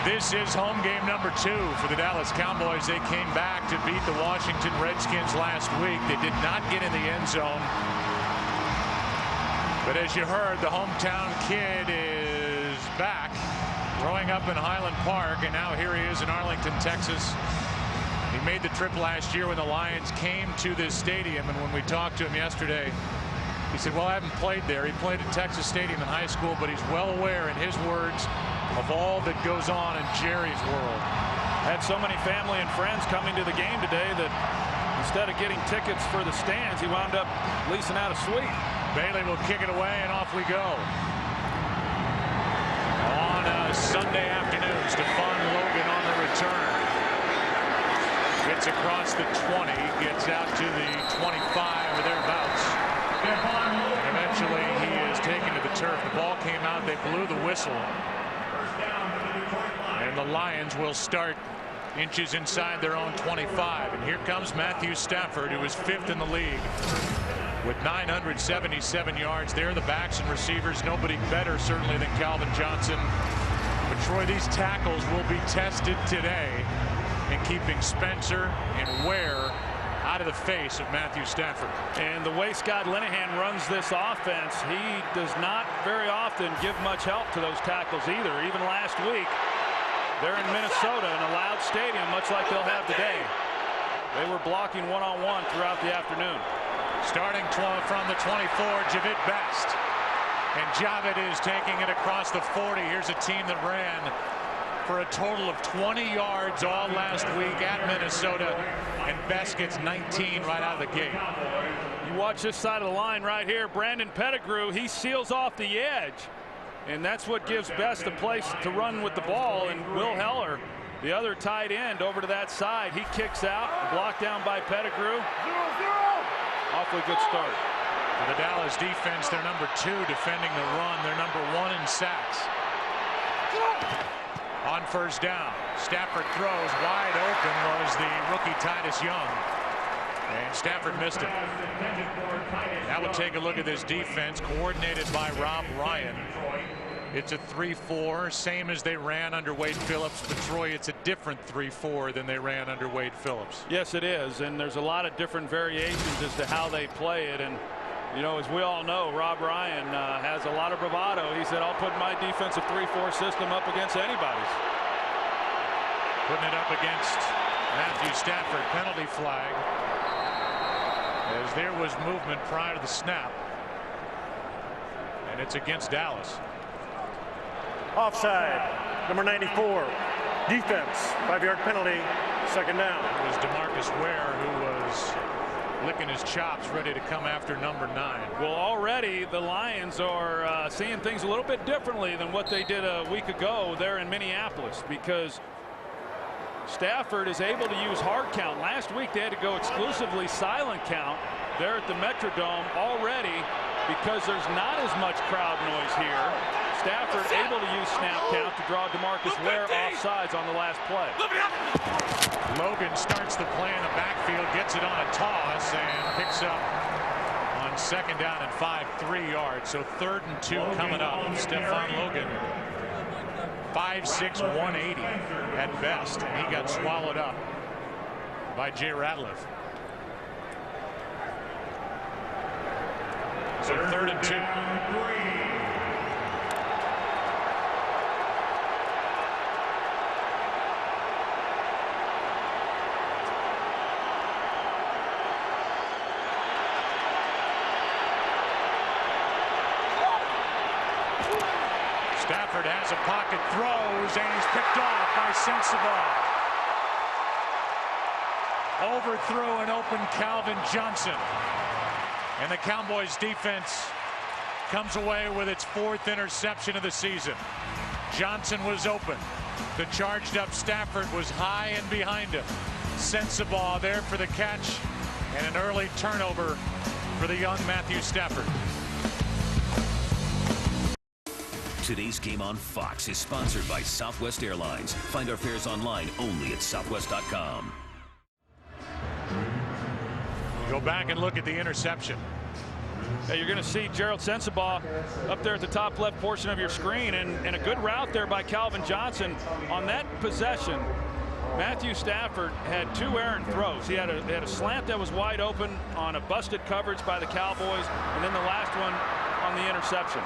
This is home game number 2 for the Dallas Cowboys. They came back to beat the Washington Redskins last week. They did not get in the end zone. But as you heard, the hometown kid is back, growing up in Highland Park, and now here he is in Arlington, Texas. He made the trip last year when the Lions came to this stadium, and when we talked to him yesterday, he said, well, I haven't played there. He played at Texas Stadium in high school, but he's well aware, in his words, of all that goes on in Jerry's world. Had so many family and friends coming to the game today that instead of getting tickets for the stands, he wound up leasing out a suite. Bailey will kick it away, and off we go. On a Sunday afternoon, Stephon Logan on the return. Gets across the 20, gets out to the 25 or thereabouts. And eventually he is taken to the turf. The ball came out, they blew the whistle. And the Lions will start inches inside their own 25. And here comes Matthew Stafford, who is 5th in the league with 977 yards. There, the backs and receivers, nobody better certainly than Calvin Johnson. But Troy, these tackles will be tested today in keeping Spencer and Ware out of the face of Matthew Stafford. And the way Scott Linehan runs this offense, he does not very often give much help to those tackles either. Even last week, they're in Minnesota in a loud stadium, much like they'll have today. They were blocking one-on-one throughout the afternoon. Starting from the 24, Javid Best. And Javid is taking it across the 40. Here's a team that ran for a total of 20 yards all last week at Minnesota, and Best gets 19 right out of the gate. You watch this side of the line right here. Brandon Pettigrew, he seals off the edge, and that's what gives Best a place to run with the ball. And Will Heller, the other tight end, over to that side. He kicks out, blocked down by Pettigrew. Awfully good start. For the Dallas defense, they're number 2 defending the run. They're number 1 in sacks. On first down, Stafford throws. Wide open was the rookie Titus Young, and Stafford missed it. Now we'll take a look at this defense, coordinated by Rob Ryan. It's a 3-4, same as they ran under Wade Phillips, but Troy, it's a different 3-4 than they ran under Wade Phillips. Yes, it is, and there's a lot of different variations as to how they play it. And you know, as we all know, Rob Ryan has a lot of bravado. He said, I'll put my defensive 3-4 system up against anybody's. Putting it up against Matthew Stafford. Penalty flag, as there was movement prior to the snap, and it's against Dallas. Offside, number 94. Defense, 5-yard penalty, second down. It was DeMarcus Ware who was licking his chops, ready to come after number 9. Well, already the Lions are seeing things a little bit differently than what they did a week ago there in Minneapolis, because Stafford is able to use hard count. Last week they had to go exclusively silent count there at the Metrodome already, because there's not as much crowd noise here. Stafford able to use snap count to draw DeMarcus Ware offsides on the last play. Logan starts the play in the backfield, gets it on a toss, and picks up on second down and 5, 3 yards. So 3rd and 2 coming up. Stephon Logan, 5'6", 180 at best. And he got swallowed up by Jay Ratliff. So 3rd and 2. Stafford has a pocket, throws, and he's picked off by Sensabaugh. Overthrew an open Calvin Johnson. And the Cowboys defense comes away with its 4th interception of the season. Johnson was open. The charged up Stafford was high and behind him. Sensabaugh there for the catch, and an early turnover for the young Matthew Stafford. Today's game on Fox is sponsored by Southwest Airlines. Find our fares online only at southwest.com. Go back and look at the interception. Yeah, you're going to see Gerald Sensabaugh up there at the top left portion of your screen, and a good route there by Calvin Johnson on that possession. Matthew Stafford had 2 errant throws. He had a slant that was wide open on a busted coverage by the Cowboys, and then the last one on the interception.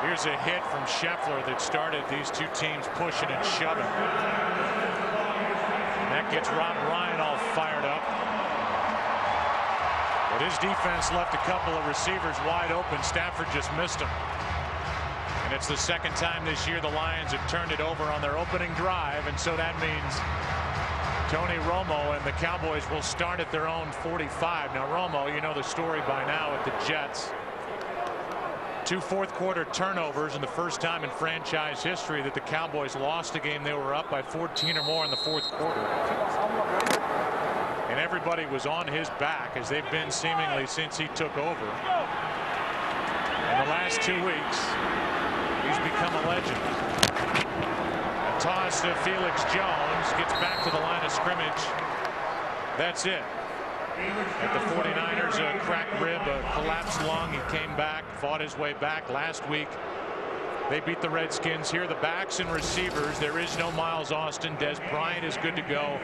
Here's a hit from Scheffler that started these two teams pushing and shoving. And that gets Rob Ryan all fired up. But his defense left a couple of receivers wide open. Stafford just missed them. And it's the second time this year the Lions have turned it over on their opening drive, and so that means Tony Romo and the Cowboys will start at their own 45. Now Romo, you know the story by now with the Jets. 2 fourth-quarter turnovers, and the first time in franchise history that the Cowboys lost a game they were up by 14 or more in the fourth quarter. And everybody was on his back, as they've been seemingly since he took over. In the last 2 weeks, he's become a legend. A toss to Felix Jones, gets back to the line of scrimmage. That's it. At the 49ers, a cracked rib, a collapsed lung. He came back, fought his way back. Last week, they beat the Redskins. Here, the backs and receivers. There is no Miles Austin. Des Bryant is good to go.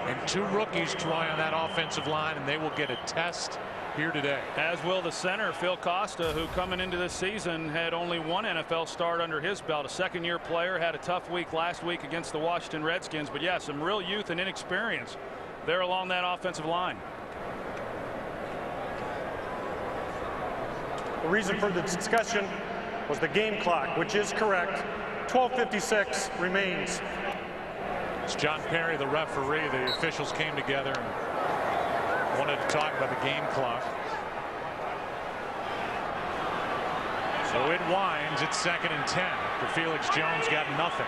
And 2 rookies try on that offensive line, and they will get a test here today. As will the center, Phil Costa, who coming into this season had only 1 NFL start under his belt. A second-year player, had a tough week last week against the Washington Redskins. But yeah, some real youth and inexperience there along that offensive line. The reason for the discussion was the game clock, which is correct. 12:56 remains. It's John Perry, the referee. The officials came together and wanted to talk about the game clock. So it winds at 2nd and 10. For Felix Jones, got nothing.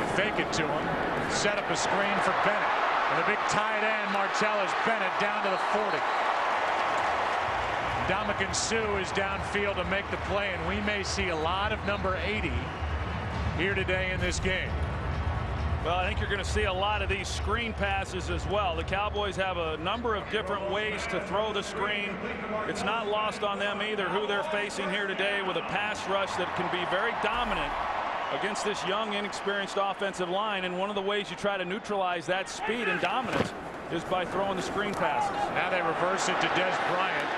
They fake it to him. Set up a screen for Bennett. And the big tight end, Martellus Bennett, down to the 40. Ndamukong Suh is downfield to make the play, and we may see a lot of number 80 here today in this game. Well, I think you're going to see a lot of these screen passes as well. The Cowboys have a number of different ways to throw the screen. It's not lost on them either who they're facing here today, with a pass rush that can be very dominant against this young, inexperienced offensive line. And one of the ways you try to neutralize that speed and dominance is by throwing the screen passes. Now they reverse it to Des Bryant.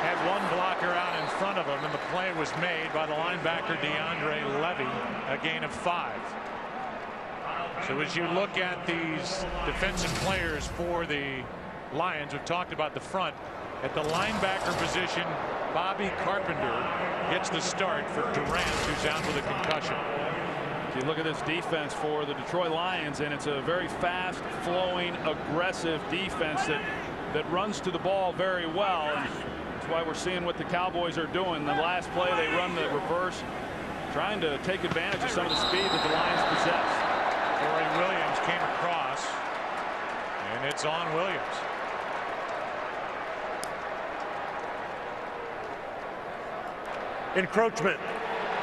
Had 1 blocker out in front of him, and the play was made by the linebacker DeAndre Levy, a gain of 5. So as you look at these defensive players for the Lions, we've talked about the front. At the linebacker position, Bobby Carpenter gets the start for Durant, who's out with a concussion. If you look at this defense for the Detroit Lions, and it's a very fast flowing, aggressive defense that runs to the ball very well. And that's why we're seeing what the Cowboys are doing. The last play, they run the reverse, trying to take advantage of some of the speed that the Lions possess. Corey Williams came across, and it's on Williams. Encroachment.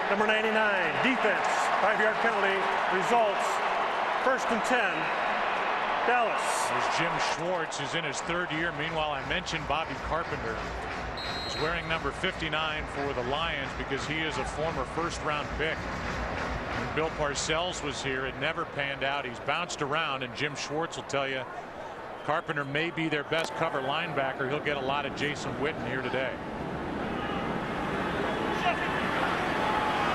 Number 99, defense. 5-yard penalty. Results 1st and 10. Dallas. There's Jim Schwartz, who's in his 3rd year. Meanwhile, I mentioned Bobby Carpenter. He's wearing number 59 for the Lions because he is a former 1st-round pick. When Bill Parcells was here, it never panned out. He's bounced around, and Jim Schwartz will tell you Carpenter may be their best cover linebacker. He'll get a lot of Jason Witten here today.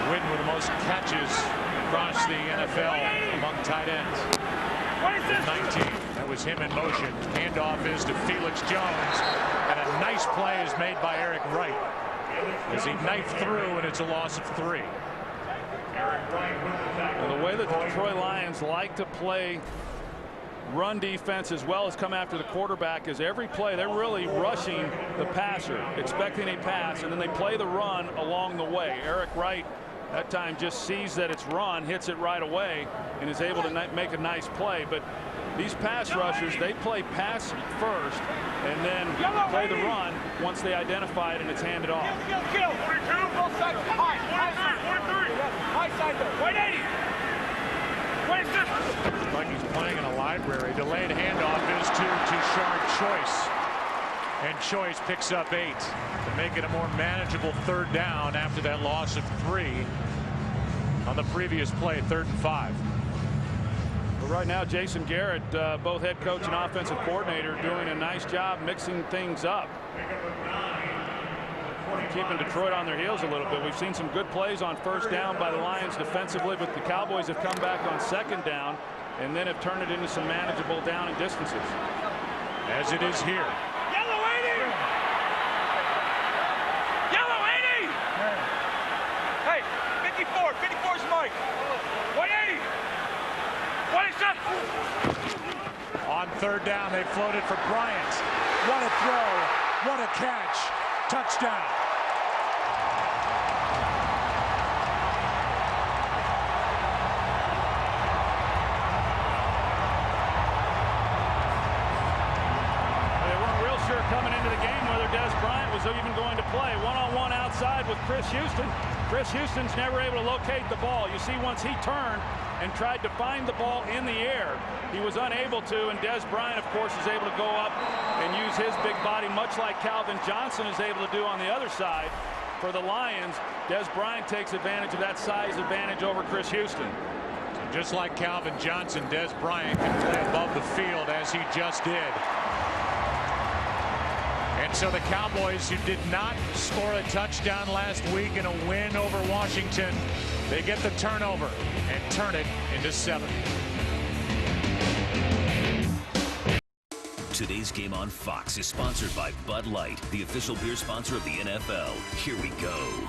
Witten with the most catches across the NFL among tight ends. With 19. That was him in motion. Handoff is to Felix Jones, and a nice play is made by Eric Wright as he knifed through, and it's a loss of 3. And the way that the Detroit Lions like to play run defense as well as come after the quarterback is every play they're really rushing the passer, expecting a pass, and then they play the run along the way. Eric Wright that time just sees that it's run, hits it right away, and is able to make a nice play. But these pass rushers, they play pass first and then play the run once they identify it and it's handed off. Kill. 42. Both sides. High side there. 180. Like he's playing in a library. Delayed handoff is to Choice. And Choice picks up 8 to make it a more manageable 3rd down after that loss of 3 on the previous play, 3rd and 5. But right now, Jason Garrett, both head coach and offensive coordinator, doing a nice job mixing things up, keeping Detroit on their heels a little bit. We've seen some good plays on 1st down by the Lions defensively, but the Cowboys have come back on 2nd down and then have turned it into some manageable down and distances. As it is here. Yellow 80! Yellow 80! Hey, 54. 54's Mike. 180. 27. On 3rd down, they floated for Bryant. What a throw. What a catch. Touchdown. Coming into the game whether Des Bryant was even going to play. One-on-one outside with Chris Houston. Chris Houston's never able to locate the ball. You see, once he turned and tried to find the ball in the air, he was unable to, and Des Bryant, of course, is able to go up and use his big body, much like Calvin Johnson is able to do on the other side. For the Lions, Des Bryant takes advantage of that size advantage over Chris Houston. Just like Calvin Johnson, Des Bryant can play above the field as he just did. And so the Cowboys, who did not score a touchdown last week in a win over Washington, they get the turnover and turn it into 7. Today's game on Fox is sponsored by Bud Light, the official beer sponsor of the NFL. Here we go.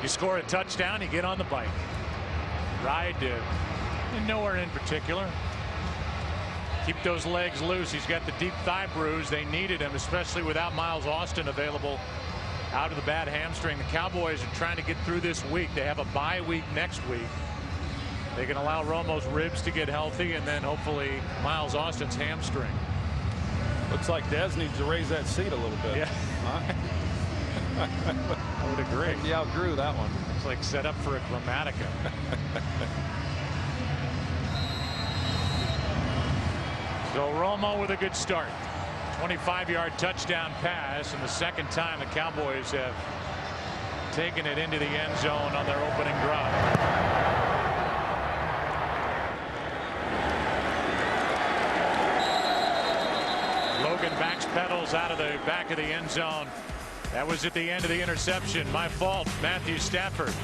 You score a touchdown, you get on the bike. Ride to nowhere in particular. Keep those legs loose. He's got the deep thigh bruise. They needed him, especially without Miles Austin available out of the bad hamstring. The Cowboys are trying to get through this week. They have a bye week next week. They can allow Romo's ribs to get healthy, and then hopefully Miles Austin's hamstring. Looks like Des needs to raise that seat a little bit. Yeah. Huh? I would agree. He outgrew that one. It's like set up for a Chromatica. So Romo with a good start. 25-yard touchdown pass, and the 2nd time the Cowboys have taken it into the end zone on their opening drive. Logan backpedals out of the back of the end zone. That was at the end of the interception. My fault. Matthew Stafford.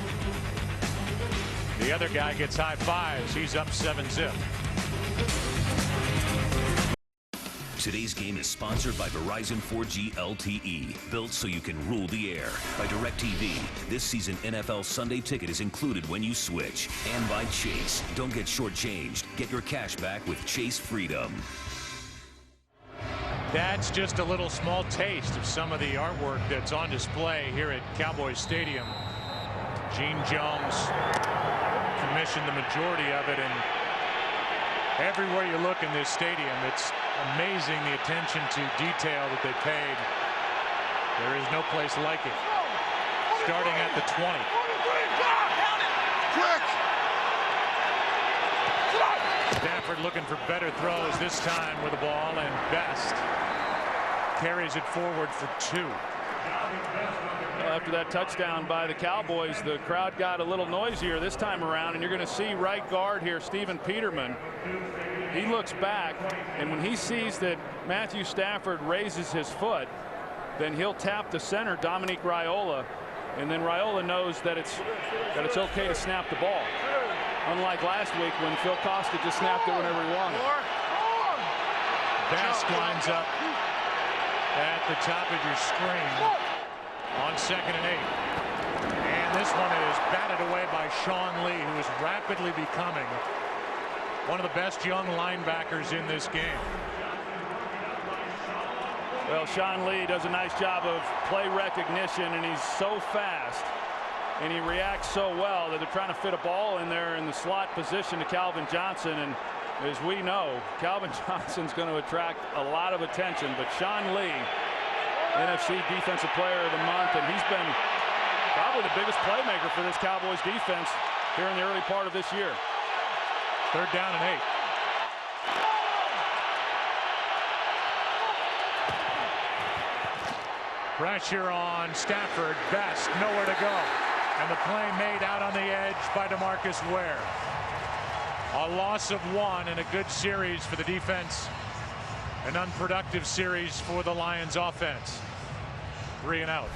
The other guy gets high fives. He's up 7-zip. Today's game is sponsored by Verizon 4G LTE, built so you can rule the air. By DirecTV, this season NFL Sunday Ticket is included when you switch. And by Chase, don't get shortchanged. Get your cash back with Chase Freedom. That's just a little small taste of some of the artwork that's on display here at Cowboys Stadium. Gene Jones commissioned the majority of it, and everywhere you look in this stadium, it's amazing the attention to detail that they paid. There is no place like it. Starting at the 20. Stafford looking for better throws this time with the ball, and Best carries it forward for 2. Well, after that touchdown by the Cowboys, the crowd got a little noisier this time around, and you're going to see right guard here, Stephen Peterman. He looks back, and when he sees that Matthew Stafford raises his foot, then he'll tap the center, Dominique Raiola, and then Raiola knows that it's okay to snap the ball. Unlike last week when Phil Costa just snapped it whenever he wanted. Best lines up at the top of your screen on 2nd and 8. And this one is batted away by Sean Lee, who is rapidly becoming one of the best young linebackers in this game. Well, Sean Lee does a nice job of play recognition, and he's so fast and he reacts so well that they're trying to fit a ball in there in the slot position to Calvin Johnson. And as we know, Calvin Johnson's going to attract a lot of attention, but Sean Lee, NFC Defensive Player of the Month, and he's been Probably the biggest playmaker for this Cowboys defense here in the early part of this year. 3rd down and 8. Pressure on Stafford. Best nowhere to go. And the play made out on the edge by DeMarcus Ware. A loss of 1 in a good series for the defense. An unproductive series for the Lions offense. 3 and out.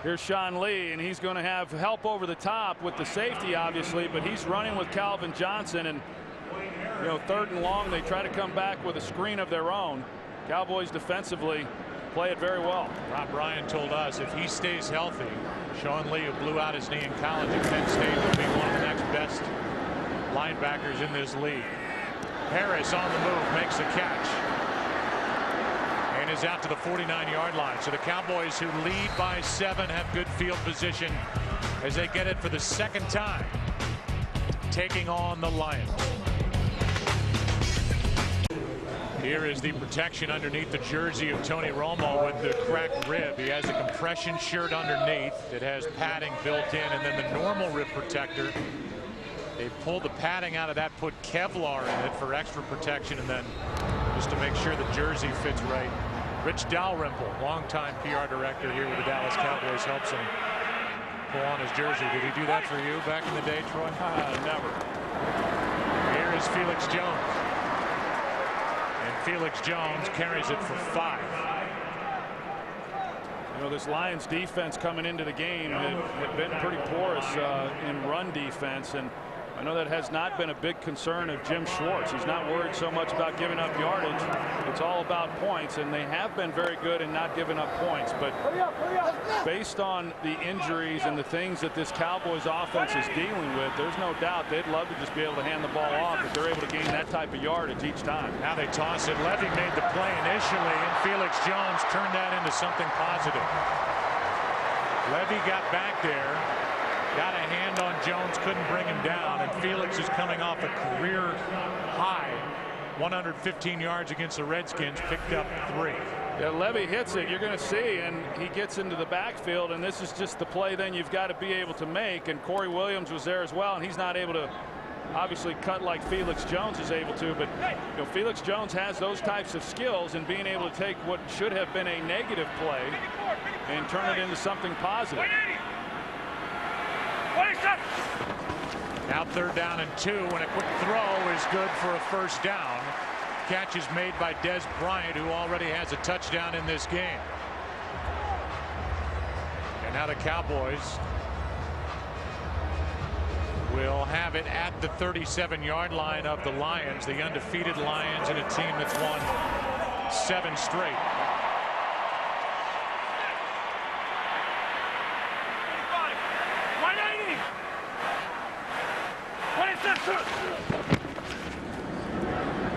Here's Sean Lee, and he's going to have help over the top with the safety, obviously, but he's running with Calvin Johnson, and 3rd and long, they try to come back with a screen of their own. Cowboys defensively play it very well. Rob Ryan told us if he stays healthy, Sean Lee, who blew out his knee in college at Penn State, will be one of the next best linebackers in this league. Harris on the move, makes a catch, and is out to the 49-yard line. So the Cowboys, who lead by 7, have good field position as they get it for the 2nd time, taking on the Lions. Here is the protection underneath the jersey of Tony Romo with the cracked rib. He has a compression shirt underneath that has padding built in, and then the normal rib protector. They pulled the padding out of that, put Kevlar in it for extra protection, and then just to make sure the jersey fits right. Rich Dalrymple, longtime PR director here with the Dallas Cowboys, helps him pull on his jersey. Did he do that for you back in the day, Troy? Never. Here is Felix Jones. And Felix Jones carries it for 5. This Lions defense coming into the game had been pretty porous in run defense, and I know that has not been a big concern of Jim Schwartz. He's not worried so much about giving up yardage. It's all about points, and they have been very good in not giving up points. But based on the injuries and the things that this Cowboys offense is dealing with, there's no doubt they'd love to just be able to hand the ball off if they're able to gain that type of yardage each time. Now they toss it. Levy made the play initially, and Felix Jones turned that into something positive. Levy got back there, got a hand on Jones, couldn't bring him down, and Felix is coming off a career high 115 yards against the Redskins, picked up 3. Yeah, Levy hits it, you're going to see, and he gets into the backfield, and this is just the play then you've got to be able to make. And Corey Williams was there as well, and he's not able to obviously cut like Felix Jones is able to, but Felix Jones has those types of skills, and being able to take what should have been a negative play and turn it into something positive. Now 3rd down and 2, and a quick throw is good for a 1st down. Catch is made by Des Bryant, who already has a touchdown in this game. And now the Cowboys will have it at the 37-yard line of the Lions, the undefeated Lions, and a team that's won 7 straight.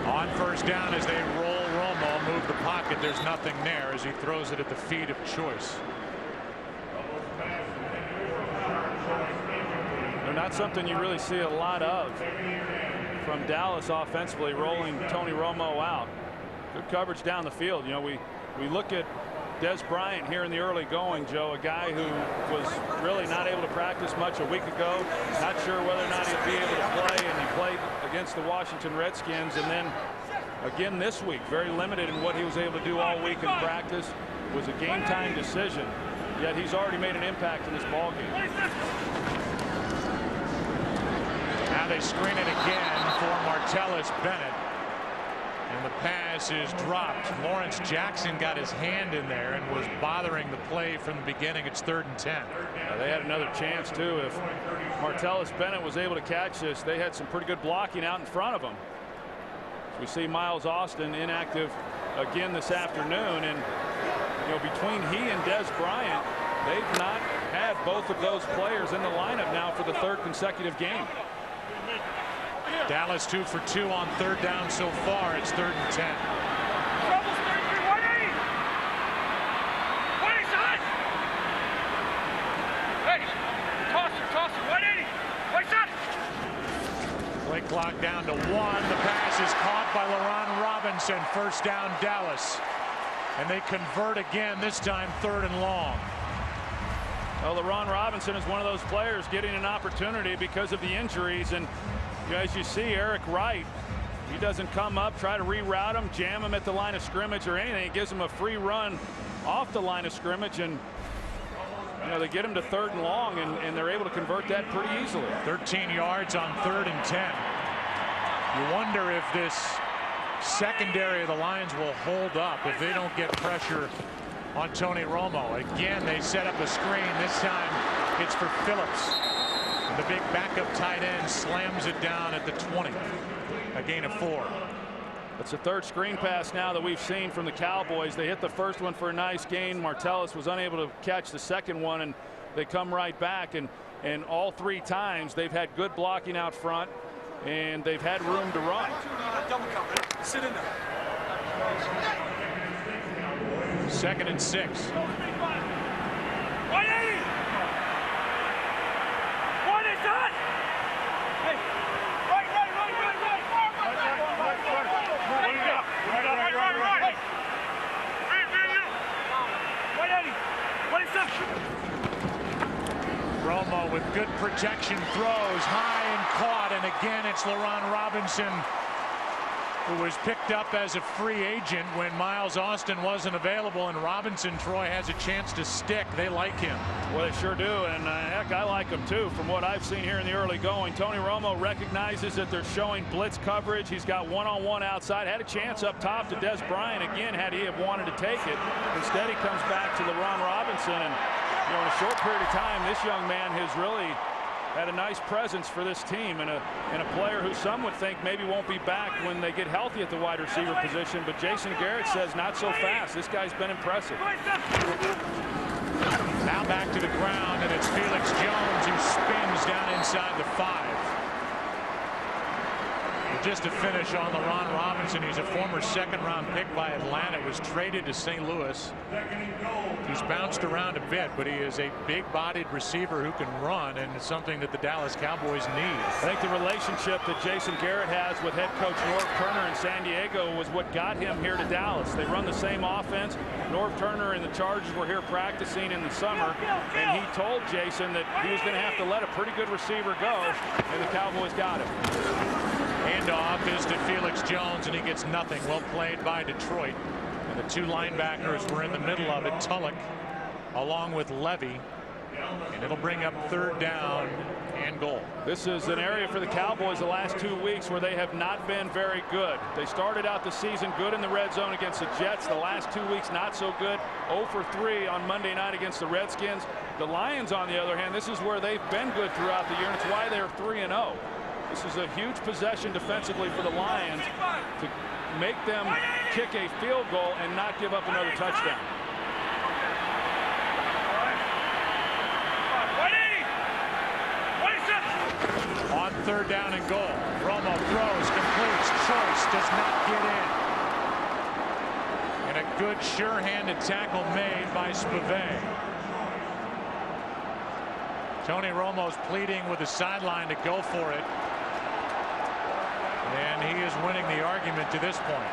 On 1st down, as they roll Romo, move the pocket, there's nothing there as he throws it at the feet of Choice. They're not something you really see a lot of from Dallas offensively, rolling Tony Romo out. Good coverage down the field. We look at Des Bryant here in the early going, Joe, a guy who was really not able to practice much a week ago. Not sure whether or not he'll be able to play, and he played against the Washington Redskins, and then again this week, very limited in what he was able to do all week in practice. It was a game-time decision, yet he's already made an impact in this ball game. Now they screen it again for Martellus Bennett. And the pass is dropped. Lawrence Jackson got his hand in there and was bothering the play from the beginning. It's 3rd and 10. They had another chance too. If Martellus Bennett was able to catch this, they had some pretty good blocking out in front of them. We see Miles Austin inactive again this afternoon, and between he and Des Bryant, they've not had both of those players in the lineup now for the 3rd consecutive game. Dallas 2 for 2 on 3rd down so far. It's 3rd and 10. Play clock down to 1. The pass is caught by LaRon Robinson. 1st down Dallas. And they convert again, this time 3rd and long. Well, LaRon Robinson is one of those players getting an opportunity because of the injuries. And as you see, Eric Wright, he doesn't come up, try to reroute him, jam him at the line of scrimmage or anything. He gives him a free run off the line of scrimmage, and they get him to 3rd and long, and they're able to convert that pretty easily. 13 yards on 3rd and 10. You wonder if this secondary of the Lions will hold up if they don't get pressure on Tony Romo. Again, they set up a screen. This time it's for Phillips. The big backup tight end slams it down at the 20. A gain of 4. It's the 3rd screen pass now that we've seen from the Cowboys. They hit the first one for a nice gain. Martellus was unable to catch the second one, and they come right back. And all 3 times they've had good blocking out front, and they've had room to run. Sit in there. 2nd and 6. 180. What is that? Hey, right. Right. 180. What is that? Romo with good protection, throws high and caught, and again it's LaRon Robinson, who was picked up as a free agent when Miles Austin wasn't available, and Robinson, Troy, has a chance to stick. They like him. Well, they sure do, and heck, I like him too from what I've seen here in the early going. Tony Romo recognizes that they're showing blitz coverage. He's got one-on-one outside. Had a chance up top to Des Bryant again had he have wanted to take it. Instead, he comes back to LaRon Robinson, and in a short period of time, this young man has really had a nice presence for this team, and a player who some would think maybe won't be back when they get healthy at the wide receiver position. But Jason Garrett says not so fast. This guy's been impressive. Now back to the ground, and it's Felix Jones who spins down inside the 5. Just to finish on LaRon Robinson, he's a former 2nd-round pick by Atlanta, was traded to St. Louis. He's bounced around a bit, but he is a big-bodied receiver who can run, and it's something that the Dallas Cowboys need. I think the relationship that Jason Garrett has with head coach Norv Turner in San Diego was what got him here to Dallas. They run the same offense. Norv Turner and the Chargers were here practicing in the summer, and he told Jason that he was going to have to let a pretty good receiver go, and the Cowboys got him. Handoff is to Felix Jones, and he gets nothing. Well played by Detroit. And the 2 linebackers were in the middle of it. Tulloch along with Levy. And it'll bring up 3rd down and goal. This is an area for the Cowboys the last 2 weeks where they have not been very good. They started out the season good in the red zone against the Jets. The last 2 weeks not so good. 0 for 3 on Monday night against the Redskins. The Lions, on the other hand, this is where they've been good throughout the year, and it's why they're 3-0. This is a huge possession defensively for the Lions to make them kick a field goal and not give up another touchdown. On 3rd down and goal, Romo throws, completes, Choice does not get in. And a good sure-handed tackle made by Spivey. Tony Romo's pleading with the sideline to go for it. And he is winning the argument to this point.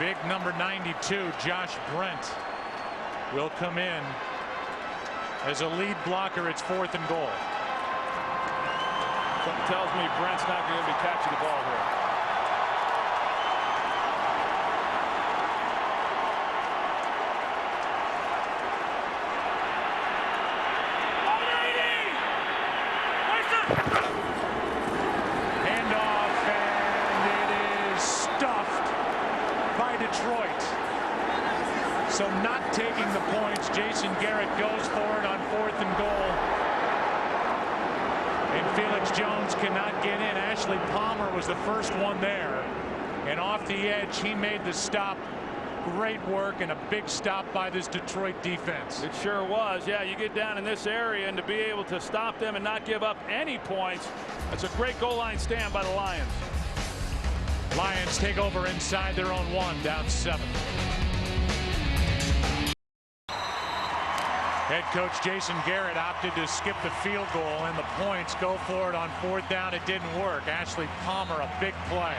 Big number 92, Josh Brent, will come in as a lead blocker. It's 4th and goal. Something tells me Brent's not going to be catching the ball here. So not taking the points, Jason Garrett goes for it on 4th and goal. And Felix Jones cannot get in. Ashley Palmer was the first one there. And off the edge, he made the stop. Great work and a big stop by this Detroit defense. It sure was. Yeah, you get down in this area, and to be able to stop them and not give up any points, that's a great goal line stand by the Lions. Lions take over inside their own 1, down 7. Head coach Jason Garrett opted to skip the field goal, and the points go for it on 4th down. It didn't work. Ashley Palmer, a big play.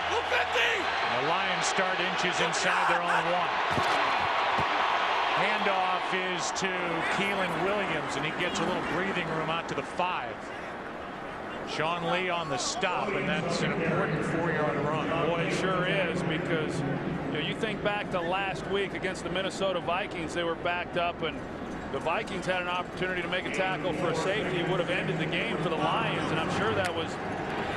The Lions start inches inside their own 1. Handoff is to Keelan Williams, and he gets a little breathing room out to the 5. Sean Lee on the stop, and that's an important 4-yard run. Boy, it sure is, because you think back to last week against the Minnesota Vikings. They were backed up, and the Vikings had an opportunity to make a tackle for a safety. It would have ended the game for the Lions, and I'm sure that was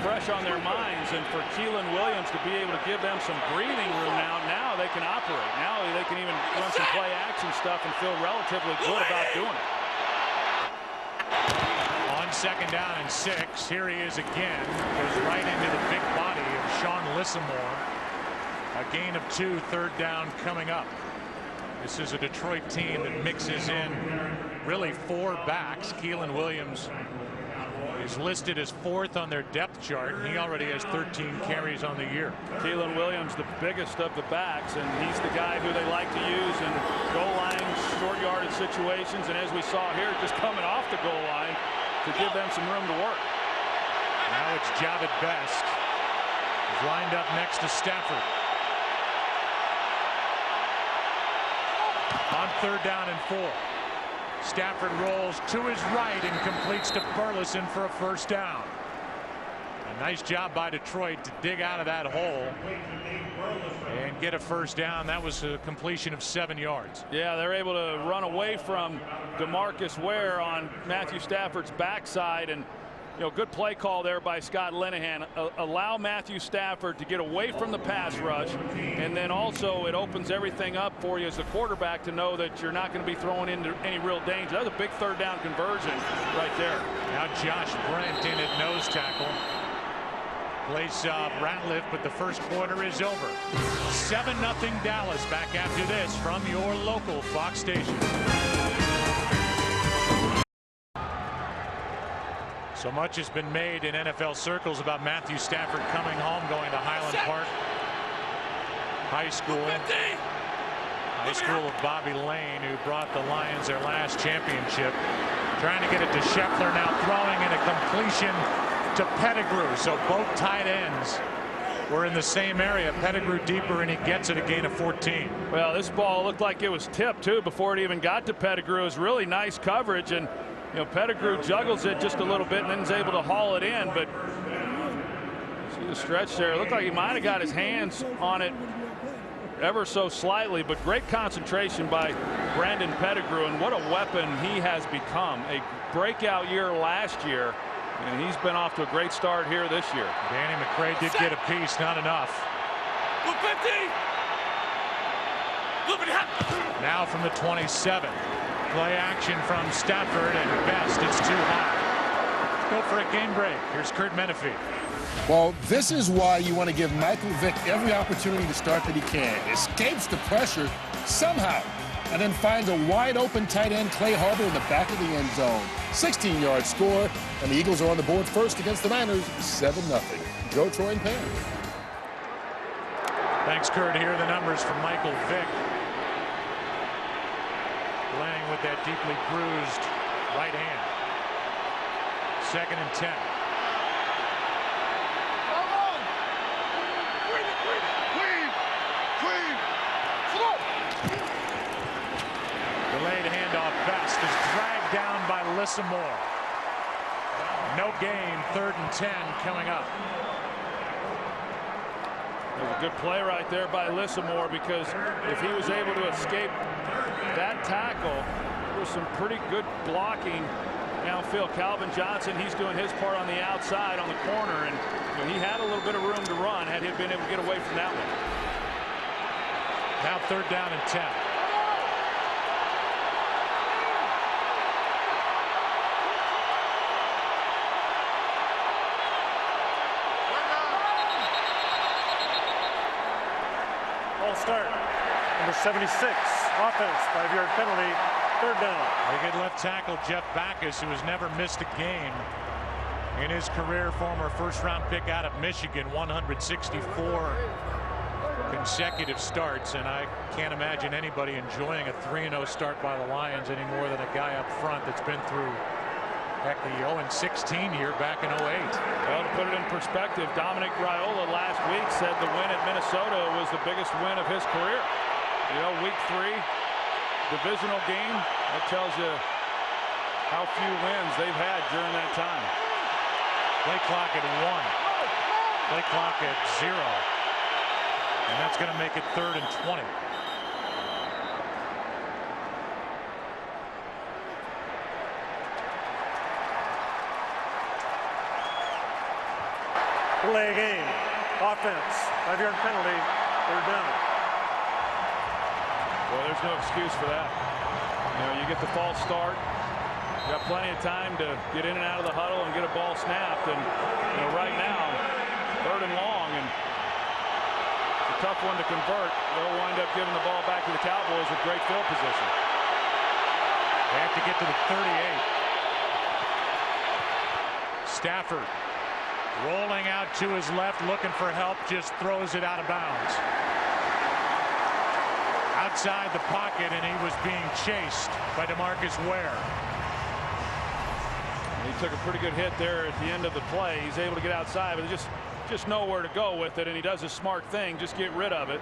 fresh on their minds. And for Keelan Williams to be able to give them some breathing room now they can operate. Now they can even run some play action stuff and feel relatively good about doing it. On 2nd down and 6, here he is again. Goes right into the big body of Sean Lissamore. A gain of 2, 3rd down coming up. This is a Detroit team that mixes in really 4 backs. Keelan Williams is listed as 4th on their depth chart. He already has 13 carries on the year. Keelan Williams, the biggest of the backs, and he's the guy who they like to use in goal line, short yardage situations. And as we saw here, just coming off the goal line to give them some room to work. Now it's Javid Best. He's lined up next to Stafford. On 3rd down and 4. Stafford rolls to his right and completes to Burleson for a 1st down. A nice job by Detroit to dig out of that hole and get a 1st down. That was a completion of 7 yards. Yeah, they're able to run away from DeMarcus Ware on Matthew Stafford's backside, and good play call there by Scott Linehan. Allow Matthew Stafford to get away from the pass rush, and then also it opens everything up for you as the quarterback to know that you're not going to be thrown into any real danger. That was a big 3rd down conversion right there. Now Josh Brent in at nose tackle. Plays Ratliff, but the first quarter is over. 7-0 Dallas. Back after this from your local Fox station. So much has been made in NFL circles about Matthew Stafford coming home, going to Highland Park High School. High School of Bobby Lane, who brought the Lions their last championship. Trying to get it to Scheffler, now throwing in a completion to Pettigrew. So both tight ends were in the same area. Pettigrew deeper, and he gets it, a gain of 14. Well, this ball looked like it was tipped too before it even got to Pettigrew. It was really nice coverage, and Pettigrew juggles it just a little bit and then is able to haul it in. But see the stretch there. It looked like he might have got his hands on it ever so slightly, but great concentration by Brandon Pettigrew, and what a weapon he has become. A breakout year last year, and he's been off to a great start here this year. Danny McCray did get a piece, not enough. Now from the 27. Play action from Stafford, and Best. It's too high. Go for a game break. Here's Kurt Menefee. Well, this is why you want to give Michael Vick every opportunity to start that he can. Escapes the pressure somehow, and then finds a wide-open tight end, Clay Harbor, in the back of the end zone. 16-yard score, and the Eagles are on the board first against the Niners, 7-0. Joe, Troy, and Pam. Thanks, Kurt. Here are the numbers from Michael Vick. Playing with that deeply bruised right hand. 2nd and 10. Delayed handoff. Best is dragged down by Lissamore. No gain. 3rd and 10 coming up. It was a good play right there by Lissamore, because if he was able to escape that tackle, there was some pretty good blocking downfield. Calvin Johnson, he's doing his part on the outside on the corner, and he had a little bit of room to run had he been able to get away from that one. Now 3rd down and 10. Start. Number 76, offense, 5-yard penalty, 3rd down. They get left tackle Jeff Backus, who has never missed a game in his career. Former 1st-round pick out of Michigan, 164 consecutive starts, and I can't imagine anybody enjoying a 3-0 start by the Lions any more than a guy up front that's been through, heck, the 0-16 year back in 08. Well, to put it in perspective, Dominic Raiola last week said the win at Minnesota was the biggest win of his career. Week 3, divisional game. That tells you how few wins they've had during that time. Play clock at 1. Play clock at 0. And that's going to make it 3rd and 20. Delay game. Offense. 5-yard penalty. 3rd down. Well, there's no excuse for that. You know, you get the false start. You got plenty of time to get in and out of the huddle and get a ball snapped. And you know, right now, 3rd and long, and it's a tough one to convert. They'll wind up giving the ball back to the Cowboys with great field position. They have to get to the 38. Stafford rolling out to his left, looking for help, just throws it out of bounds. Outside the pocket, and he was being chased by DeMarcus Ware. He took a pretty good hit there at the end of the play. He's able to get outside, but just nowhere to go with it, and he does a smart thing, just get rid of it.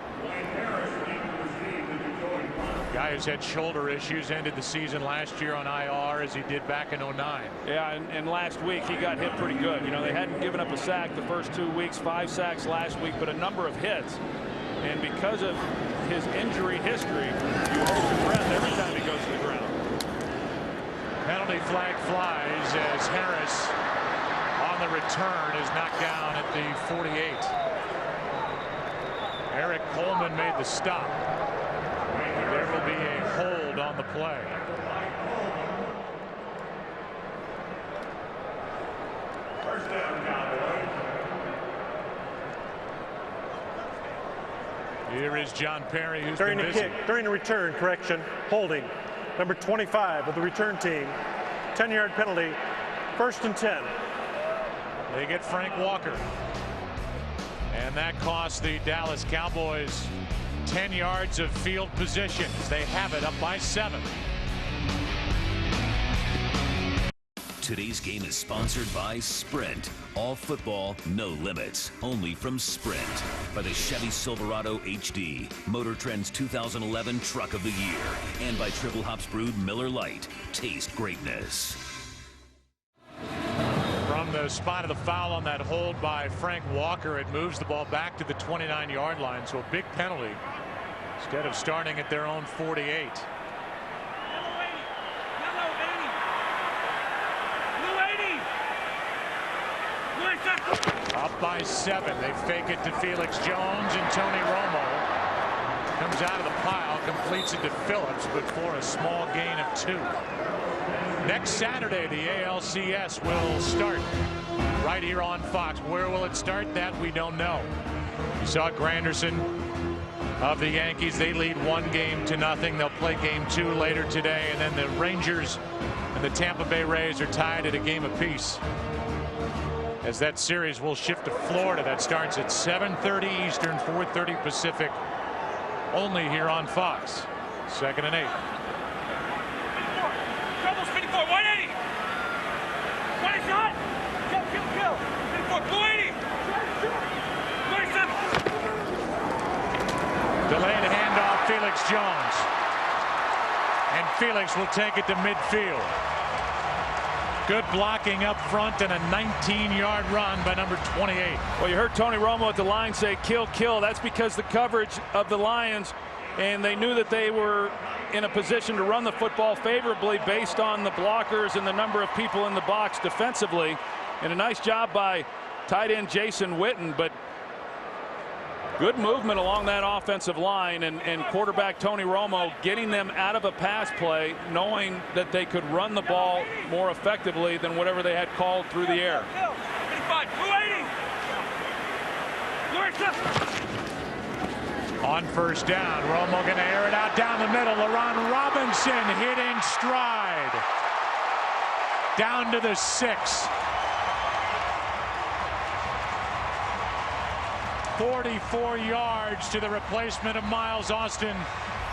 Guy who's had shoulder issues, ended the season last year on IR as he did back in 09. Yeah, and last week he got hit pretty good. You know, they hadn't given up a sack the first 2 weeks, 5 sacks last week, but a number of hits. And because of his injury history, you hold your breath every time he goes to the ground. Penalty flag flies as Harris on the return is knocked down at the 48. Eric Coleman made the stop. There will be a hold on the play. First down, Cowboys. Here is John Perry, who's During been the busy. kick, during the return, correction, holding. Number 25 of the return team. 10-yard penalty. 1st and 10. They get Frank Walker. And that costs the Dallas Cowboys 10 yards of field position as they have it up by 7. Today's game is sponsored by Sprint. All football, no limits. Only from Sprint. By the Chevy Silverado HD, Motor Trend's 2011 Truck of the Year. And by Triple Hops Brewed Miller Lite. Taste greatness. From the spot of the foul on that hold by Frank Walker, it moves the ball back to the 29-yard line. So a big penalty instead of starting at their own 48. Up by 7. They fake it to Felix Jones, and Tony Romo comes out of the pile, completes it to Phillips, but for a small gain of 2. Next Saturday, the ALCS will start right here on Fox. Where will it start? That we don't know. You saw Granderson of the Yankees. They lead 1-0. They'll play game 2 later today, and then the Rangers and the Tampa Bay Rays are tied at a game apiece. As that series will shift to Florida. That starts at 7:30 Eastern, 4:30 Pacific, only here on Fox. 2nd and 8. Trouble, 54, 180. 20 shot. Kill. 54, 280. 27. Delayed handoff, Felix Jones. And Felix will take it to midfield. Good blocking up front and a 19-yard run by number 28. Well, you heard Tony Romo at the line say kill. That's because the coverage of the Lions, and they knew that they were in a position to run the football favorably based on the blockers and the number of people in the box defensively. And a nice job by tight end Jason Witten, but good movement along that offensive line, and quarterback Tony Romo getting them out of a pass play, knowing that they could run the ball more effectively than whatever they had called through the air. 55, 280. On 1st down, Romo going to air it out down the middle. LaRon Robinson hitting stride. Down to the 6. 44 yards to the replacement of Miles Austin,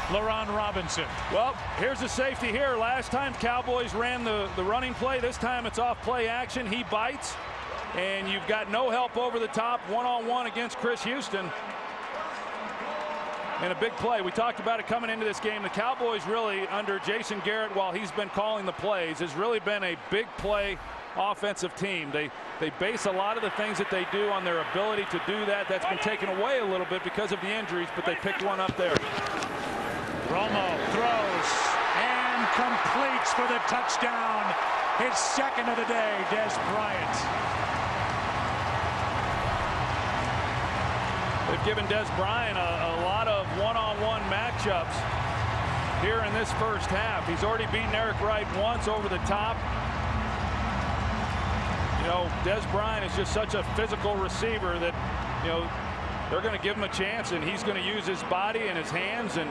LaRon Robinson. Well, here's the safety here. Last time Cowboys ran the running play. This time it's off play action. He bites, and you've got no help over the top, one-on-one against Chris Houston. And a big play. We talked about it coming into this game. The Cowboys really, under Jason Garrett, while he's been calling the plays, has really been a big play offensive team. They base a lot of the things that they do on their ability to do that. That's been taken away a little bit because of the injuries, but they picked one up there. Romo throws and completes for the touchdown. His second of the day, Des Bryant. They've given Des Bryant a lot of one-on-one matchups here in this first half. He's already beaten Eric Wright once over the top. You know, Des Bryant is just such a physical receiver that, you know, they're going to give him a chance, and he's going to use his body and his hands, and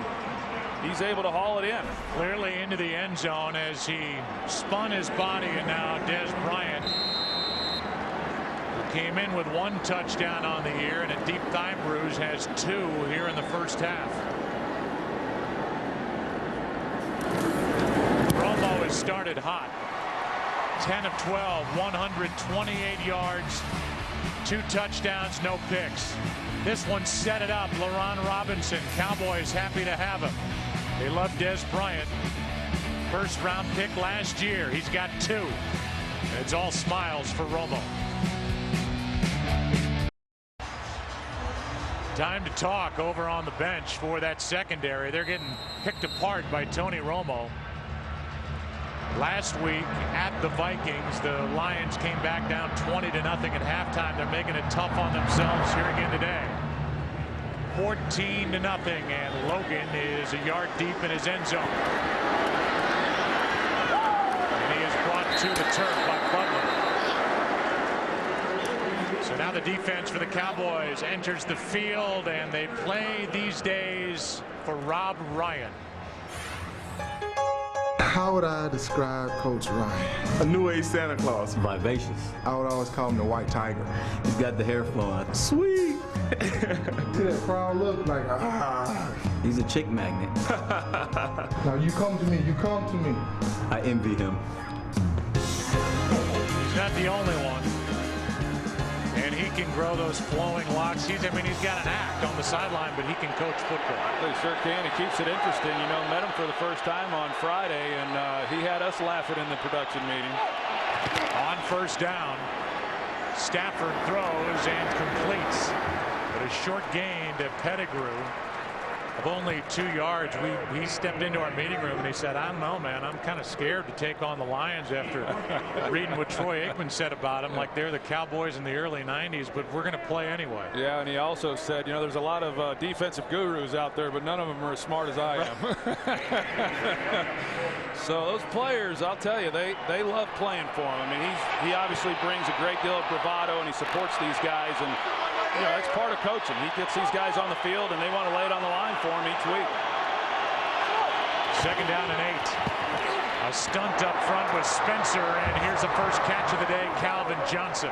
he's able to haul it in. Clearly into the end zone as he spun his body, and now Des Bryant, who came in with one touchdown on the year and a deep thigh bruise, has 2 here in the first half. Romo has started hot. 10 of 12, 128 yards, 2 touchdowns, no picks. This one set it up. LaRon Robinson, Cowboys happy to have him. They love Des Bryant. First round pick last year. He's got 2. It's all smiles for Romo. Time to talk over on the bench for that secondary. They're getting picked apart by Tony Romo. Last week at the Vikings, the Lions came back down 20-0 at halftime. They're making it tough on themselves here again today. 14-0, and Logan is a yard deep in his end zone. And he is brought to the turf by Butler. So now the defense for the Cowboys enters the field, and they play these days for Rob Ryan. How would I describe Coach Ryan? A new age Santa Claus. Vivacious. I would always call him the white tiger. He's got the hair flowing. Sweet. See that crowd look like, ah. He's a chick magnet. Now you come to me, you come to me. I envy him. He's not the only one. And he can grow those flowing locks. I mean, he's got an act on the sideline, but he can coach football. He sure can. He keeps it interesting. You know, met him for the first time on Friday, and he had us laughing in the production meeting. On first down, Stafford throws and completes. But a short gain to Pettigrew of only 2 yards. He stepped into our meeting room and he said, I don't know, man, I'm kind of scared to take on the Lions after reading what Troy Aikman said about them, like they're the Cowboys in the early 90s, but we're going to play anyway. Yeah, and he also said, you know, there's a lot of defensive gurus out there, but none of them are as smart as I am. So those players, I'll tell you, they love playing for him. I mean, he obviously brings a great deal of bravado, and he supports these guys, and you know, that's part of coaching. He gets these guys on the field, and they want to lay it on the line for him each week. Second down and 8. A stunt up front with Spencer, and here's the first catch of the day, Calvin Johnson.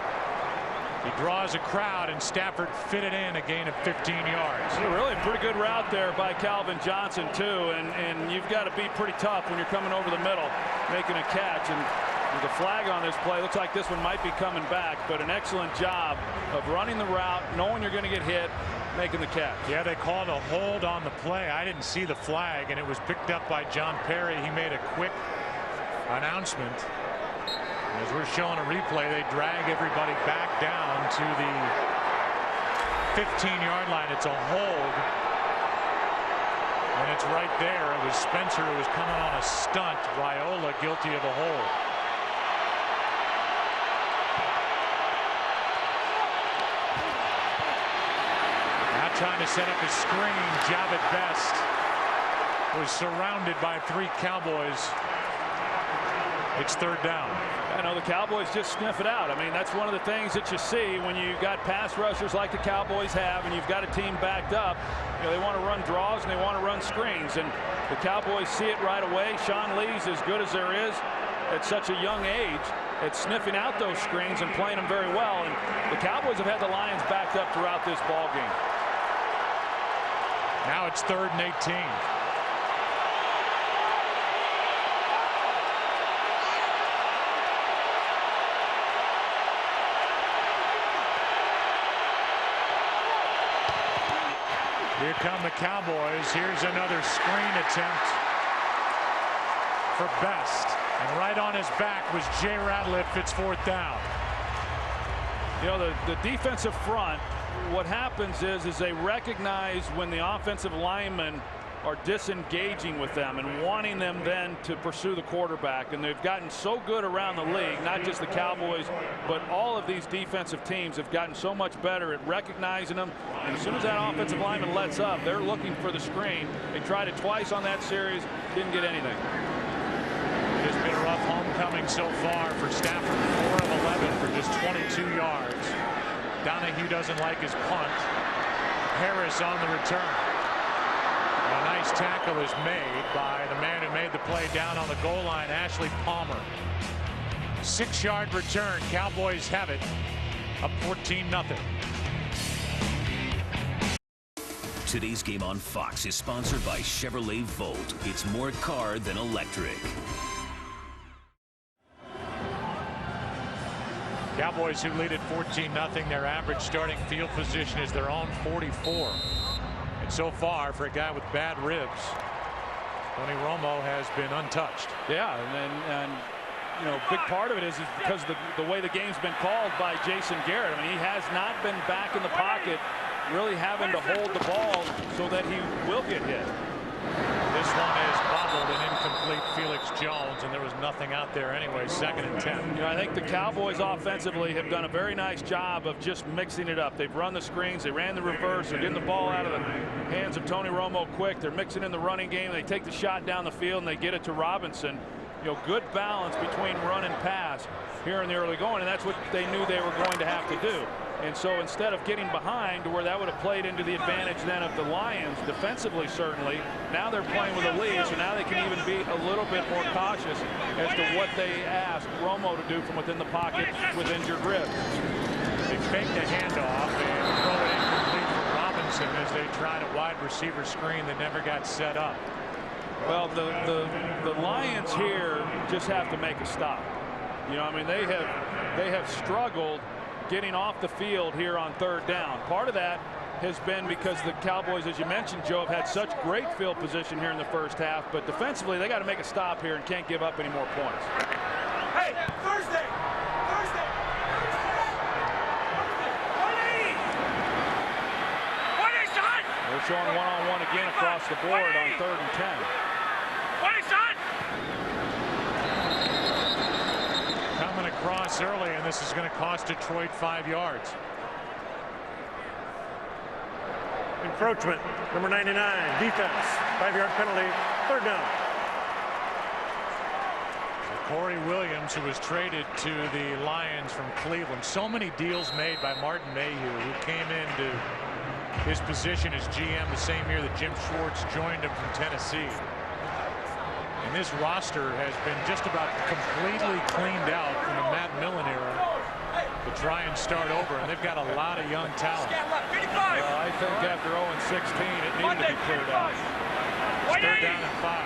He draws a crowd, and Stafford fit it in, a gain of 15 yards. Really a pretty good route there by Calvin Johnson, too, and you've got to be pretty tough when you're coming over the middle, making a catch. And there's a flag on this play. Looks like this one might be coming back, but an excellent job of running the route, knowing you're going to get hit, making the catch. Yeah, they called a hold on the play. I didn't see the flag, and it was picked up by John Perry. He made a quick announcement. As we're showing a replay, they drag everybody back down to the 15-yard line. It's a hold, and it's right there. It was Spencer who was coming on a stunt. Raiola guilty of a hold. Now trying to set up a screen. Javed Best was surrounded by 3 Cowboys. It's third down. I know the Cowboys just sniff it out. I mean, that's one of the things that you see when you got pass rushers like the Cowboys have, and you've got a team backed up. You know, they want to run draws and they want to run screens, and the Cowboys see it right away. Sean Lee's as good as there is at such a young age at sniffing out those screens and playing them very well. And the Cowboys have had the Lions backed up throughout this ball game. Now it's 3rd and 18. Here come the Cowboys. Here's another screen attempt for Best. And right on his back was Jay Ratliff. It's 4th down. You know, the defensive front, what happens is they recognize when the offensive linemen are disengaging with them and wanting them then to pursue the quarterback. And they've gotten so good around the league, not just the Cowboys, but all of these defensive teams have gotten so much better at recognizing them. And as soon as that offensive lineman lets up, they're looking for the screen. They tried it twice on that series, didn't get anything. It has been a rough homecoming so far for Stafford. 4 of 11 for just 22 yards. Donahue doesn't like his punt. Harris on the return. A nice tackle is made by the man who made the play down on the goal line, Ashley Palmer. 6-yard return. Cowboys have it. Up 14-0. Today's game on Fox is sponsored by Chevrolet Volt. It's more car than electric. Cowboys who lead at 14-0. Their average starting field position is their own 44. And so far, for a guy with bad ribs, Tony Romo has been untouched. Yeah, and you know, big part of it is because the way the game's been called by Jason Garrett. I mean, he has not been back in the pocket, really having to hold the ball so that he will get hit. This one is bobbled and incomplete. Felix Jones, and there was nothing out there anyway. 2nd and 10. You know, I think the Cowboys offensively have done a very nice job of just mixing it up. They've run the screens, they ran the reverse, they're getting the ball out of the hands of Tony Romo quick. They're mixing in the running game. They take the shot down the field and they get it to Robinson. You know, good balance between run and pass here in the early going, and that's what they knew they were going to have to do. And so instead of getting behind to where that would have played into the advantage then of the Lions defensively, certainly, now they're playing with a lead, so now they can even be a little bit more cautious as to what they asked Romo to do from within the pocket with injured ribs. They fake the handoff and throw it incomplete for Robinson as they tried a wide receiver screen that never got set up. Well, the Lions here just have to make a stop. You know, I mean, they have struggled getting off the field here on 3rd down. Part of that has been because the Cowboys, as you mentioned, Joe, have had such great field position here in the first half, but defensively they got to make a stop here and can't give up any more points. Hey, Thursday. They're showing one-on-one again across the board on 3rd and 10. Coming across early, and this is going to cost Detroit 5 yards. Encroachment, number 99, defense, 5-yard penalty, 3rd down. So Corey Williams, who was traded to the Lions from Cleveland. So many deals made by Martin Mayhew, who came into his position as GM the same year that Jim Schwartz joined him from Tennessee. And this roster has been just about completely cleaned out from the Matt Millen era to try and start over, and they've got a lot of young talent. I think after 0-16, it needed to be cleared out. It's 3rd down and 5.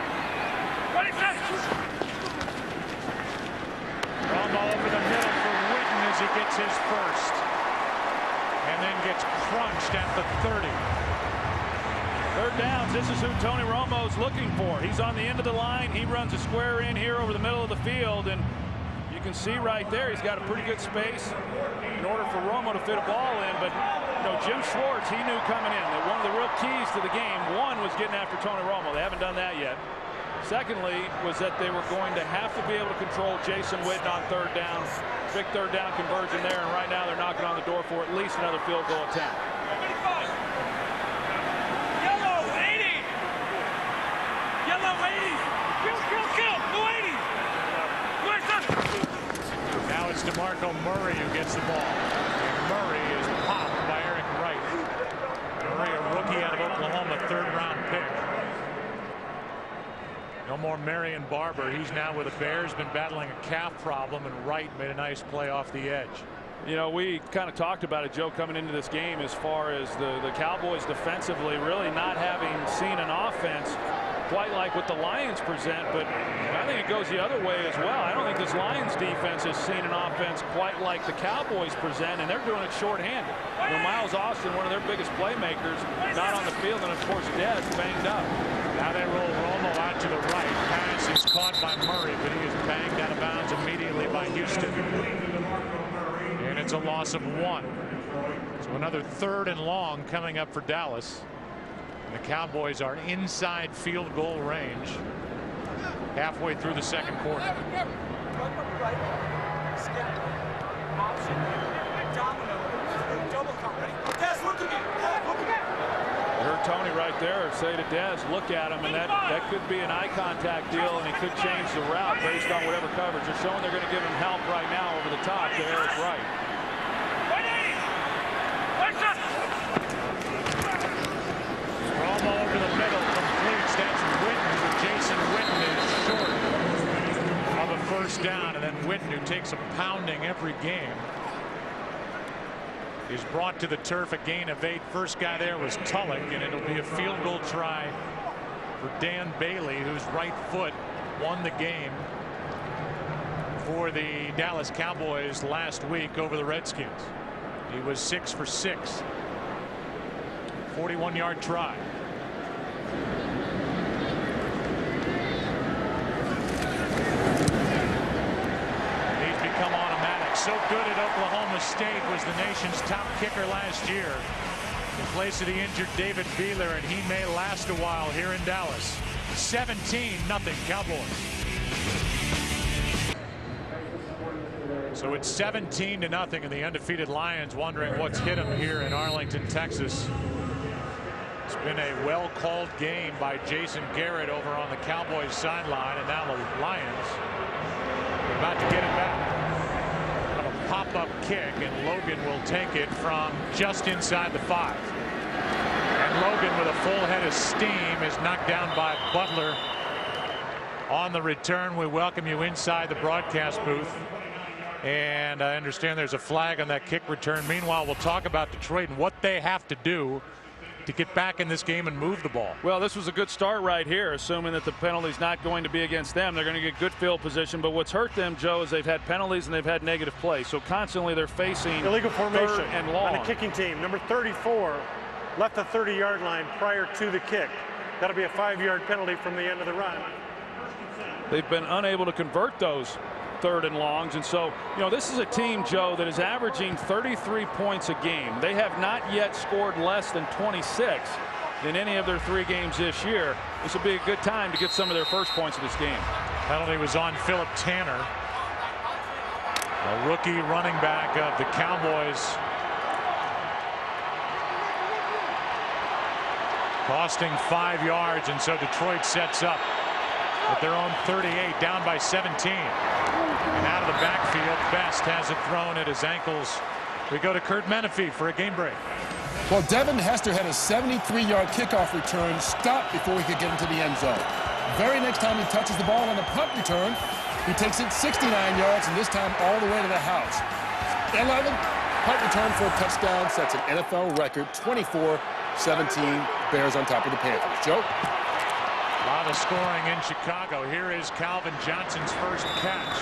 Romo over the middle for Witten as he gets his first, and then gets crunched at the 30. 3rd downs. This is who Tony Romo's looking for. He's on the end of the line. He runs a square in here over the middle of the field, and you can see right there he's got a pretty good space in order for Romo to fit a ball in. But you know, Jim Schwartz, he knew coming in that one of the real keys to the game, one, was getting after Tony Romo. They haven't done that yet. Secondly, was that they were going to have to be able to control Jason Witten on 3rd down. Big 3rd down conversion there, and right now they're knocking on the door for at least another field goal attempt. Now it's DeMarco Murray who gets the ball. And Murray is popped by Eric Wright. Murray, a rookie out of Oklahoma, 3rd-round pick. No more Marion Barber. He's now with the Bears, been battling a calf problem, and Wright made a nice play off the edge. You know, we kind of talked about it, Joe, coming into this game as far as the Cowboys defensively really not having seen an offense quite like what the Lions present, but I think it goes the other way as well. I don't think this Lions defense has seen an offense quite like the Cowboys present, and they're doing it shorthanded. You know, Miles Austin, one of their biggest playmakers, not on the field, and of course Dez banged up. Now they roll Romo out to the right. Pass is caught by Murray, but he is banged out of bounds immediately by Houston. And it's a loss of 1. So another 3rd and long coming up for Dallas. The Cowboys are inside field goal range halfway through the second quarter. You heard Tony right there say to Dez, look at him, and that could be an eye contact deal, and he could change the route based on whatever coverage. They're showing they're going to give him help right now over the top to Eric Wright. Romo over the middle, completes. That's Witten, but Jason Witten is short of a first down, and then Witten, who takes a pounding every game, is brought to the turf, a gain of 8. First guy there was Tulloch, and it'll be a field goal try for Dan Bailey, whose right foot won the game for the Dallas Cowboys last week over the Redskins. He was 6 for 6. 41-yard try. He's become automatic. So good at Oklahoma State, was the nation's top kicker last year in place of the injured David Beeler, and he may last a while here in Dallas. 17-0 Cowboys. So it's 17-0, and the undefeated Lions wondering what's hit them here in Arlington, Texas. It's been a well-called game by Jason Garrett over on the Cowboys sideline, and now the Lions are about to get it back. On a pop-up kick, and Logan will take it from just inside the 5. And Logan, with a full head of steam, is knocked down by Butler on the return. We welcome you inside the broadcast booth. And I understand there's a flag on that kick return. Meanwhile, we'll talk about Detroit and what they have to do to get back in this game and move the ball. Well, this was a good start right here, assuming that the penalty's not going to be against them. They're going to get good field position, but what's hurt them, Joe, is they've had penalties and they've had negative play. So constantly they're facing illegal formation 3rd and long. on a kicking team. Number 34 left the 30-yard line prior to the kick. That'll be a 5-yard penalty from the end of the run. They've been unable to convert those 3rd and longs, and so, you know, this is a team, Joe, that is averaging 33 points a game. They have not yet scored less than 26 in any of their 3 games this year. This will be a good time to get some of their first points of this game. Penalty was on Philip Tanner, a rookie running back of the Cowboys, costing 5 yards, and so Detroit sets up at their own 38, down by 17. And out of the backfield, Best has it thrown at his ankles. We go to Kurt Menefee for a game break. Well, Devin Hester had a 73-yard kickoff return stopped before he could get into the end zone. Very next time he touches the ball on the punt return, he takes it 69 yards, and this time all the way to the house. 11, punt return for a touchdown, sets an NFL record, 24-17, Bears on top of the Panthers. Joe? A lot of scoring in Chicago. Here is Calvin Johnson's first catch.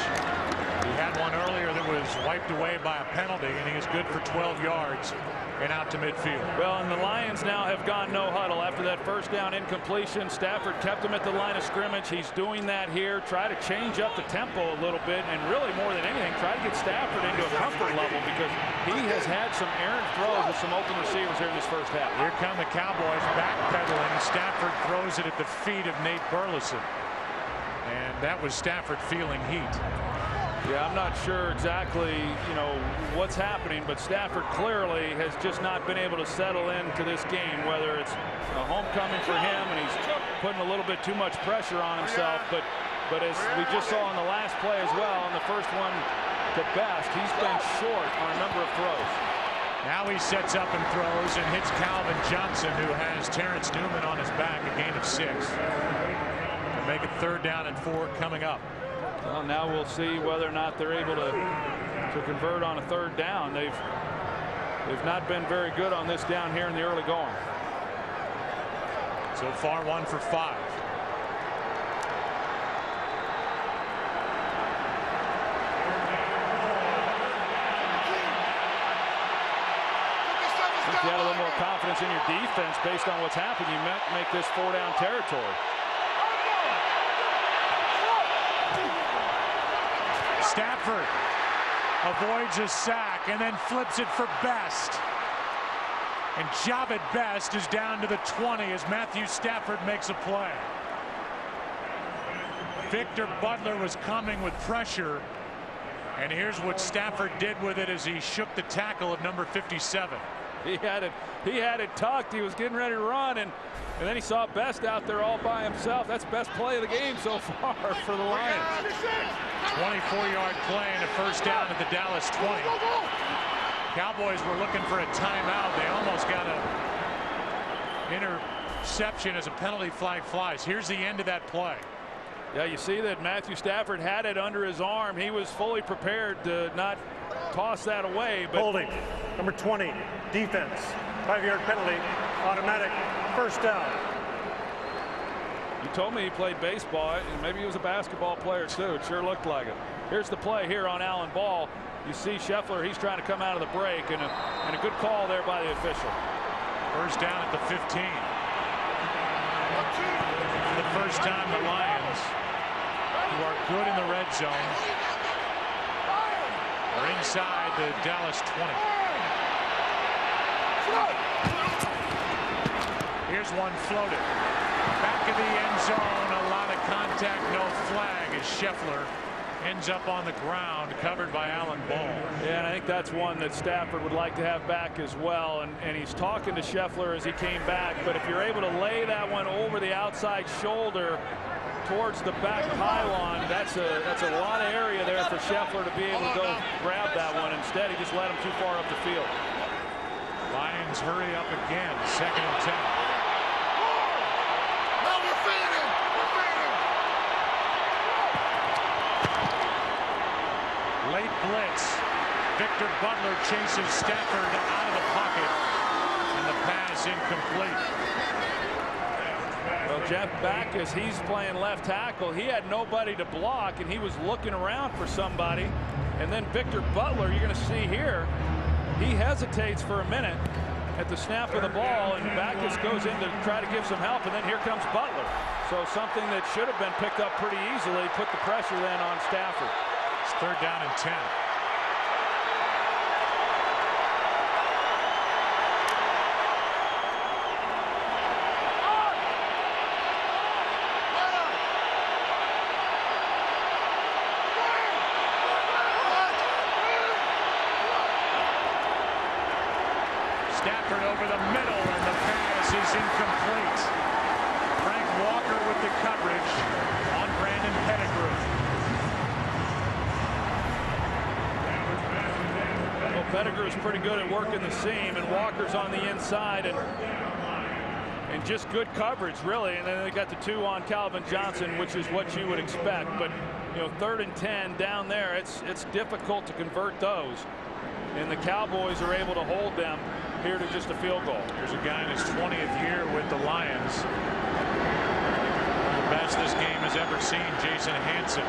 He had one earlier that was wiped away by a penalty, and he is good for 12 yards and out to midfield. Well, and the Lions now have gone no huddle after that first down incompletion. Stafford kept him at the line of scrimmage. He's doing that here. Try to change up the tempo a little bit, and really more than anything, try to get Stafford into a comfort level, because he has had some errant throws with some open receivers here in this first half. Here come the Cowboys backpedaling. Stafford throws it at the feet of Nate Burleson, and that was Stafford feeling heat. Yeah, I'm not sure exactly, you know, what's happening, but Stafford clearly has just not been able to settle into this game, whether it's a homecoming for him and he's putting a little bit too much pressure on himself, but as we just saw in the last play as well, on the first one to Best, he's been short on a number of throws. Now he sets up and throws and hits Calvin Johnson, who has Terrence Newman on his back, a gain of 6. To make it 3rd down and 4 coming up. Well, now we'll see whether or not they're able to to convert on a 3rd down. They've not been very good on this down here in the early going. So far 1 for 5. If you had a little more confidence in your defense based on what's happened, you might make this 4-down territory. Stafford avoids a sack and then flips it for Best. And Javid Best is down to the 20 as Matthew Stafford makes a play. Victor Butler was coming with pressure. And here's what Stafford did with it as he shook the tackle of number 57. He had it tucked. He was getting ready to run, and then he saw Best out there all by himself. That's best play of the game so far for the Lions. 24-yard play and a 1st down at the Dallas 20. Cowboys were looking for a timeout. They almost got an interception as a penalty flag flies. Here's the end of that play. Yeah, you see that Matthew Stafford had it under his arm. He was fully prepared to not toss that away. But holding, number 20, defense, 5-yard penalty, automatic, 1st down. You told me he played baseball, and maybe he was a basketball player too. It sure looked like it. Here's the play here on Allen Ball. You see Scheffler, he's trying to come out of the break, and a good call there by the official. 1st down at the 15. For the first time, the Lions, who are good in the red zone, are inside the Dallas 20. Here's one floated. Back of the end zone, a lot of contact, no flag as Scheffler ends up on the ground, covered by Allen Ball. Yeah, and I think that's one that Stafford would like to have back as well. And he's talking to Scheffler as he came back. But if you're able to lay that one over the outside shoulder towards the back pylon, that's a lot of area there for Scheffler to be able to go grab that one. Instead, he just let him too far up the field. Lions hurry up again, 2nd and 10. Late blitz. Victor Butler chases Stafford out of the pocket, and the pass incomplete. Well, Jeff Backus, he's playing left tackle. He had nobody to block, and he was looking around for somebody. And then Victor Butler, you're going to see here, he hesitates for a minute at the snap of the ball, and Backus goes in to try to give some help, and then here comes Butler. So something that should have been picked up pretty easily, put the pressure then on Stafford. It's 3rd down and 10. Stafford over the middle, and the pass is incomplete. Frank Walker with the coverage on Brandon Pettigrew. Well, Pettigrew's pretty good at working the seam, and Walker's on the inside, and just good coverage, really. And then they got the 2 on Calvin Johnson, which is what you would expect. But, you know, 3rd and 10 down there, it's difficult to convert those. And the Cowboys are able to hold them here to just a field goal. Here's a guy in his 20th year with the Lions. The best this game has ever seen, Jason Hanson,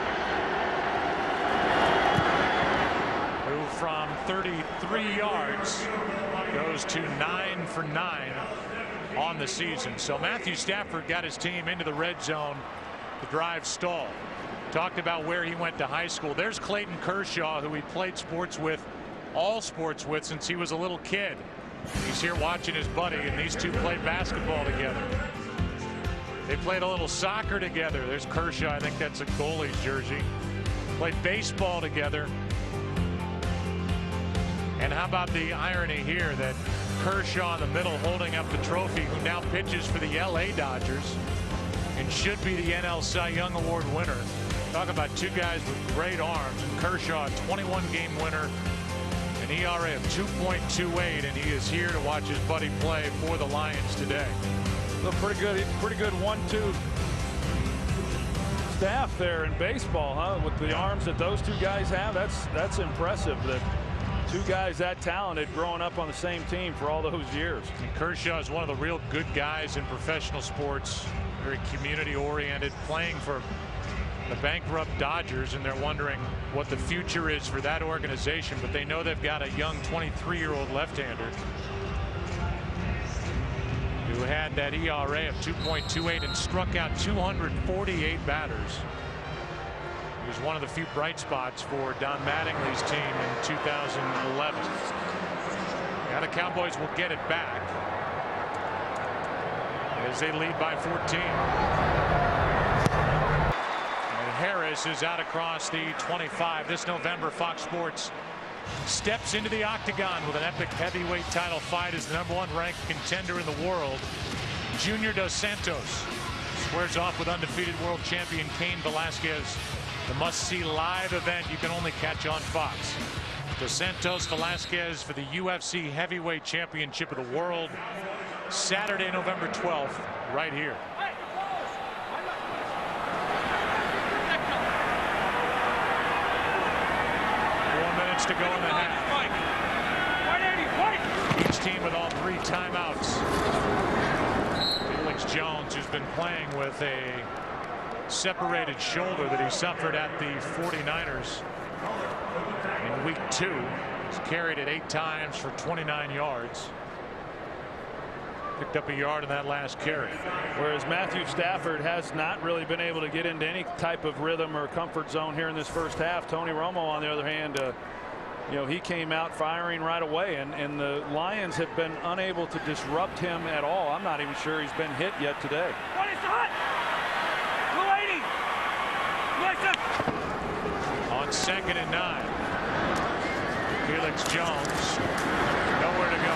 who from 33 yards goes to 9 for 9 on the season. So Matthew Stafford got his team into the red zone. The drive stalled. Talked about where he went to high school. There's Clayton Kershaw, who he played sports with, all sports with, since he was a little kid. He's here watching his buddy, and these two played basketball together. They played a little soccer together. There's Kershaw. I think that's a goalie's jersey. Played baseball together. And how about the irony here that Kershaw in the middle holding up the trophy, who now pitches for the LA Dodgers and should be the NL Cy Young Award winner. Talk about two guys with great arms. And Kershaw, a 21-game winner, an ERA of 2.28, and he is here to watch his buddy play for the Lions today. Look, pretty good 1-2 staff there in baseball, huh? With the arms that those two guys have, that's impressive. That two guys that talented growing up on the same team for all those years. And Kershaw is one of the real good guys in professional sports, very community oriented, playing for the bankrupt Dodgers, and they're wondering what the future is for that organization, but they know they've got a young 23-year-old left-hander who had that ERA of 2.28 and struck out 248 batters. He was one of the few bright spots for Don Mattingly's team in 2011. Now the Cowboys will get it back as they lead by 14. And Harris is out across the 25. This November, Fox Sports steps into the octagon with an epic heavyweight title fight as the #1 ranked contender in the world. Junior Dos Santos squares off with undefeated world champion Cain Velasquez. The must-see live event you can only catch on Fox. Dos Santos Velasquez for the UFC Heavyweight Championship of the World, Saturday, November 12th, right here. To go in the half. Each team with all 3 timeouts. Felix Jones, who's been playing with a separated shoulder that he suffered at the 49ers in week 2, he's carried it 8 times for 29 yards. Picked up a yard in that last carry. Whereas Matthew Stafford has not really been able to get into any type of rhythm or comfort zone here in this first half. Tony Romo, on the other hand, you know, he came out firing right away, and the Lions have been unable to disrupt him at all. I'm not even sure he's been hit yet today. On 2nd and 9, Felix Jones nowhere to go.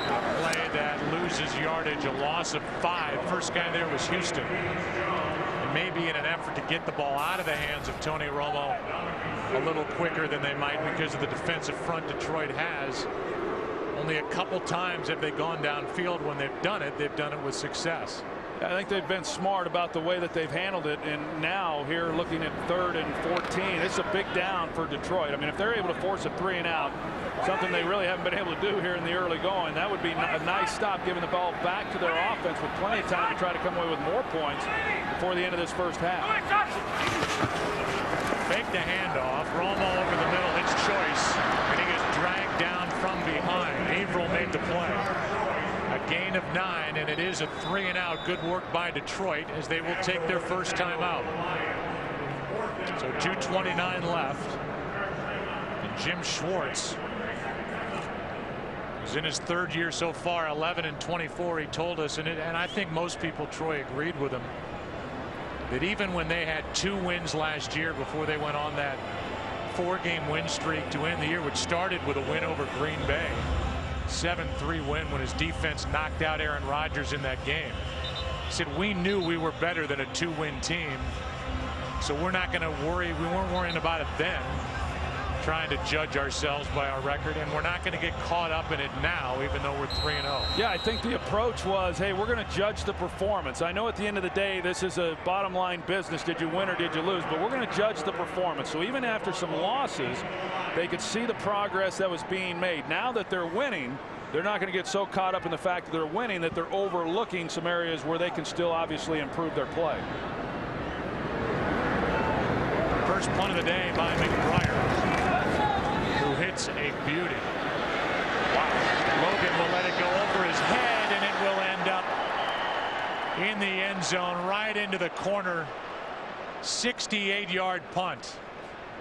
A play that loses yardage, a loss of 5. First guy there was Houston. And maybe in an effort to get the ball out of the hands of Tony Romo a little quicker than they might because of the defensive front Detroit has. Only a couple times have they gone downfield. When they've done it with success. I think they've been smart about the way that they've handled it, and now here looking at 3rd and 14, it's a big down for Detroit. I mean, if they're able to force a 3 and out, something they really haven't been able to do here in the early going, that would be a nice stop, giving the ball back to their offense with plenty of time to try to come away with more points before the end of this first half. Fake the handoff. Romo over the middle, hits Choice, and he gets dragged down from behind. Averill made the play. A gain of 9, and it is a 3 and out. Good work by Detroit as they will take their first time out. So 2:29 left. And Jim Schwartz is in his 3rd year so far, 11 and 24. He told us, and I think most people, Troy, agreed with him, that even when they had 2 wins last year before they went on that 4-game win streak to end the year, which started with a win over Green Bay, 7-3 win when his defense knocked out Aaron Rodgers in that game. He said, we knew we were better than a 2-win team, so we're not going to worry. We weren't worrying about it then, trying to judge ourselves by our record, and we're not going to get caught up in it now, even though we're 3-0. Yeah, I think the approach was, hey, we're going to judge the performance. I know at the end of the day, this is a bottom line business. Did you win or did you lose? But we're going to judge the performance. So even after some losses, they could see the progress that was being made. Now that they're winning, they're not going to get so caught up in the fact that they're winning that they're overlooking some areas where they can still obviously improve their play. First punt of the day by McBride, who hits a beauty. Wow. Logan will let it go over his head, and it will end up in the end zone, right into the corner. 68-yard punt,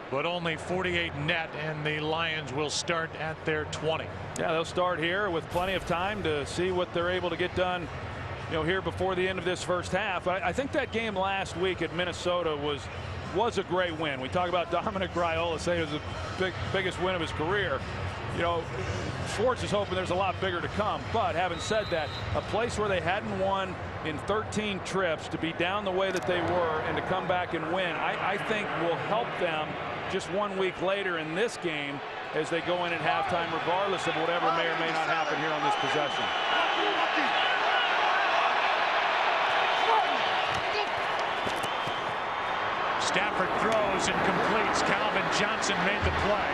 but only 48 net, and the Lions will start at their 20. Yeah, they'll start here with plenty of time to see what they're able to get done, you know, here before the end of this first half. I think that game last week at Minnesota was a great win. We talk about Dominic Raiola saying it was the biggest win of his career. You know, Schwartz is hoping there's a lot bigger to come. But having said that, a place where they hadn't won in 13 trips, to be down the way that they were and to come back and win, I think will help them just 1 week later in this game as they go in at halftime, regardless of whatever may or may not happen here on this possession. Stafford throws and completes. Calvin Johnson made the play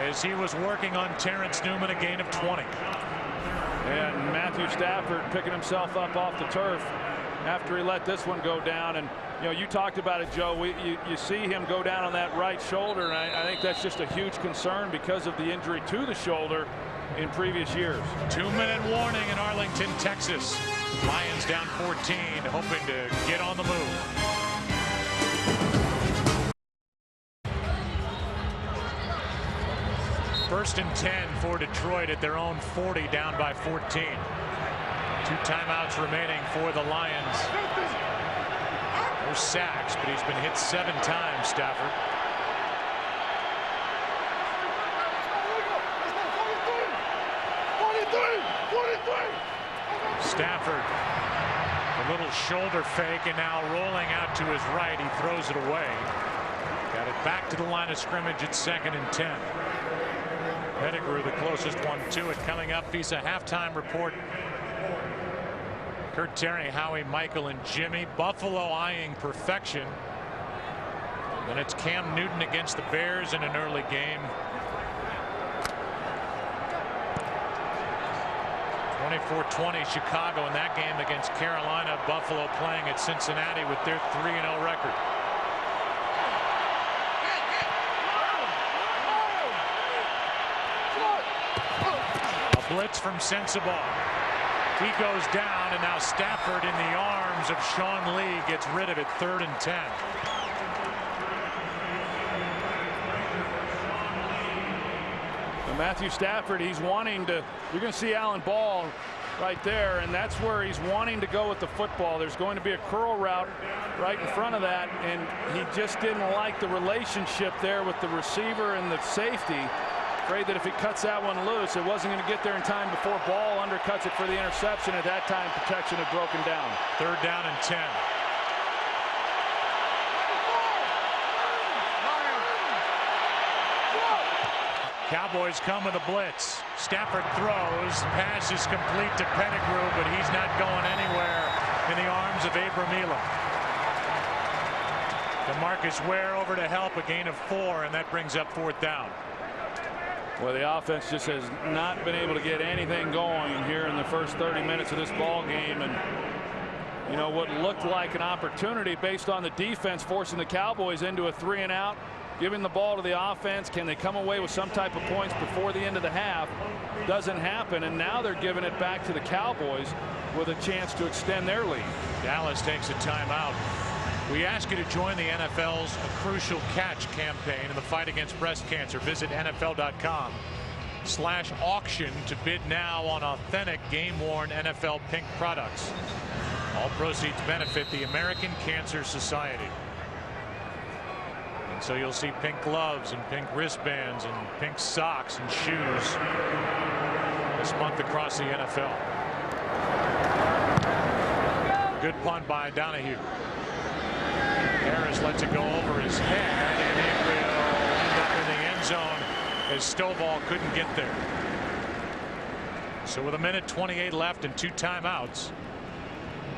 as he was working on Terrence Newman, a gain of 20. And Matthew Stafford picking himself up off the turf after he let this one go down. And you know, you talked about it, Joe. You see him go down on that right shoulder, and I think that's just a huge concern because of the injury to the shoulder in previous years. 2-minute warning in Arlington, Texas. Lions down 14, hoping to get on the move. First and 10 for Detroit at their own 40, down by 14. 2 timeouts remaining for the Lions. No sacks, but he's been hit 7 times, Stafford. Stafford, a little shoulder fake, and now rolling out to his right. He throws it away. Got it back to the line of scrimmage at 2nd and 10. Pettigrew, the closest one to it, coming up. Visa halftime report. Kurt Terry, Howie, Michael, and Jimmy. Buffalo eyeing perfection. Then it's Cam Newton against the Bears in an early game. 24-20 Chicago in that game against Carolina. Buffalo playing at Cincinnati with their 3-0 record. A blitz from Sensabaugh. He goes down, and now Stafford in the arms of Sean Lee gets rid of it. 3rd and 10. Matthew Stafford, he's wanting to, you're going to see Alan Ball right there, and that's where he's wanting to go with the football. There's going to be a curl route right in front of that, and he just didn't like the relationship there with the receiver and the safety. Afraid that if he cuts that one loose, it wasn't going to get there in time before Ball undercuts it for the interception. At that time, protection had broken down. 3rd down and 10. Cowboys come with a blitz. Stafford throws. Pass is complete to Pettigrew, but he's not going anywhere in the arms of Abram Elam. DeMarcus Ware over to help, a gain of 4, and that brings up 4th down. Well, the offense just has not been able to get anything going here in the first 30 minutes of this ball game. And you know what looked like an opportunity based on the defense forcing the Cowboys into a 3-and-out. Giving the ball to the offense. Can they come away with some type of points before the end of the half? Doesn't happen, and now they're giving it back to the Cowboys with a chance to extend their lead. Dallas takes a timeout. We ask you to join the NFL's Crucial Catch campaign in the fight against breast cancer. Visit NFL.com/auction to bid now on authentic game-worn NFL pink products. All proceeds benefit the American Cancer Society. And so you'll see pink gloves and pink wristbands and pink socks and shoes this month across the NFL. Good punt by Donahue. Harris lets it go over his head, and it will end up in the end zone as Stovall couldn't get there. So with 1:28 left and 2 timeouts,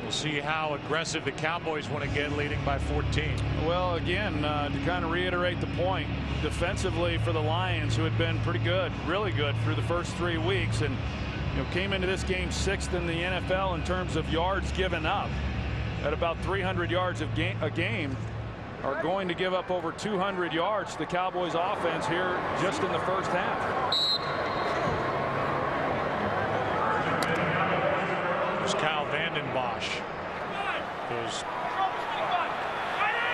we'll see how aggressive the Cowboys want to get, leading by 14. Well, again, to kind of reiterate the point, defensively for the Lions, who had been pretty good, really good through the first 3 weeks, and came into this game 6th in the NFL in terms of yards given up, at about 300 yards a game, are going to give up over 200 yards to the Cowboys offense here just in the first half. There's Kyle Vanden Bosch. Those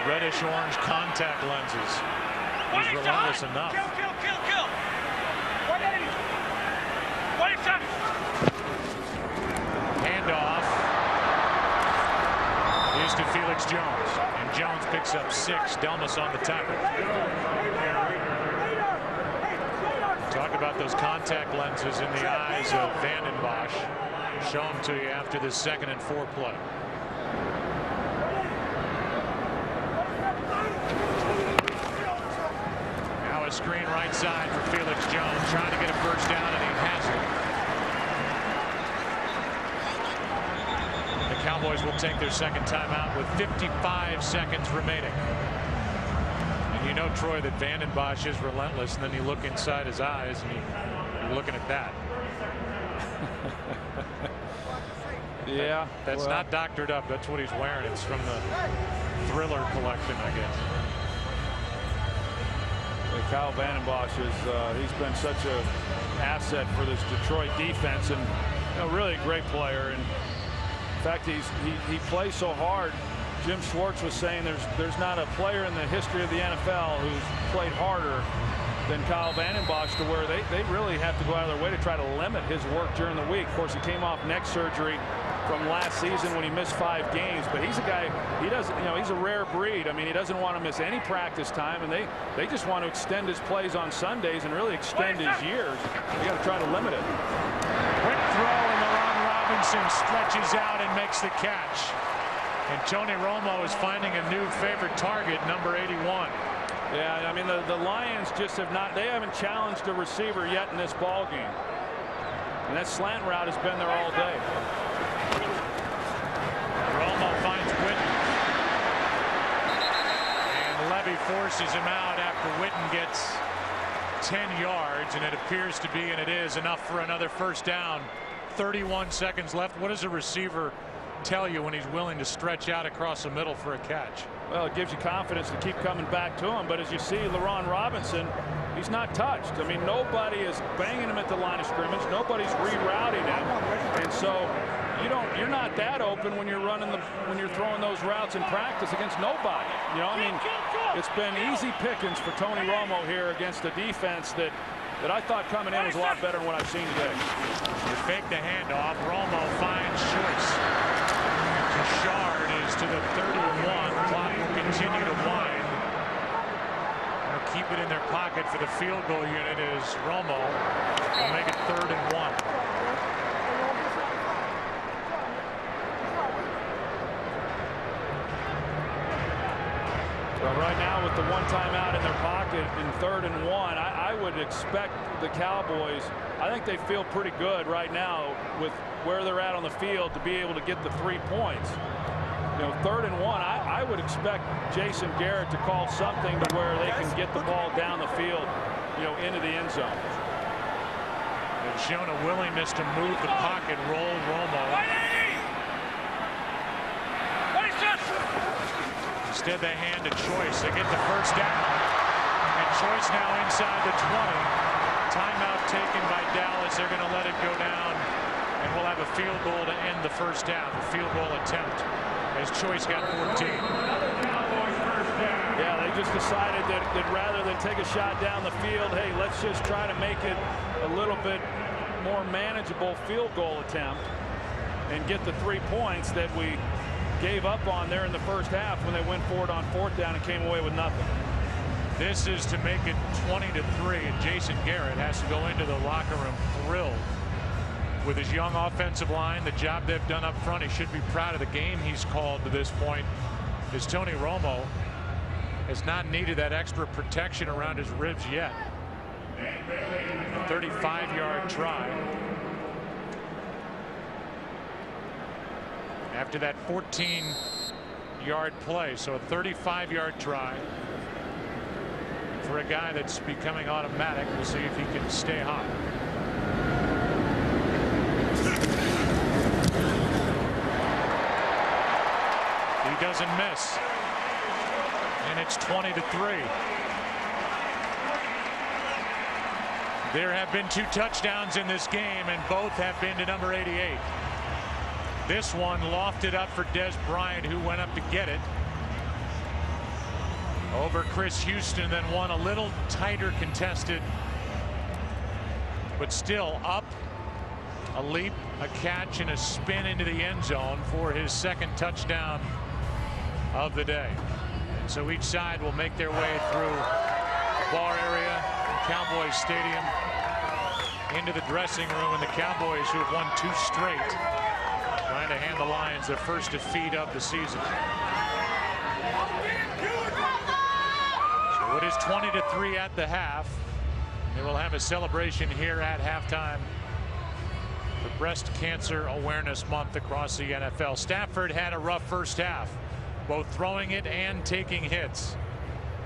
reddish orange contact lenses. He's relentless enough. Kill. Handoff is to Felix Jones, and Jones picks up 6. Delmas on the tackle. Talk about those contact lenses in the eyes of Vanden Bosch. Show them to you after this 2nd and 4 play. Now a screen right side for Felix Jones, trying to get a first down, and he has it. The Cowboys will take their second timeout with 55 seconds remaining. And you know, Troy, that Vanden Bosch is relentless, and then you look inside his eyes and you're looking at that. Yeah. That's not doctored up. That's what he's wearing. It's from the Thriller collection, I guess. Kyle Vanden Bosch he's been such an asset for this Detroit defense, and really a great player. And in fact, he plays so hard. Jim Schwartz was saying there's not a player in the history of the NFL who's played harder than Kyle Vanden Bosch, to where they really have to go out of their way to try to limit his work during the week. Of course, he came off neck surgery from last season when he missed 5 games, but he's a guy, he doesn't, he's a rare breed. I mean, he doesn't want to miss any practice time, and they just want to extend his plays on Sundays and really extend his years. They got to try to limit it. Quick throw, and LaRon Robinson stretches out and makes the catch. And Tony Romo is finding a new favorite target, number 81. Yeah, I mean, the Lions just they haven't challenged a receiver yet in this ball game. And that slant route has been there all day. Romo finds Witten. And Levy forces him out after Witten gets 10 yards, and it appears to be, and it is, enough for another first down. 31 seconds left. What does a receiver tell you when he's willing to stretch out across the middle for a catch? Well, it gives you confidence to keep coming back to him. But as you see, LaRon Robinson, he's not touched. I mean, nobody is banging him at the line of scrimmage. Nobody's rerouting him. And so you're not that open when you're throwing those routes in practice against nobody. I mean, it's been easy pickings for Tony Romo here against a defense that I thought coming in was a lot better than what I've seen today. They fake the handoff. Romo finds Choice. Bouchard is to the 31. Clock will continue to wind. They'll keep it in their pocket for the field goal unit as Romo will make it 3rd and 1. Well, right now with the 1 timeout in their pocket in 3rd and 1, I would expect the Cowboys, I think they feel pretty good right now with where they're at on the field to be able to get the 3 points. 3rd and 1, I would expect Jason Garrett to call something to where they can get the ball down the field, into the end zone. They've shown a willingness to move the pocket, roll Romo. Instead, they hand to Choice. They get the first down. And Choice now inside the 20. Timeout taken by Dallas. They're going to let it go down. And we'll have a field goal to end the first half. A field goal attempt as Choice got 14. Yeah, they just decided that rather than take a shot down the field, hey, let's just try to make it a little bit more manageable field goal attempt and get the 3 points that we gave up on there in the first half when they went forward on 4th down and came away with nothing. This is to make it 20-3, and Jason Garrett has to go into the locker room thrilled with his young offensive line, the job they've done up front. He should be proud of the game he's called to this point, as Tony Romo has not needed that extra protection around his ribs yet. 35-yard try. After that 14-yard play, so a 35-yard try for a guy that's becoming automatic. We'll see if he can stay hot. He doesn't miss, and it's 20-3. There have been 2 touchdowns in this game, and both have been to number 88. This one lofted up for Des Bryant, who went up to get it over Chris Houston, then one a little tighter contested, but still up, a leap, a catch, and a spin into the end zone for his 2nd touchdown of the day. And so each side will make their way through the bar area, Cowboys Stadium, into the dressing room, and the Cowboys, who have won 2 straight, trying to hand the Lions their first defeat of the season. So it is 20-3 at the half. They will have a celebration here at halftime for Breast Cancer Awareness Month across the NFL. Stafford had a rough first half, both throwing it and taking hits,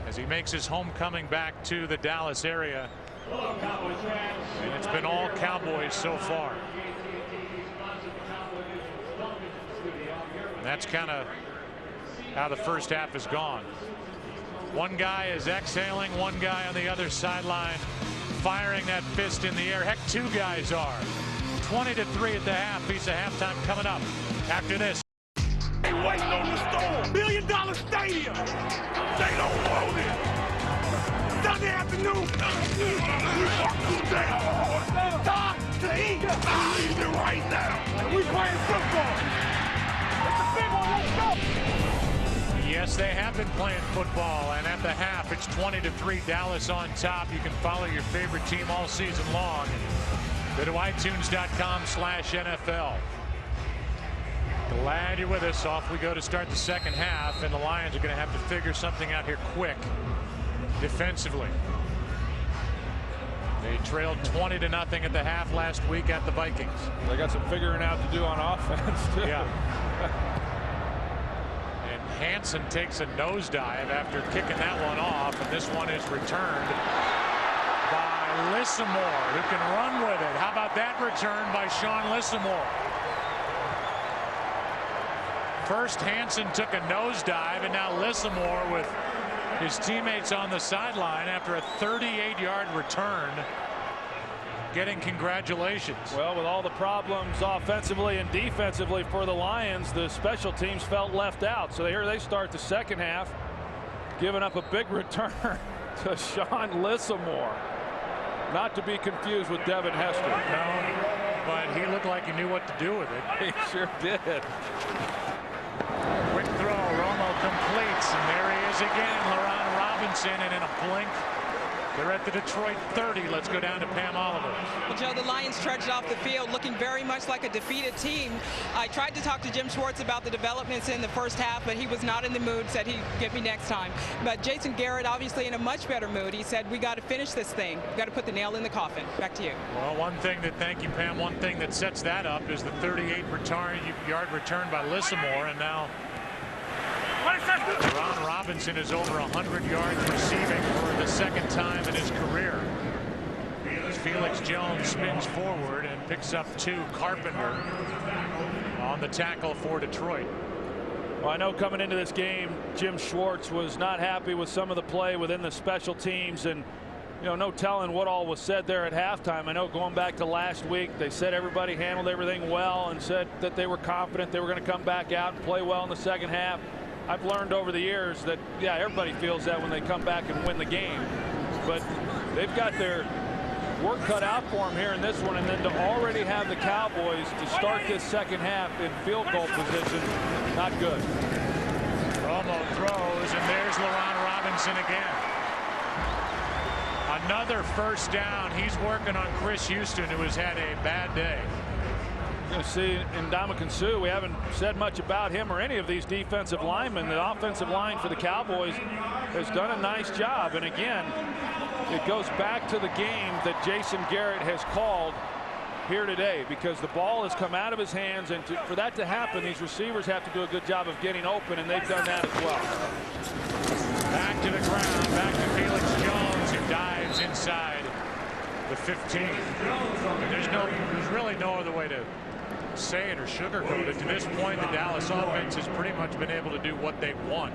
as he makes his homecoming back to the Dallas area. And it's been all Cowboys so far. And that's kind of how the first half has gone. One guy is exhaling, one guy on the other sideline firing that fist in the air. Heck, two guys are. 20-3 at the half. Piece of halftime coming up after this. They waiting on the storm. $1 billion stadium. They don't want it. Sunday afternoon. We walk through there. Time to eat. I eat it right now. And we playing football. It's a big one. Let's go. Yes, they have been playing football, and at the half, it's 20-3. Dallas on top. You can follow your favorite team all season long. Go to iTunes.com/NFL. Glad you're with us. Off we go to start the second half, and the Lions are going to have to figure something out here quick defensively. They trailed 20-0 at the half last week at the Vikings. They got some figuring out to do on offense, too. Yeah. And Hansen takes a nosedive after kicking that one off, and this one is returned by Lissimore, who can run with it. How about that return by Sean Lissimore? First, Hansen took a nosedive, and now Lissimore with his teammates on the sideline after a 38-yard return, getting congratulations. Well, with all the problems offensively and defensively for the Lions, the special teams felt left out. So here they start the second half, giving up a big return to Sean Lissimore. Not to be confused with Devin Hester. No, but he looked like he knew what to do with it. He sure did. Quick throw, Romo completes, and there he is again, LaRon Robinson, and in a blink, they're at the Detroit 30. Let's go down to Pam Oliver. Well, Joe, the Lions trudged off the field looking very much like a defeated team. I tried to talk to Jim Schwartz about the developments in the first half, but he was not in the mood, said he'd get me next time. But Jason Garrett, obviously in a much better mood. He said, we got to finish this thing. We got to put the nail in the coffin. Back to you. Well, thank you, Pam. One thing that sets that up is the 38-yard return by Lissimore, and now Ron Robinson is over 100 yards receiving for the second time in his career. Felix Jones spins forward and picks up two. Carpenter on the tackle for Detroit. Well, I know coming into this game, Jim Schwartz was not happy with some of the play within the special teams, and no telling what all was said there at halftime. I know going back to last week, they said everybody handled everything well and said that they were confident they were going to come back out and play well in the second half. I've learned over the years that, yeah, everybody feels that when they come back and win the game. But they've got their work cut out for them here in this one, and then to already have the Cowboys to start this second half in field goal position, not good. Romo throws, and there's LaRon Robinson again. Another first down. He's working on Chris Houston, who has had a bad day. Going to see Ndamukong Suh. We haven't said much about him or any of these defensive linemen. The offensive line for the Cowboys has done a nice job. And again, it goes back to the game that Jason Garrett has called here today, because the ball has come out of his hands, and for that to happen, these receivers have to do a good job of getting open, and they've done that as well. Back to the ground, back to Felix Jones, who dives inside the 15. And there's really no other way to say it or sugarcoat it. To this point, the Dallas offense has pretty much been able to do what they want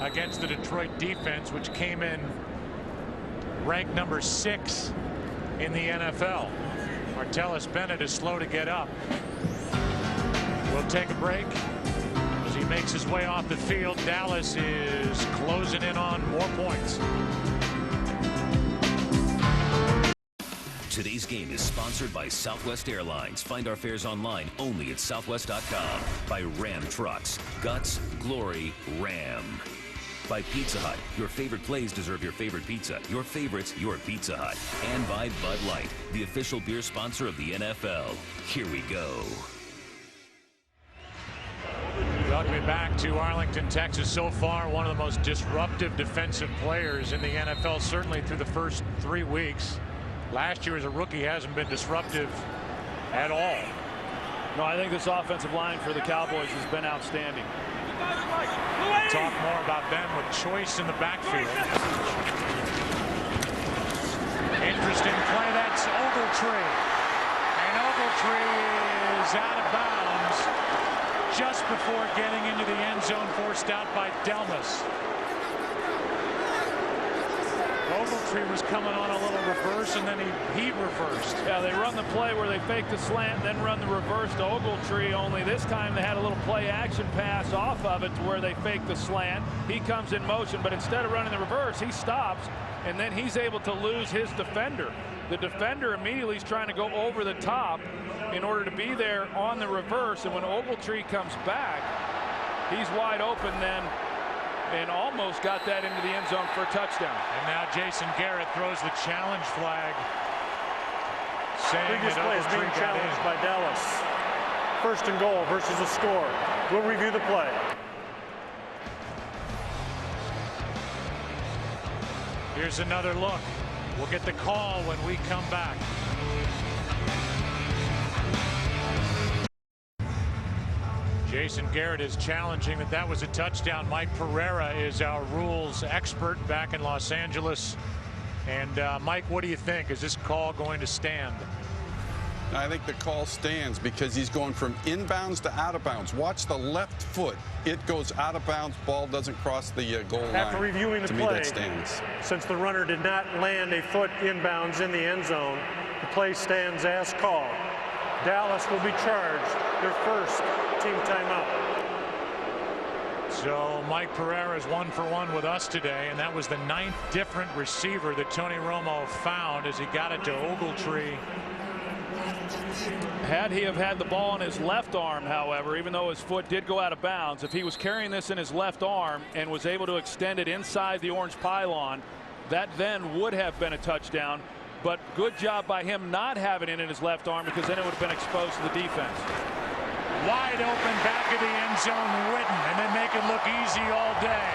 against the Detroit defense, which came in ranked number 6 in the NFL. Martellus Bennett is slow to get up. We'll take a break as he makes his way off the field. Dallas is closing in on more points. Today's game is sponsored by Southwest Airlines. Find our fares online only at southwest.com. By Ram Trucks. Guts, glory, Ram. By Pizza Hut. Your favorite plays deserve your favorite pizza. Your favorites, your Pizza Hut. And by Bud Light, the official beer sponsor of the NFL. Here we go. Welcome you back to Arlington, Texas. So far, one of the most disruptive defensive players in the NFL, certainly through the first 3 weeks. Last year as a rookie hasn't been disruptive at all. No, I think this offensive line for the Cowboys has been outstanding. Talk more about them with choice in the backfield. Interesting play. That's Ogletree. And Ogletree is out of bounds just before getting into the end zone, forced out by Delmas. Ogletree was coming on a little reverse, and then he reversed. Yeah, they run the play where they fake the slant, then run the reverse to Ogletree, only this time they had a little play action pass off of it to where they fake the slant. He comes in motion, but instead of running the reverse, he stops, and then he's able to lose his defender. The defender immediately is trying to go over the top in order to be there on the reverse, and when Ogletree comes back, he's wide open then, and almost got that into the end zone for a touchdown. And now Jason Garrett throws the challenge flag, saying previous that play is being challenged by Dallas. First and goal versus a score. We'll review the play. Here's another look. We'll get the call when we come back. Jason Garrett is challenging that was a touchdown. Mike Pereira is our rules expert back in Los Angeles. And Mike, what do you think? Is this call going to stand? I think the call stands because he's going from inbounds to out of bounds. Watch the left foot. It goes out of bounds. Ball doesn't cross the goal line. After reviewing the to play, me, that stands. Since the runner did not land a foot inbounds in the end zone, the play stands as called. Dallas will be charged their first team timeout. So Mike Pereira is 1 for 1 with us today, and that was the 9th different receiver that Tony Romo found as he got it to Ogletree. Had he have had the ball in his left arm, however, even though his foot did go out of bounds, if he was carrying this in his left arm and was able to extend it inside the orange pylon, that then would have been a touchdown. But good job by him not having it in his left arm, because then it would have been exposed to the defense. Wide open back of the end zone, Witten, and then make it look easy all day.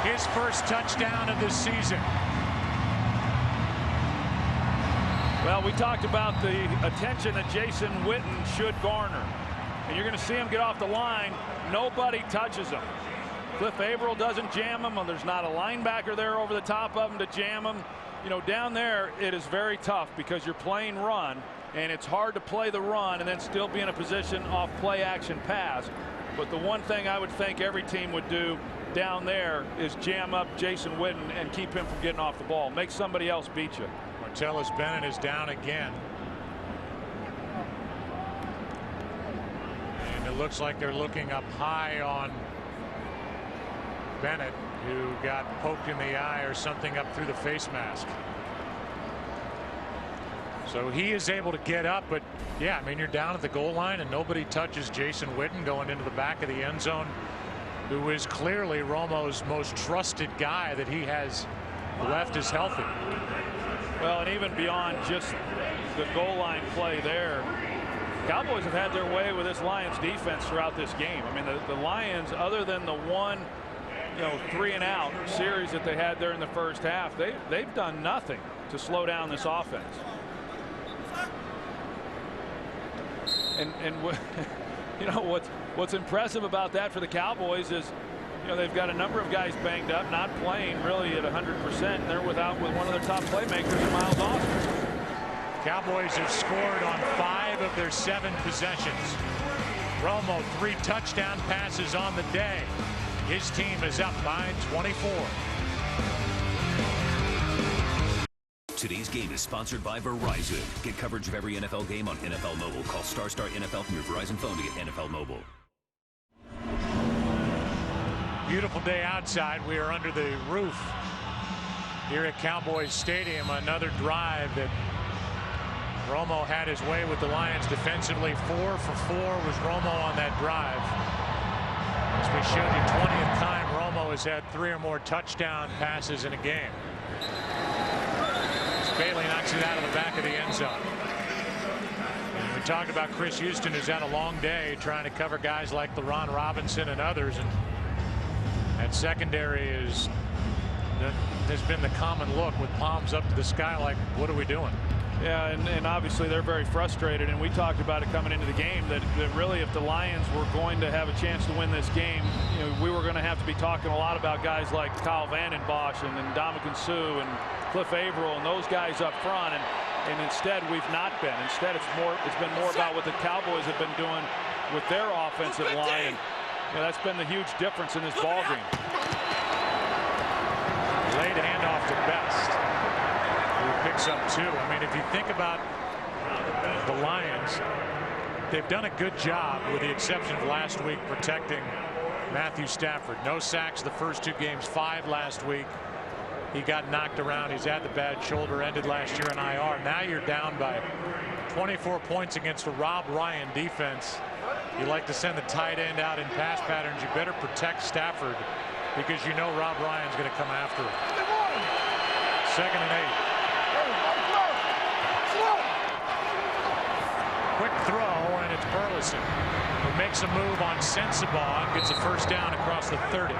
His first touchdown of the season. Well, we talked about the attention that Jason Witten should garner. And you're going to see him get off the line. Nobody touches him. Cliff Averill doesn't jam him. There's not a linebacker there over the top of him to jam him. You know, down there it is very tough because you're playing run, and it's hard to play the run and then still be in a position off play action pass. But the one thing I would think every team would do down there is jam up Jason Witten and keep him from getting off the ball. Make somebody else beat you. Martellus Bennett is down again. And it looks like they're looking up high on Bennett, who got poked in the eye or something up through the face mask. So he is able to get up, but yeah, I mean, you're down at the goal line and nobody touches Jason Witten going into the back of the end zone, who is clearly Romo's most trusted guy that he has left is healthy. Well, and even beyond just the goal line play there, Cowboys have had their way with this Lions defense throughout this game. I mean, the Lions, other than the one, 3-and-out series that they had there in the first half, they've done nothing to slow down this offense. And what's impressive about that for the Cowboys is, they've got a number of guys banged up, not playing really at 100%. And they're with one of their top playmakers, Miles Austin. Cowboys have scored on 5 of their 7 possessions. Romo 3 touchdown passes on the day. His team is up by 24. Today's game is sponsored by Verizon. Get coverage of every NFL game on NFL Mobile. Call ** NFL from your Verizon phone to get NFL Mobile. Beautiful day outside. We are under the roof here at Cowboys Stadium. Another drive that Romo had his way with the Lions defensively. 4 for 4 was Romo on that drive. As we showed you, 20th time Romo has had 3 or more touchdown passes in a game. Bailey knocks it out of the back of the end zone. And we talked about Chris Houston, who's had a long day trying to cover guys like LeRon Robinson and others, and that secondary has been the common look with palms up to the sky like, what are we doing? Yeah, and obviously they're very frustrated, and we talked about it coming into the game that really if the Lions were going to have a chance to win this game, you know, we were going to have to be talking a lot about guys like Kyle Vanden Bosch and Ndamukong Suh and Cliff Averill and those guys up front, and instead we've not been. Instead it's been more about what the Cowboys have been doing with their offensive line, and you know, that's been the huge difference in this ball game. Late handoff to Best, who picks up 2. I mean, if you think about the Lions, they've done a good job, with the exception of last week, protecting Matthew Stafford. No sacks the first 2 games, 5 last week. He got knocked around. He's had the bad shoulder, ended last year in IR. Now you're down by 24 points against a Rob Ryan defense. You like to send the tight end out in pass patterns. You better protect Stafford, because you know Rob Ryan's going to come after him. 2nd and 8. Quick throw, and it's Burleson who makes a move on Sensabaugh and gets a first down across the 30.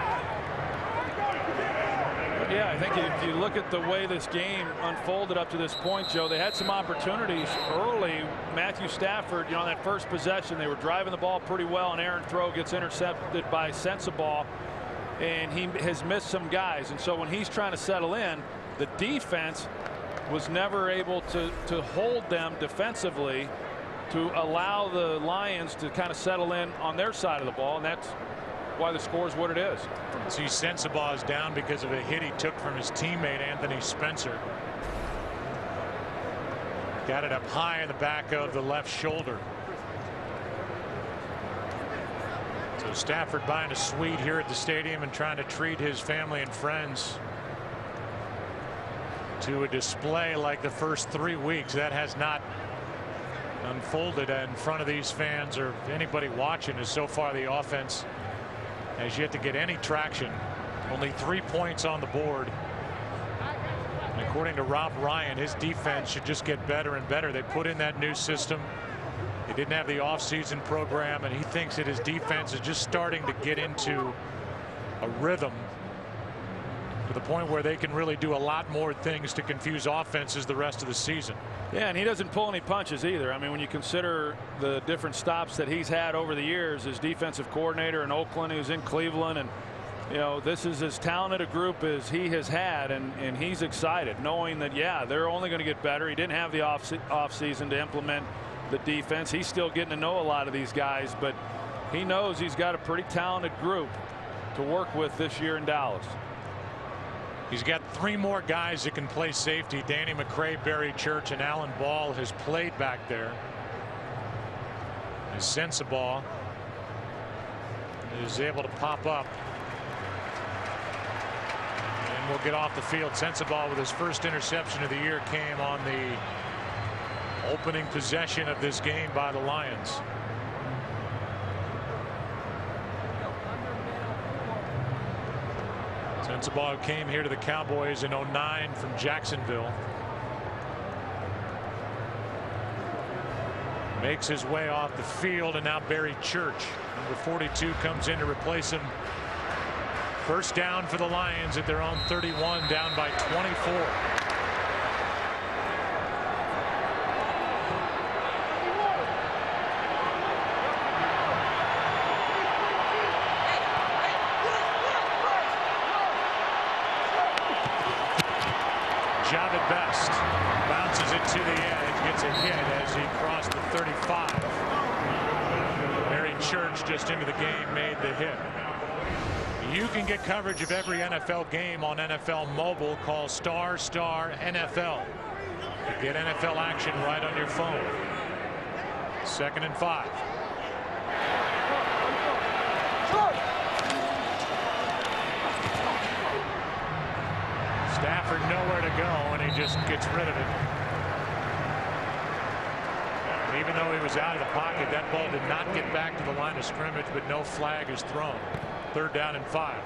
Yeah, I think if you look at the way this game unfolded up to this point, Joe, they had some opportunities early. Matthew Stafford, you know, on that first possession, they were driving the ball pretty well, and errant throw gets intercepted by Sensabaugh, and he has missed some guys. And so when he's trying to settle in, the defense was never able to hold them defensively to allow the Lions to kind of settle in on their side of the ball, and that's why the score is what it is. See, Sensabaugh is down because of a hit he took from his teammate Anthony Spencer. Got it up high in the back of the left shoulder. So Stafford buying a suite here at the stadium and trying to treat his family and friends to a display like the first 3 weeks. That has not unfolded in front of these fans or anybody watching, as so far the offense has yet to get any traction. Only 3 points on the board. And according to Rob Ryan, his defense should just get better and better. They put in that new system. They didn't have the offseason program, and he thinks that his defense is just starting to get into a rhythm to the point where they can really do a lot more things to confuse offenses the rest of the season. Yeah, and he doesn't pull any punches either. I mean, when you consider the different stops that he's had over the years as defensive coordinator in Oakland, he was in Cleveland, and you know, this is as talented a group as he has had, and he's excited knowing that, yeah, they're only going to get better. He didn't have the off season to implement the defense. He's still getting to know a lot of these guys, but he knows he's got a pretty talented group to work with this year in Dallas. He's got 3 more guys that can play safety. Danny McCray, Barry Church, and Alan Ball has played back there. As Sensabaugh is able to pop up. And will get off the field. Sensabaugh, with his first interception of the year, came on the opening possession of this game by the Lions. Sensabaugh came here to the Cowboys in '09 from Jacksonville. Makes his way off the field, and now Barry Church, number 42, comes in to replace him. First down for the Lions at their own 31, down by 24. Javid Best bounces it to the edge, gets a hit as he crossed the 35. Barry Church, just into the game, made the hit. You can get coverage of every NFL game on NFL Mobile. Call ** NFL to get NFL action right on your phone. 2nd and 5. Stafford nowhere to go, and he just gets rid of it. And even though he was out of the pocket, that ball did not get back to the line of scrimmage, but no flag is thrown. 3rd down and 5.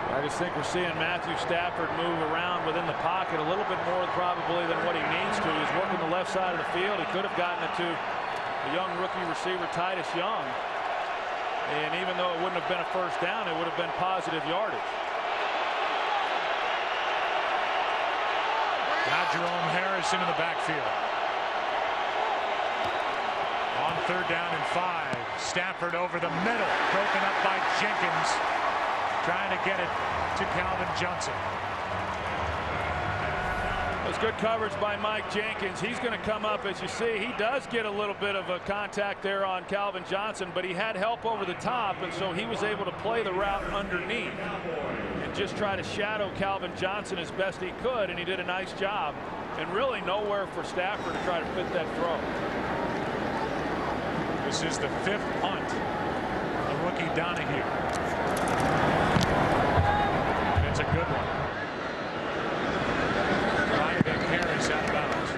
I just think we're seeing Matthew Stafford move around within the pocket a little bit more probably than what he needs to. He's working the left side of the field. He could have gotten it to the young rookie receiver Titus Young, and even though it wouldn't have been a first down, it would have been positive yardage. Now Jerome Harris into the backfield. On 3rd down and 5. Stafford over the middle, broken up by Jenkins, trying to get it to Calvin Johnson. It was good coverage by Mike Jenkins. He's going to come up, as you see. He does get a little bit of a contact there on Calvin Johnson, but he had help over the top, and so he was able to play the route underneath and just try to shadow Calvin Johnson as best he could, and he did a nice job. And really nowhere for Stafford to try to fit that throw. This is the 5th punt. The rookie Donahue. And it's a good one. Harris out of bounds.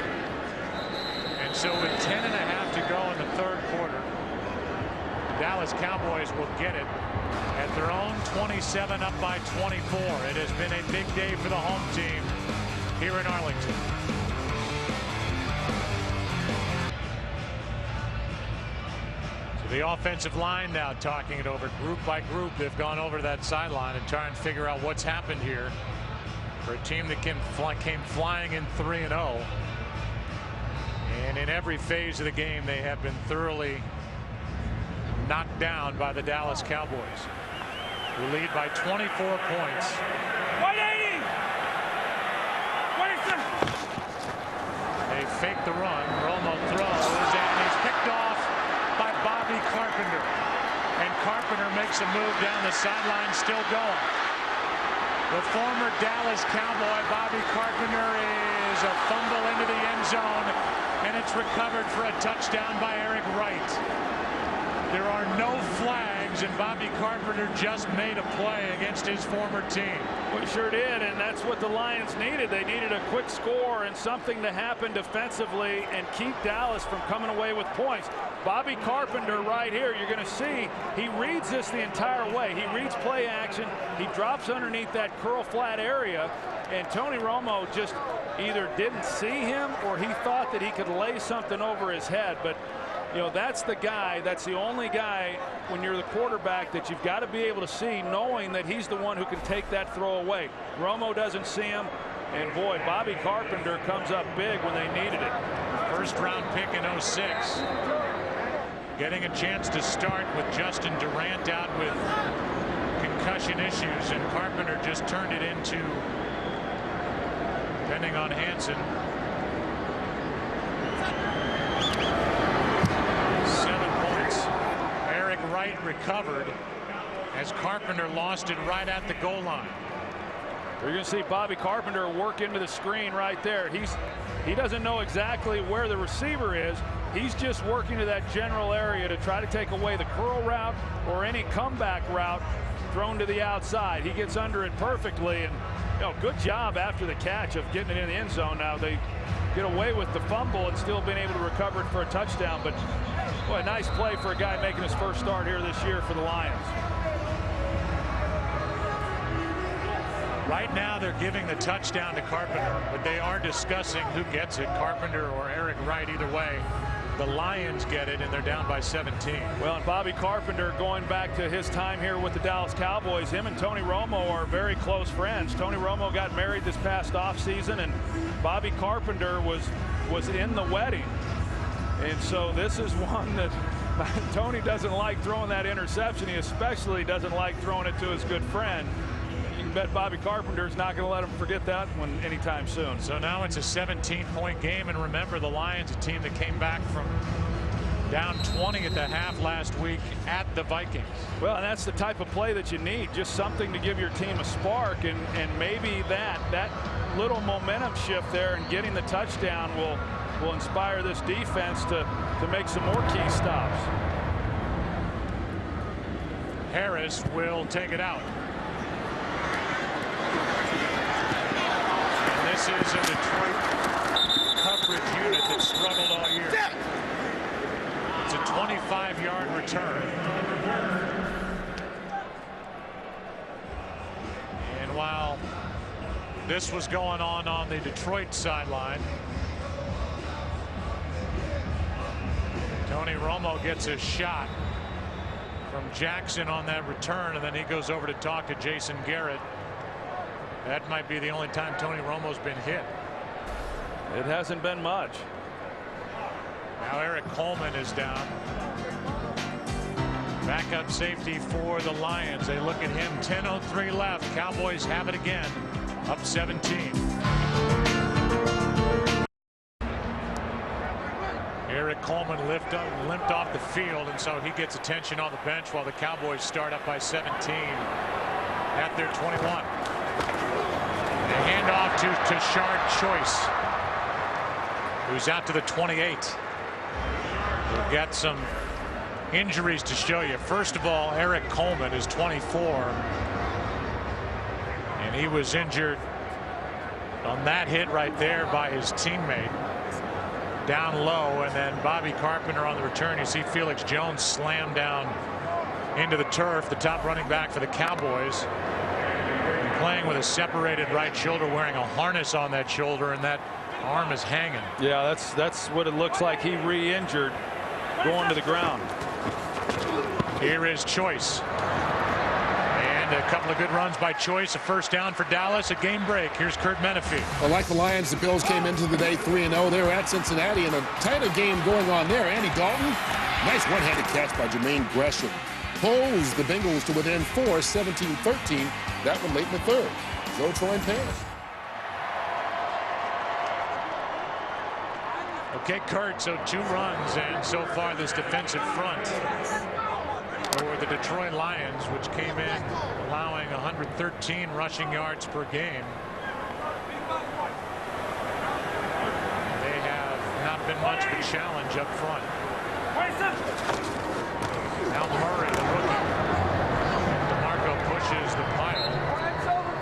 And so with 10.5 to go in the 3rd quarter, the Dallas Cowboys will get it at their own 27, up by 24. It has been a big day for the home team here in Arlington. So the offensive line now talking it over group by group. They've gone over that sideline and trying to figure out what's happened here for a team that came flying in 3-0. And in every phase of the game, they have been thoroughly knocked down by the Dallas Cowboys, who lead by 24 points. 180! They fake the run. Romo throws, and he's picked off by Bobby Carpenter. And Carpenter makes a move down the sideline, still going. The former Dallas Cowboy, Bobby Carpenter, is a fumble into the end zone, and it's recovered for a touchdown by Eric Wright. There are no flags, and Bobby Carpenter just made a play against his former team. Well, he sure did, and that's what the Lions needed. They needed a quick score and something to happen defensively and keep Dallas from coming away with points. Bobby Carpenter right here, you're going to see he reads this the entire way. He reads play action. He drops underneath that curl flat area, and Tony Romo just either didn't see him or he thought that he could lay something over his head. But you know, that's the guy, that's the only guy when you're the quarterback that you've got to be able to see, knowing that he's the one who can take that throw away. Romo doesn't see him, and boy, Bobby Carpenter comes up big when they needed it. 1st round pick in 06. Getting a chance to start with Justin Durant out with concussion issues, and Carpenter just turned it into, depending on Hansen, 7 points. Eric Wright recovered as Carpenter lost it right at the goal line. You're going to see Bobby Carpenter work into the screen right there. He doesn't know exactly where the receiver is. He's just working to that general area to try to take away the curl route or any comeback route thrown to the outside. He gets under it perfectly, and you know, good job after the catch of getting it in the end zone. Now they get away with the fumble and still being able to recover it for a touchdown, but boy, a nice play for a guy making his first start here this year for the Lions. Right now they're giving the touchdown to Carpenter, but they are discussing who gets it, Carpenter or Eric Wright. Either way, the Lions get it, and they're down by 17. Well, and Bobby Carpenter, going back to his time here with the Dallas Cowboys, him and Tony Romo are very close friends. Tony Romo got married this past offseason, and Bobby Carpenter was in the wedding. And so this is one that Tony doesn't like throwing that interception. He especially doesn't like throwing it to his good friend. You can bet Bobby Carpenter's not going to let him forget that one anytime soon. So now it's a 17-point game, and remember, the Lions, a team that came back from down 20 at the half last week at the Vikings. Well, and that's the type of play that you need, just something to give your team a spark, and maybe that little momentum shift there and getting the touchdown will inspire this defense to make some more key stops. Harris will take it out. And this is a Detroit coverage unit that struggled all year. It's a 25-yard return. And while this was going on the Detroit sideline, Tony Romo gets a shot from Jackson on that return, and then he goes over to talk to Jason Garrett. That might be the only time Tony Romo's been hit. It hasn't been much. Now Eric Coleman is down. Backup safety for the Lions. They look at him. 10:03 left. Cowboys have it again. Up 17. Eric Coleman limped off the field, and so he gets attention on the bench while the Cowboys start up by 17 at their 21. A handoff to Tashard Choice, who's out to the 28. We've got some injuries to show you. First of all, Eric Coleman is 24, and he was injured on that hit right there by his teammate down low, and then Bobby Carpenter on the return. You see Felix Jones slam down into the turf, the top running back for the Cowboys, and playing with a separated right shoulder, wearing a harness on that shoulder, and that arm is hanging. Yeah, that's what it looks like. He re-injured going to the ground. Here is Choice, and a couple of good runs by Choice. A first down for Dallas. A game break. Here's Kurt Menefee. Well, like the Lions, the Bills came into the day 3-0. They were at Cincinnati, and a tighter game going on there. Andy Dalton, nice one-handed catch by Jermaine Gresham, pulls the Bengals to within 4, 17-13. That one late in the third. Joe Troy pass. Okay, Kurt, so 2 runs, and so far this defensive front for the Detroit Lions, which came in allowing 113 rushing yards per game. They have not been much of a challenge up front. Now Murray, the rookie. DeMarco pushes the pile.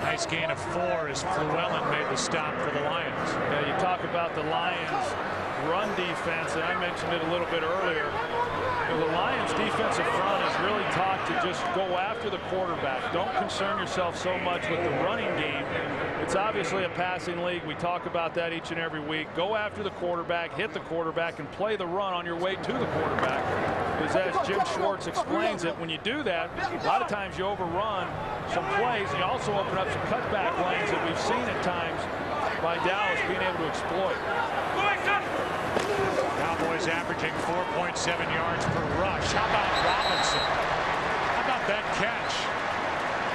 Nice gain of 4 as Llewellyn made the stop for the Lions. Yeah, you talk about the Lions run defense, and I mentioned it a little bit earlier. The Lions defensive front is really taught to just go after the quarterback. Don't concern yourself so much with the running game. It's obviously a passing league. We talk about that each and every week. Go after the quarterback, hit the quarterback, and play the run on your way to the quarterback. Because as Jim Schwartz explains it, when you do that, a lot of times you overrun some plays, and you also open up some cutback lanes that we've seen at times by Dallas being able to exploit. Cowboys averaging 4.7 yards per rush. How about Robinson? How about that catch?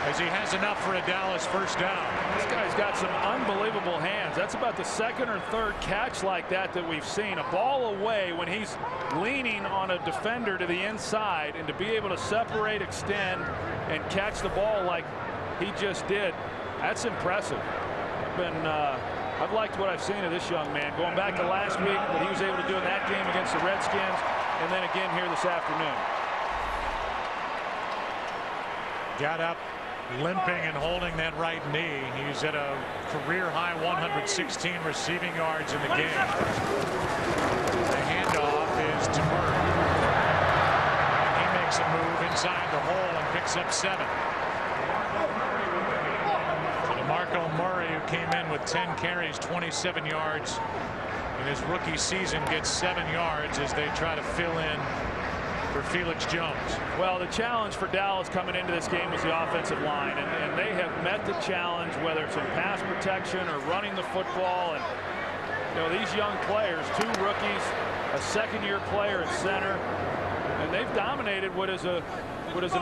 As he has enough for a Dallas first down. This guy's got some unbelievable hands. That's about the 2nd or 3rd catch like that we've seen. A ball away when he's leaning on a defender to the inside, and to be able to separate, extend, and catch the ball like he just did, that's impressive. I've liked what I've seen of this young man. Going back to last week, what he was able to do in that game against the Redskins, and then again here this afternoon. Got up, limping and holding that right knee. He's at a career-high 116 receiving yards in the game. The handoff is to Murray. He makes a move inside the hole and picks up 7. Marco Murray, who came in with 10 carries, 27 yards in his rookie season, gets 7 yards as they try to fill in for Felix Jones. Well, the challenge for Dallas coming into this game was the offensive line, and they have met the challenge, whether it's in pass protection or running the football. And you know, these young players, 2 rookies, a second-year player at center, and they've dominated what is an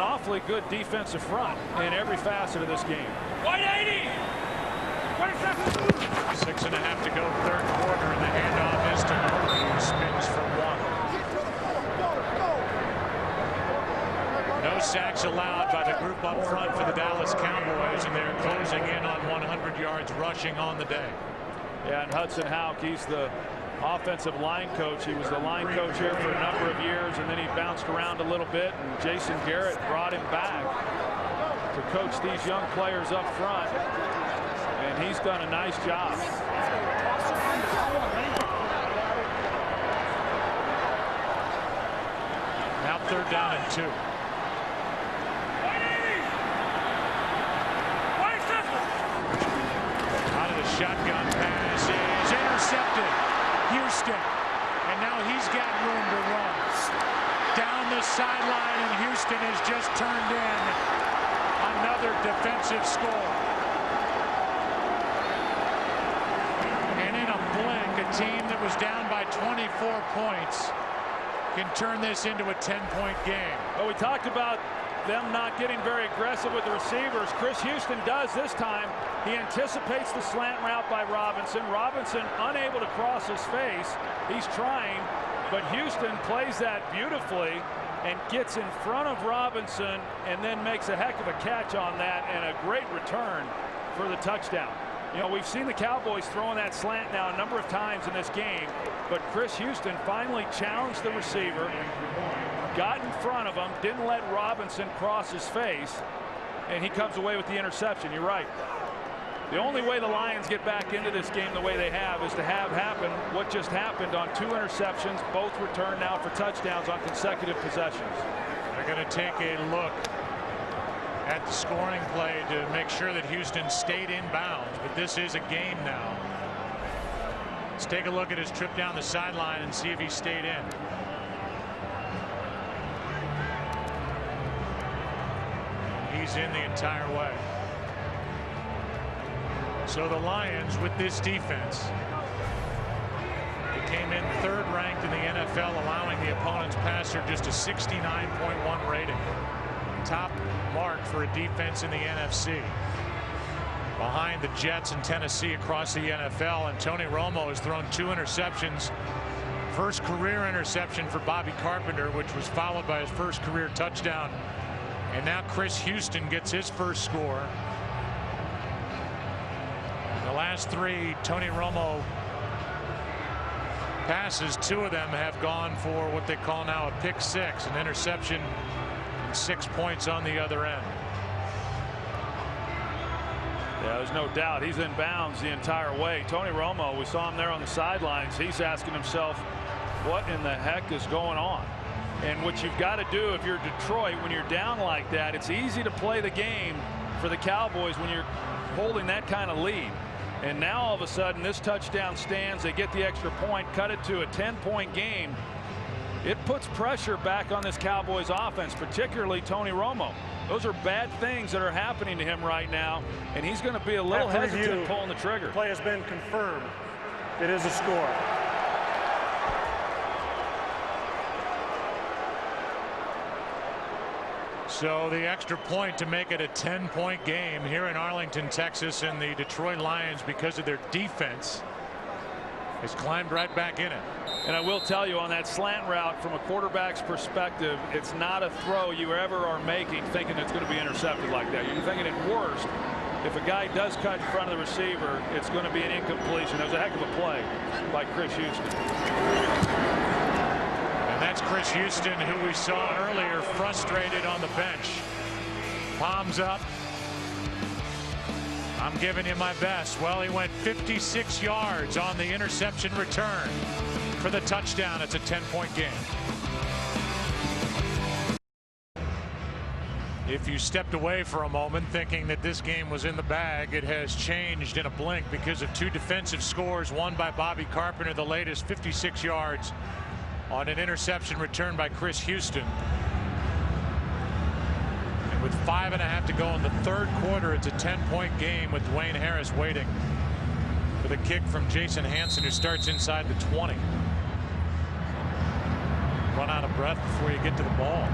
awfully good defensive front in every facet of this game. 180! 6.5 to go, 3rd quarter, and the handoff is to Murray, who spins for 1. No sacks allowed by the group up front for the Dallas Cowboys, and they're closing in on 100 yards rushing on the day. Yeah, and Hudson Houck, he's the offensive line coach. He was the line coach here for a number of years, and then he bounced around a little bit, and Jason Garrett brought him back to coach these young players up front, and he's done a nice job. Now 3rd down and 2. Out of the shotgun pass is intercepted. Houston, and now he's got room to run. Down the sideline, and Houston has just turned in another defensive score. And in a blink, a was down by 24 points can turn this into a 10-point game. Well, we talked about them not getting very aggressive with the receivers. Chris Houston does this time. He anticipates the slant route by Robinson. Robinson unable to cross his face. He's trying, but Houston plays that beautifully and gets in front of Robinson and then makes a heck of a catch on that and a great return for the touchdown. You know, we've seen the Cowboys throwing that slant now a number of times in this game, but Chris Houston finally challenged the receiver, got in front of him, didn't let Robinson cross his face, and he comes away with the interception. You're right. The only way the Lions get back into this game the way they have is to have happen what just happened on 2 interceptions, both returned now for touchdowns on consecutive possessions. They're going to take a look at the scoring play to make sure that Houston stayed in bounds, but this is a game now. Let's take a look at his trip down the sideline and see if he stayed in. He's in the entire way. So the Lions, with this defense, they came in 3rd ranked in the NFL, allowing the opponent's passer just a 69.1 rating. Top mark for a defense in the NFC. Behind the Jets and Tennessee across the NFL, and Tony Romo has thrown 2 interceptions. First career interception for Bobby Carpenter, which was followed by his first career touchdown. And now Chris Houston gets his first score. The last 3 Tony Romo passes, 2 of them have gone for what they call now a pick 6, an interception, and 6 points on the other end. Yeah, there's no doubt he's in bounds the entire way. Tony Romo, we saw him there on the sidelines. He's asking himself, what in the heck is going on? And what you've got to do if you're Detroit, when you're down like that, it's easy to play the game for the Cowboys when you're holding that kind of lead. And now all of a sudden this touchdown stands. They get the extra point, cut it to a 10-point game. It puts pressure back on this Cowboys offense, particularly Tony Romo. Those are bad things that are happening to him right now, and he's going to be a little hesitant pulling the trigger. The play has been confirmed. It is a score. So the extra point to make it a 10-point game here in Arlington, Texas, and the Detroit Lions, because of their defense, has climbed right back in it. And I will tell you, on that slant route, from a quarterback's perspective, it's not a throw you ever are making thinking it's going to be intercepted like that. You're thinking at worst, if a guy does cut in front of the receiver, it's going to be an incompletion. It was a heck of a play by Chris Houston. And that's Chris Houston, who we saw earlier frustrated on the bench. Palms up. I'm giving you my best. Well, he went 56 yards on the interception return for the touchdown. It's a 10-point game. If you stepped away for a moment thinking that this game was in the bag, it has changed in a blink because of 2 defensive scores, one by Bobby Carpenter, the latest, 56 yards on an interception return by Chris Houston. And with 5.5 to go in the 3rd quarter, it's a 10-point game with Dwayne Harris waiting for the kick from Jason Hanson, who starts inside the 20. Run out of breath before you get to the ball.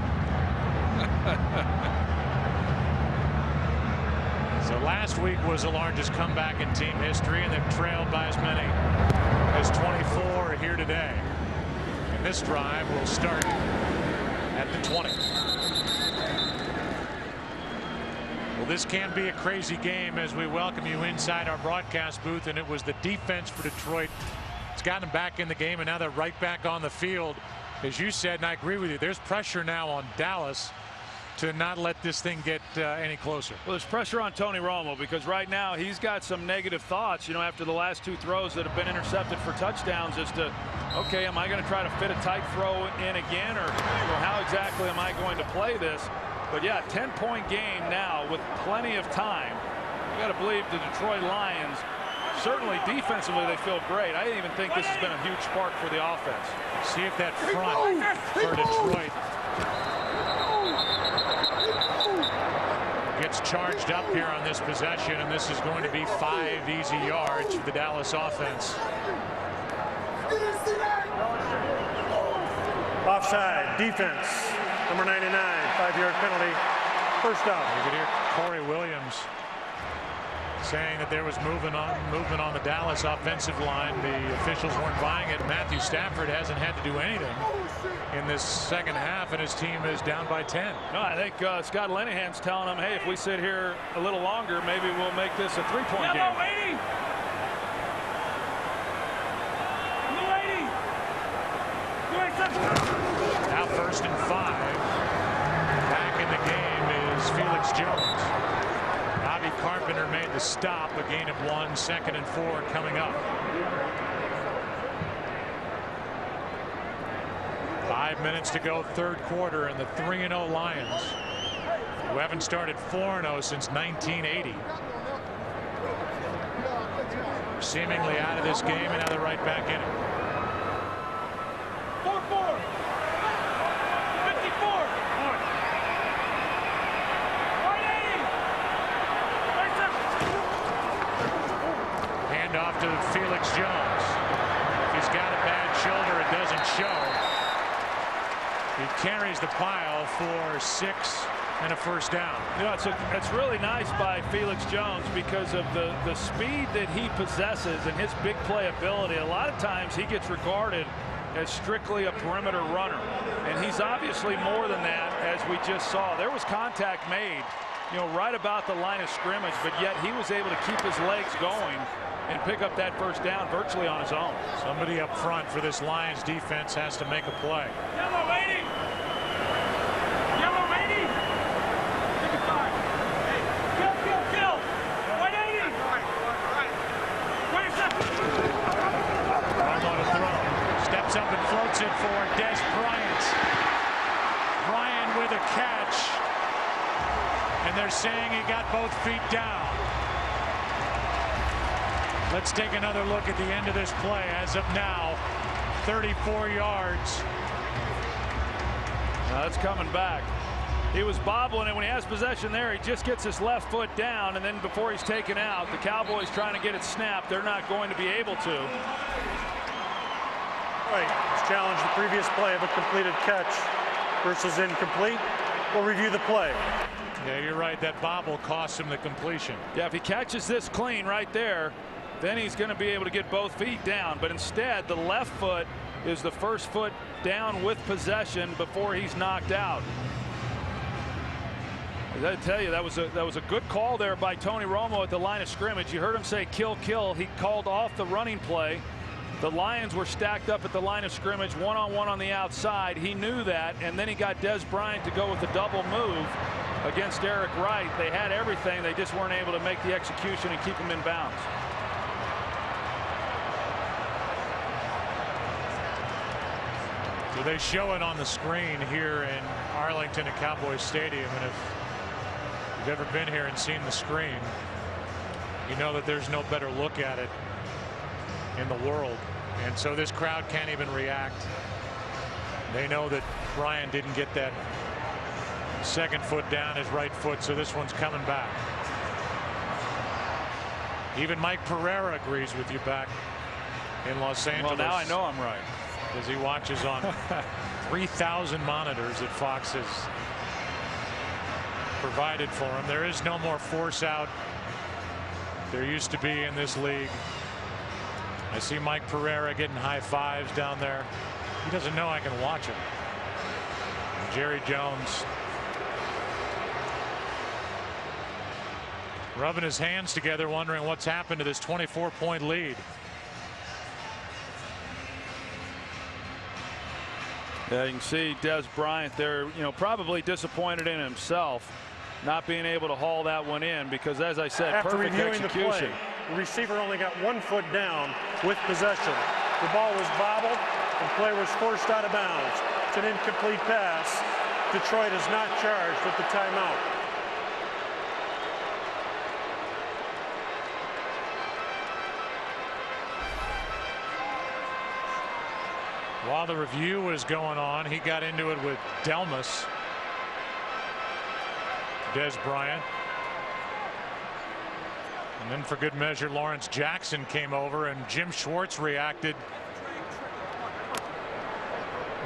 So last week was the largest comeback in team history, and they've trailed by as many as 24 here today. And this drive will start at the 20. Well, this can be a crazy game as we welcome you inside our broadcast booth, and it was the defense for Detroit. It's gotten them back in the game, and now they're right back on the field. As you said, and I agree with you, there's pressure now on Dallas to not let this thing get any closer. Well, there's pressure on Tony Romo because right now he's got some negative thoughts, you know, after the last 2 throws that have been intercepted for touchdowns as to, okay, am I going to try to fit a tight throw in again, or how exactly am I going to play this? But yeah, 10-point game now with plenty of time. You got to believe the Detroit Lions, certainly defensively, they feel great. I even think this has been a huge spark for the offense. See if that front for Detroit gets charged up here on this possession, and this is going to be 5 easy yards for the Dallas offense. Offside, defense, number 99, 5-yard penalty, first down. You could hear Corey Williams saying that there was movement on the Dallas offensive line. The officials weren't buying it. Matthew Stafford hasn't had to do anything in this second half, and his team is down by 10. No, I think Scott Linehan's telling them, hey, if we sit here a little longer, maybe we'll make this a 3-point game. Now 1st and 5. Back in the game is Felix Jones. Bobby Carpenter made the stop. A gain of 1. 2nd and 4 coming up. 5 minutes to go, 3rd quarter, and the 3-0 Lions, who haven't started 4-0 since 1980, seemingly out of this game, and now they're right back in it. 4-4. 54. Hand off to Felix Jones. If he's got a bad shoulder, it doesn't show. He carries the pile for 6 and a first down. You know, it's really nice by Felix Jones because of the speed that he possesses and his big play ability. A lot of times he gets regarded as strictly a perimeter runner, and he's obviously more than that, as we just saw. There was contact made, you know, right about the line of scrimmage, but yet he was able to keep his legs going and pick up that first down virtually on his own. Somebody up front for this Lions defense has to make a play. Yellow 80. Yellow 80. 55. Hey, kill. White 80. 27. Romo to throw. Steps up and floats it for Des Bryant. Bryant with a catch. And they're saying he got both feet down. Let's take another look at the end of this play. As of now, 34 yards. Now that's coming back. He was bobbling, and when he has possession there, he just gets his left foot down, and then before he's taken out, the Cowboys trying to get it snapped. They're not going to be able to. Right, he's challenged the previous play of a completed catch versus incomplete. We'll review the play. Yeah, you're right. That bobble costs him the completion. Yeah, if he catches this clean right there, then he's going to be able to get both feet down. But instead, the left foot is the first foot down with possession before he's knocked out. I tell you, that was a good call there by Tony Romo at the line of scrimmage. You heard him say kill. He called off the running play. The Lions were stacked up at the line of scrimmage, one-on-one on the outside. He knew that, and then he got Des Bryant to go with the double move against Eric Wright. They had everything. They just weren't able to make the execution and keep him in bounds. So they show it on the screen here in Arlington at Cowboys Stadium, and if you've ever been here and seen the screen, you know that there's no better look at it in the world. And so this crowd can't even react. They know that Brian didn't get that second foot down, his right foot, so this one's coming back. Even Mike Pereira agrees with you back in Los Angeles. Well, now I know I'm right, as he watches on 3,000 monitors that Fox has provided for him. There is no more force out there used to be in this league. I see Mike Pereira getting high fives down there. He doesn't know I can watch him. Jerry Jones rubbing his hands together, wondering what's happened to this 24-point lead. Yeah, you can see Des Bryant there, you know, probably disappointed in himself not being able to haul that one in, because as I said, after perfect reviewing execution. The play, the receiver only got 1 foot down with possession. The ball was bobbled and play was forced out of bounds. It's an incomplete pass. Detroit is not charged with the timeout. While the review was going on, he got into it with Delmas. Des Bryant. And then for good measure, Lawrence Jackson came over, and Jim Schwartz reacted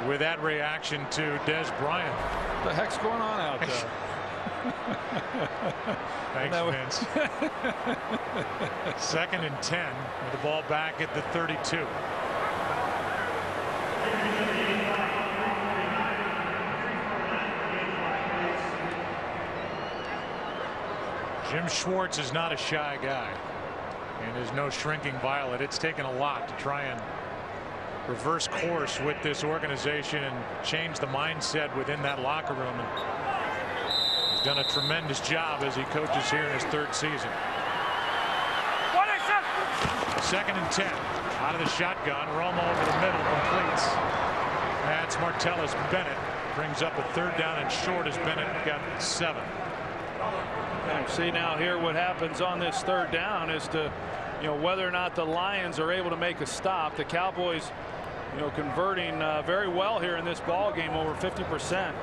with that reaction to Des Bryant. What the heck's going on out there? Thanks, Vince. 2nd and 10 with the ball back at the 32. Jim Schwartz is not a shy guy and is no shrinking violet. It's taken a lot to try and reverse course with this organization and change the mindset within that locker room. And he's done a tremendous job as he coaches here in his 3rd season. 2nd and 10 out of the shotgun. Romo over the middle, completes. That's Martellus Bennett. Brings up a 3rd down and short as Bennett got 7. See now here what happens on this 3rd down is to, whether or not the Lions are able to make a stop. The Cowboys, converting very well here in this ball game, over 50%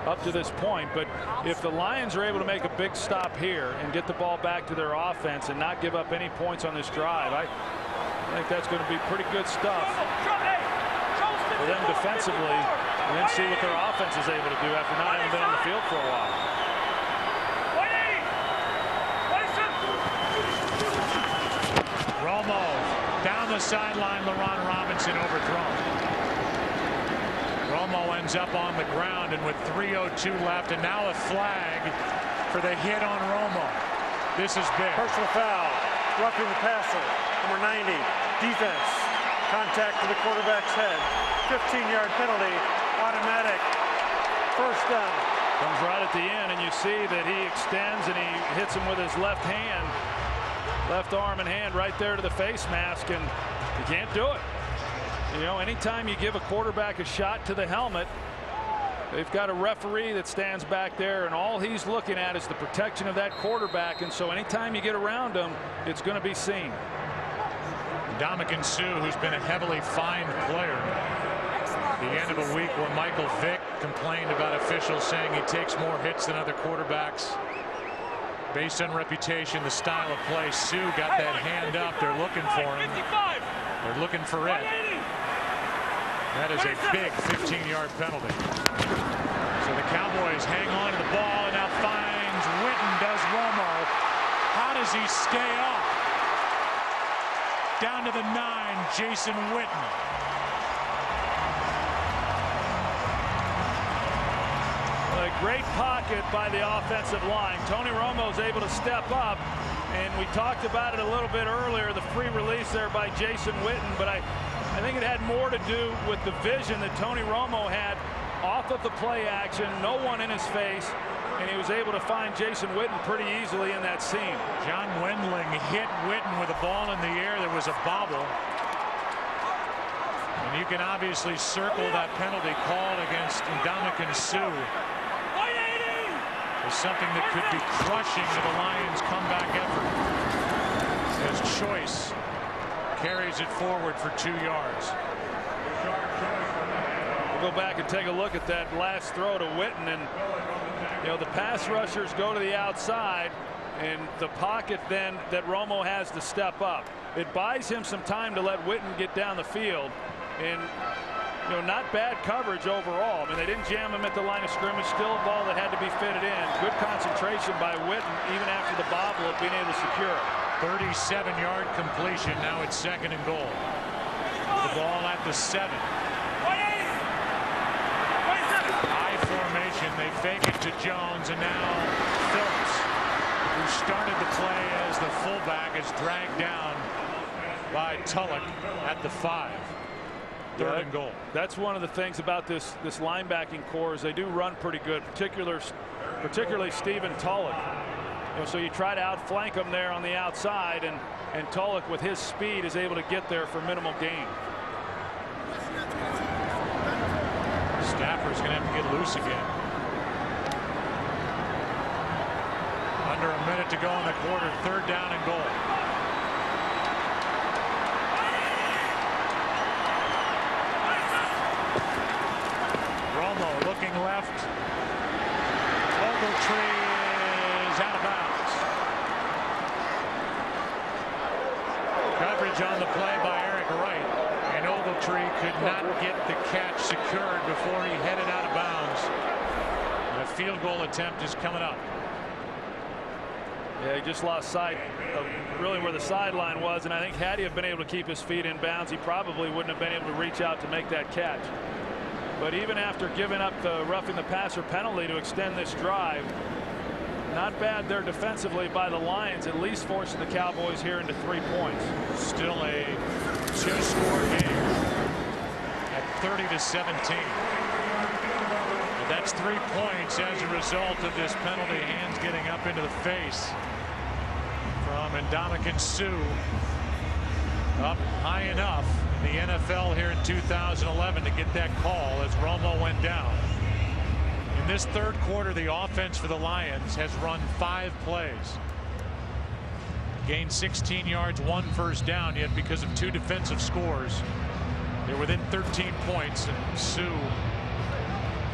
up to this point. But if the Lions are able to make a big stop here and get the ball back to their offense and not give up any points on this drive, I think that's going to be pretty good stuff for them defensively, and then see what their offense is able to do after not having been on the field for a while. Romo down the sideline. LaRon Robinson overthrown. Romo ends up on the ground, and with 3:02 left, and now a flag for the hit on Romo. This is big. Personal foul. Roughing the passer. Number 90. Defense. Contact to the quarterback's head. 15-yard penalty. Automatic. 1st down. Comes right at the end, and you see that he extends and he hits him with his left hand. Left arm and hand right there to the face mask, and you can't do it. Anytime you give a quarterback a shot to the helmet, they've got a referee that stands back there, and all he's looking at is the protection of that quarterback. And so anytime you get around him, it's going to be seen. Ndamukong Suh, who's been a heavily fined player. At the end of a week where Michael Vick complained about officials saying he takes more hits than other quarterbacks. Based on reputation, the style of play, Suh got that hand up. They're looking for him. They're looking for it. That is a big 15-yard penalty. So the Cowboys hang on to the ball, and now finds Witten, does Romo. How does he stay up? Down to the 9, Jason Witten. A great pocket by the offensive line. Tony Romo is able to step up, and we talked about it a little bit earlier, the free release there by Jason Witten, but I think it had more to do with the vision that Tony Romo had off of the play action, no one in his face, and he was able to find Jason Witten pretty easily in that seam. John Wendling hit Witten with a ball in the air. There was a bobble. And you can obviously circle that penalty called against Ndamukong Suh as something that could be crushing to the Lions' comeback effort, as Choice carries it forward for 2 yards. We'll go back and take a look at that last throw to Witten, and the pass rushers go to the outside, and the pocket then that Romo has to step up. It buys him some time to let Witten get down the field, and not bad coverage overall. I mean, they didn't jam him at the line of scrimmage. Still a ball that had to be fitted in. Good concentration by Witten, even after the bobble, of being able to secure it. 37-yard completion. Now it's 2nd and goal. The ball at the 7. High formation. They fake it to Jones, and now Phillips, who started the play as the fullback, is dragged down by Tulloch at the 5. 3rd and goal. That's one of the things about this linebacking core is they do run pretty good, particularly Stephen Tulloch. So you try to outflank him there on the outside, and Tulloch with his speed is able to get there for minimal gain. Stafford's going to have to get loose again. Under a minute to go in the quarter. 3rd down and goal. Romo looking left. Ogletree is out of bounds. Coverage on the play by Eric Wright, and Ogletree Crabtree could not get the catch secured before he headed out of bounds. And a field goal attempt is coming up. Yeah, he just lost sight of really where the sideline was, and I think had he have been able to keep his feet in bounds, he probably wouldn't have been able to reach out to make that catch. But even after giving up the roughing the passer penalty to extend this drive, not bad there defensively by the Lions, at least forcing the Cowboys here into 3 points. Still a 2-score game at 30-17. And that's 3 points as a result of this penalty. Hands getting up into the face from Ndamukong Suh. Up high enough in the NFL here in 2011 to get that call as Romo went down. In this third quarter, the offense for the Lions has run 5 plays. Gained 16 yards, 1 first down, yet because of 2 defensive scores, they're within 13 points, and Suh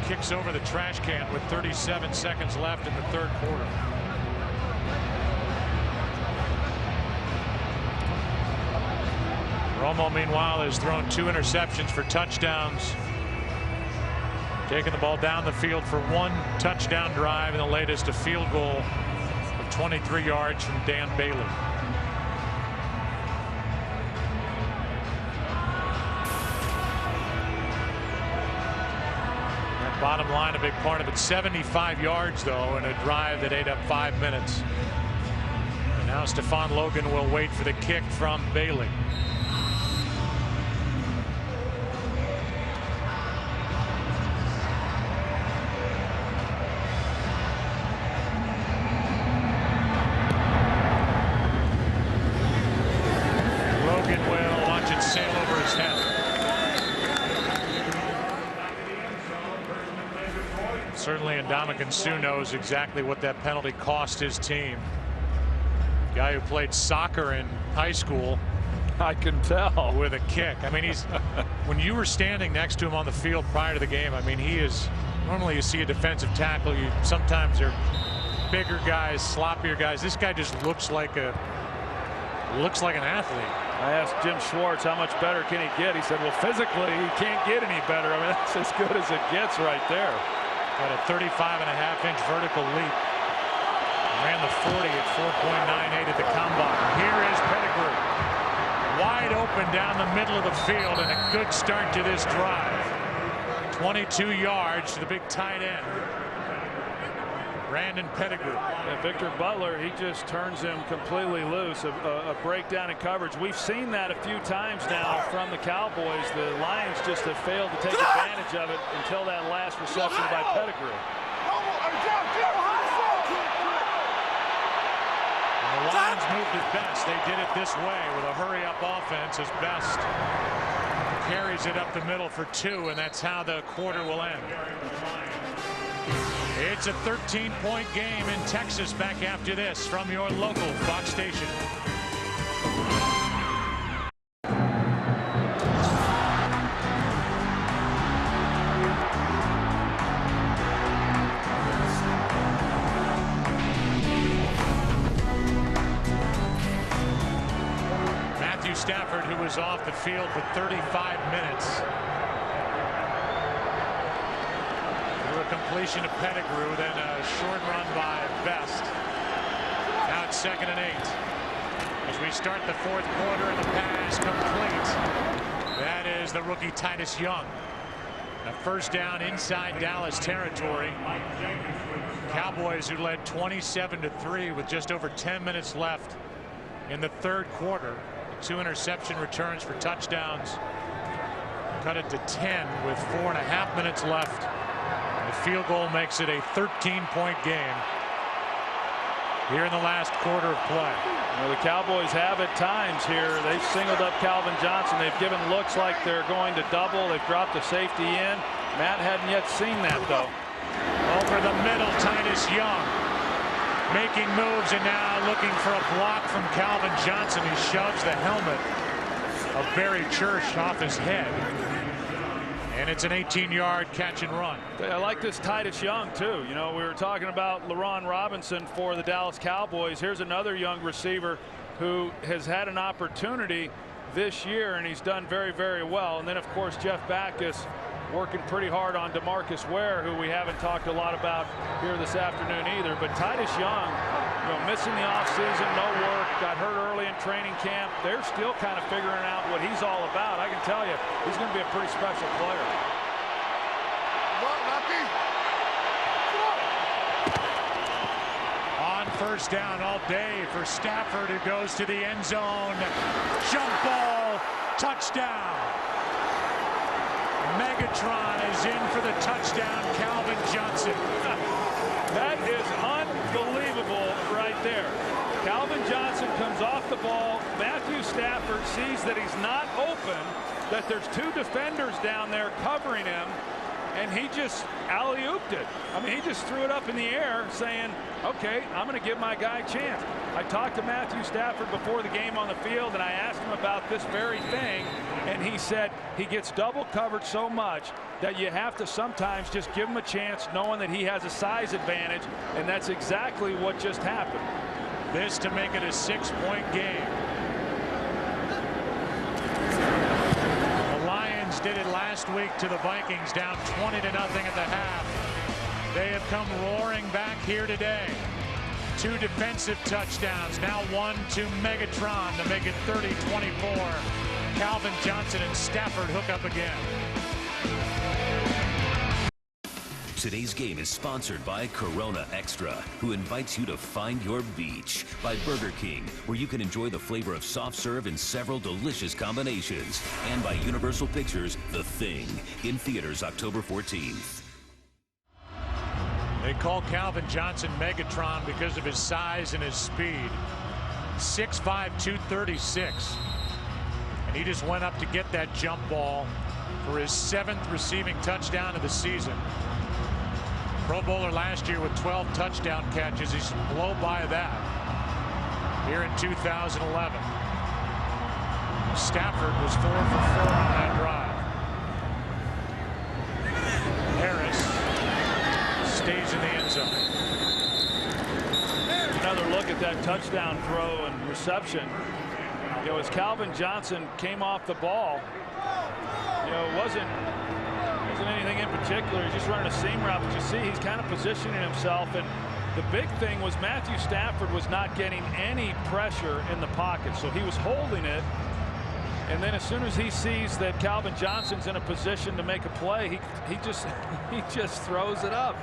kicks over the trash can with 37 seconds left in the third quarter. Romo, meanwhile, has thrown 2 interceptions for touchdowns. Taking the ball down the field for 1 touchdown drive, and the latest a field goal of 23 yards from Dan Bailey. That bottom line, a big part of it. 75 yards, though, in a drive that ate up 5 minutes. And now Stephon Logan will wait for the kick from Bailey. Certainly Ndamukong Suh knows exactly what that penalty cost his team. Guy who played soccer in high school. I can tell. With a kick. I mean, he's when you were standing next to him on the field prior to the game, I mean, he is normally you see a defensive tackle. You sometimes they're bigger guys, sloppier guys. This guy just looks like an athlete. I asked Jim Schwartz how much better can he get. He said, well, physically he can't get any better. I mean, that's as good as it gets right there. Got a 35.5-inch vertical leap. Ran the 40 at 4.98 at the combine. Here is Pettigrew. Wide open down the middle of the field, and a good start to this drive. 22 yards to the big tight end, Brandon Pettigrew. And Victor Butler, he just turns him completely loose. A breakdown in coverage. We've seen that a few times now from the Cowboys. The Lions just have failed to take advantage of it until that last reception by Pettigrew. And the Lions moved it best. They did it this way with a hurry-up offense as Best carries it up the middle for 2, and that's how the quarter will end. It's a 13-point game in Texas. Back after this from your local Fox station. Stafford, who was off the field for 35 minutes. Through a completion to Pettigrew, then a short run by Best. Now it's 2nd and 8. As we start the fourth quarter and the pass complete. That is the rookie Titus Young. A first down inside Dallas territory. Cowboys, who led 27-3 with just over 10 minutes left in the third quarter. 2 interception returns for touchdowns. Cut it to 10 with 4.5 minutes left. The field goal makes it a 13-point game here in the last quarter of play. Well, the Cowboys have at times here. They've singled up Calvin Johnson. They've given looks like they're going to double. They've dropped a safety in. Matt hadn't yet seen that, though. Over the middle, Titus Young making moves, and now looking for a block from Calvin Johnson. He shoves the helmet of Barry Church off his head. And it's an 18-yard catch and run. I like this Titus Young, too. You know, we were talking about LaRon Robinson for the Dallas Cowboys. Here's another young receiver who has had an opportunity this year, and he's done very, very well. And then, of course, Jeff Backus working pretty hard on DeMarcus Ware, who we haven't talked a lot about here this afternoon either. But Titus Young, missing the offseason, no work, got hurt early in training camp. They're still kind of figuring out what he's all about. I can tell you, he's going to be a pretty special player. On first down all day for Stafford, who goes to the end zone. Jump ball, touchdown. Megatron is in for the touchdown. Calvin Johnson. That is unbelievable right there. Calvin Johnson comes off the ball. Matthew Stafford sees that he's not open, that there's two defenders down there covering him, and he just alley-ooped it. I mean, he just threw it up in the air saying, okay, I'm going to give my guy a chance. I talked to Matthew Stafford before the game on the field, and I asked him about this very thing, and he said he gets double covered so much that you have to sometimes just give him a chance knowing that he has a size advantage, and that's exactly what just happened. This to make it a 6-point game. The Lions did it last week to the Vikings, down 20-0 at the half. They have come roaring back here today. 2 defensive touchdowns, now 1 to Megatron to make it 30-24. Calvin Johnson and Stafford hook up again. Today's game is sponsored by Corona Extra, who invites you to find your beach. By Burger King, where you can enjoy the flavor of soft serve in several delicious combinations. And by Universal Pictures, The Thing, in theaters October 14th. They call Calvin Johnson Megatron because of his size and his speed. 6'5", 236. And he just went up to get that jump ball for his 7th receiving touchdown of the season. Pro Bowler last year with 12 touchdown catches. He's blow by that here in 2011. Stafford was 4 for 4 on that drive. Harris stays in the end zone. Another look at that touchdown throw and reception. As Calvin Johnson came off the ball, it wasn't anything in particular. He's just running a seam route, but you see he's kind of positioning himself, and the big thing was Matthew Stafford was not getting any pressure in the pocket, so he was holding it, and then as soon as he sees that Calvin Johnson's in a position to make a play, he just throws it up.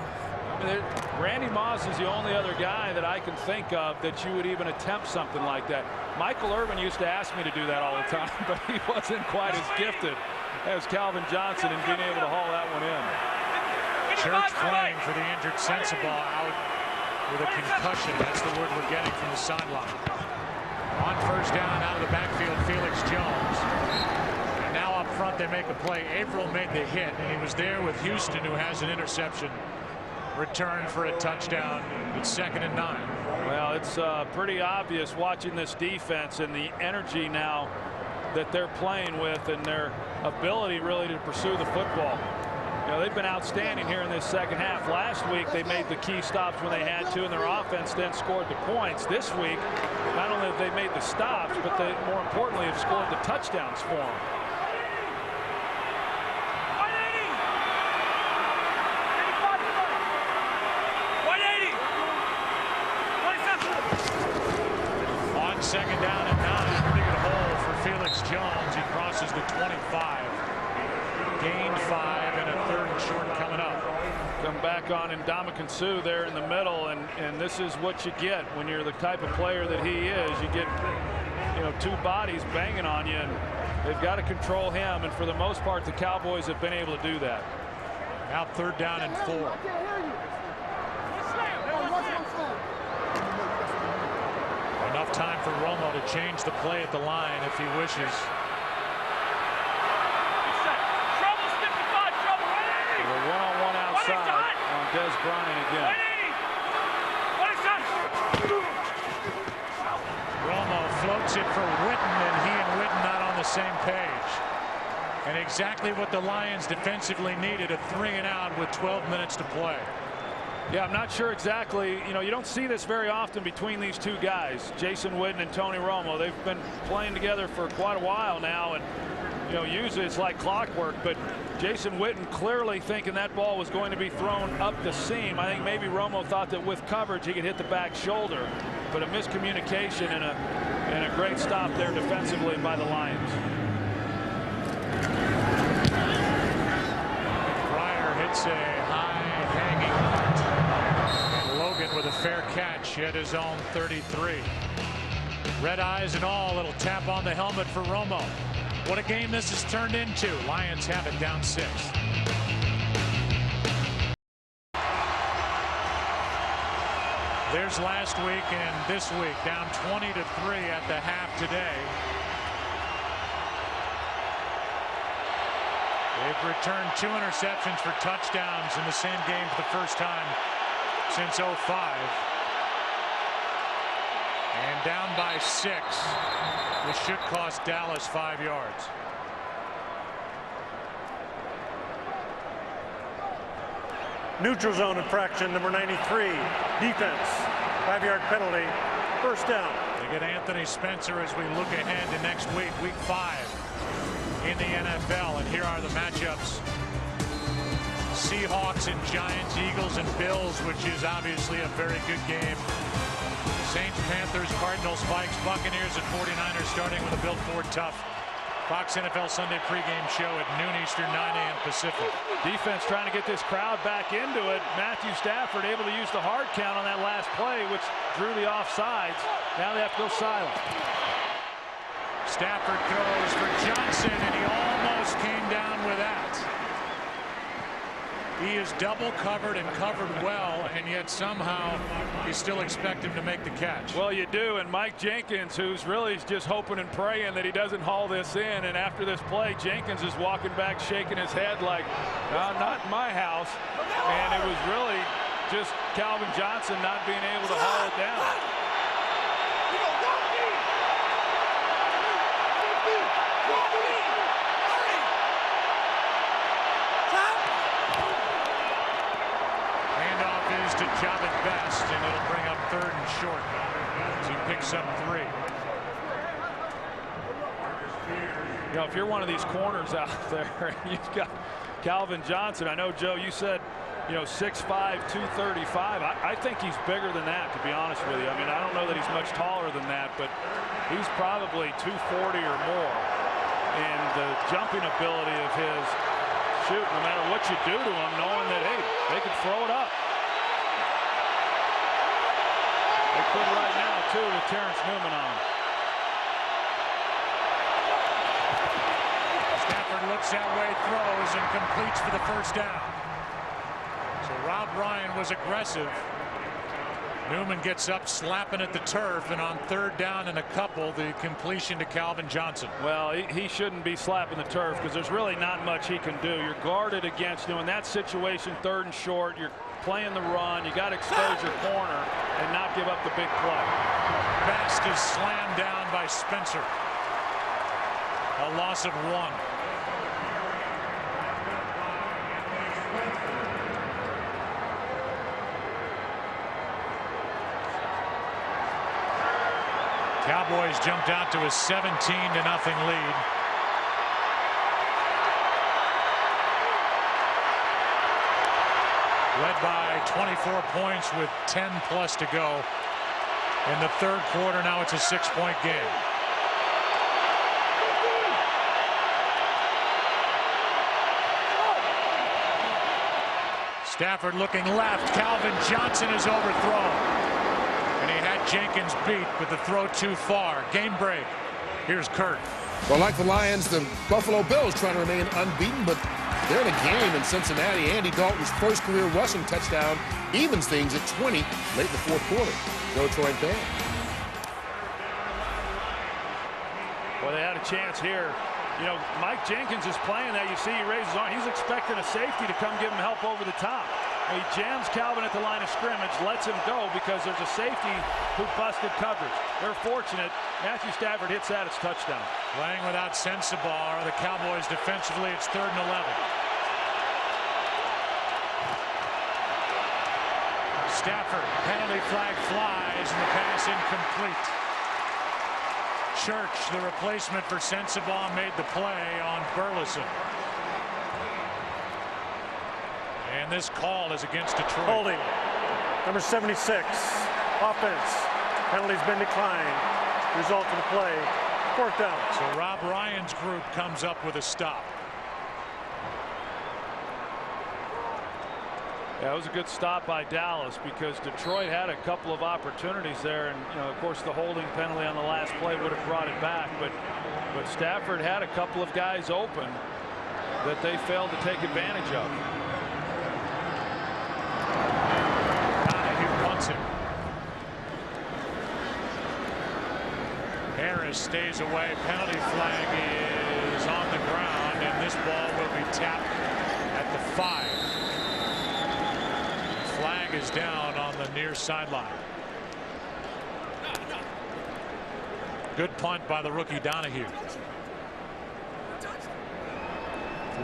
I mean, Randy Moss is the only other guy that I can think of that you would even attempt something like that. Michael Irvin used to ask me to do that all the time, but he wasn't quite as gifted as Calvin Johnson in being able to haul that one in. Church playing for the injured Sensabaugh out with a concussion. That's the word we're getting from the sideline. On first down, out of the backfield, Felix Jones. And now up front, they make a play. Averill made the hit, and he was there with Houston, who has an interception return for a touchdown. It's 2nd and 9. Well, it's pretty obvious watching this defense and the energy now that they're playing with and their ability really to pursue the football. They've been outstanding here in this second half. Last week they made the key stops when they had to, and their offense then scored the points. This week, not only have they made the stops, but they more importantly have scored the touchdowns for them. Second down and 9. Pretty good hole for Felix Jones. He crosses the 25. Gained 5 and a 3rd and short coming up. Come back on Ndamukong Suh there in the middle, and this is what you get when you're the type of player that he is. You get 2 bodies banging on you, and they've got to control him, and for the most part the Cowboys have been able to do that. Now 3rd down and 4. Enough time for Romo to change the play at the line if he wishes. We're one-on-one outside on Des Bryant again. Romo floats it for Witten, and he and Witten not on the same page. And exactly what the Lions defensively needed, a 3 and out with 12 minutes to play. Yeah, I'm not sure exactly. You know, you don't see this very often between these two guys, Jason Witten and Tony Romo. They've been playing together for quite a while now, and you know, usually it's like clockwork, but Jason Witten clearly thinking that ball was going to be thrown up the seam. I think maybe Romo thought that with coverage he could hit the back shoulder, but a miscommunication and a great stop there defensively by the Lions. Pryor hits a high hanging punt. Logan with a fair catch at his own 33. Red eyes and all, little tap on the helmet for Romo. What a game this has turned into. Lions have it down 6. There's last week and this week, down 20-3 at the half today. They've returned 2 interceptions for touchdowns in the same game for the first time since 05. And down by 6. This should cost Dallas 5 yards. Neutral zone infraction, number 93. Defense. 5-yard penalty. First down. They get Anthony Spencer as we look ahead to next week, week 5 in the NFL. And here are the matchups. Seahawks and Giants, Eagles and Bills, which is obviously a very good game. Saints, Panthers, Cardinals, Vikes, Buccaneers, and 49ers starting with a Built Ford Tough. Fox NFL Sunday pregame show at noon Eastern, 9 a.m. Pacific. Defense trying to get this crowd back into it. Matthew Stafford able to use the hard count on that last play, which drew the offsides. Now they have to go silent. Stafford throws for Johnson, and he almost came down with that. He is double covered and covered well, and yet somehow you still expect him to make the catch. Well, you do, and Mike Jenkins, who's really just hoping and praying that he doesn't haul this in, and after this play, Jenkins is walking back shaking his head like, not in my house, and it was really just Calvin Johnson not being able to haul it down. To Javon Best, and it'll bring up 3rd and short as he picks up 3. You know, if you're one of these corners out there, you've got Calvin Johnson. I know, Joe, you said, you know, 6'5", 235. I think he's bigger than that, to be honest with you. I mean, I don't know that he's much taller than that, but he's probably 240 or more. And the jumping ability of his, shoot, no matter what you do to him, knowing that, hey, they could throw it up. They could right now, too, with Terrence Newman on him. Stafford looks that way, throws, and completes for the first down. So Rob Ryan was aggressive. Newman gets up, slapping at the turf, and on 3rd down and a couple, the completion to Calvin Johnson. Well, he shouldn't be slapping the turf because there's really not much he can do. You're guarded against, you know, in that situation, 3rd and short, you're playing the run. You got to expose your corner and not give up the big play. Best is slammed down by Spencer. A loss of 1. Cowboys jumped out to a 17-0 lead. Led by 24 points with 10 plus to go in the 3rd quarter. Now it's a 6-point game. Stafford looking left. Calvin Johnson is overthrown. And he had Jenkins beat, but the throw too far. Game break. Here's Kurt. Well, like the Lions, the Buffalo Bills trying to remain unbeaten, but they're in a game in Cincinnati. Andy Dalton's first career rushing touchdown evens things at 20 late in the 4th quarter. Go Troy Pan. Well, they had a chance here. You know, Mike Jenkins is playing that. You see he raises on. He's expecting a safety to come give him help over the top. He jams Calvin at the line of scrimmage, lets him go because there's a safety who busted coverage. They're fortunate. Matthew Stafford hits that. It's touchdown. Playing without Sensabaugh are the Cowboys defensively. It's 3rd and 11. Stafford. Penalty flag flies, and the pass incomplete. Church, the replacement for Sensabaugh, made the play on Burleson. And this call is against Detroit. Holding. Number 76. Offense. Penalty's been declined. Result of the play. 4th down. So Rob Ryan's group comes up with a stop. Yeah, it was a good stop by Dallas because Detroit had a couple of opportunities there, and of course the holding penalty on the last play would have brought it back, but Stafford had a couple of guys open that they failed to take advantage of. Donahue punts it. Harris stays away. Penalty flag is on the ground, and this ball will be tapped at the 5. Flag is down on the near sideline. Good punt by the rookie Donahue.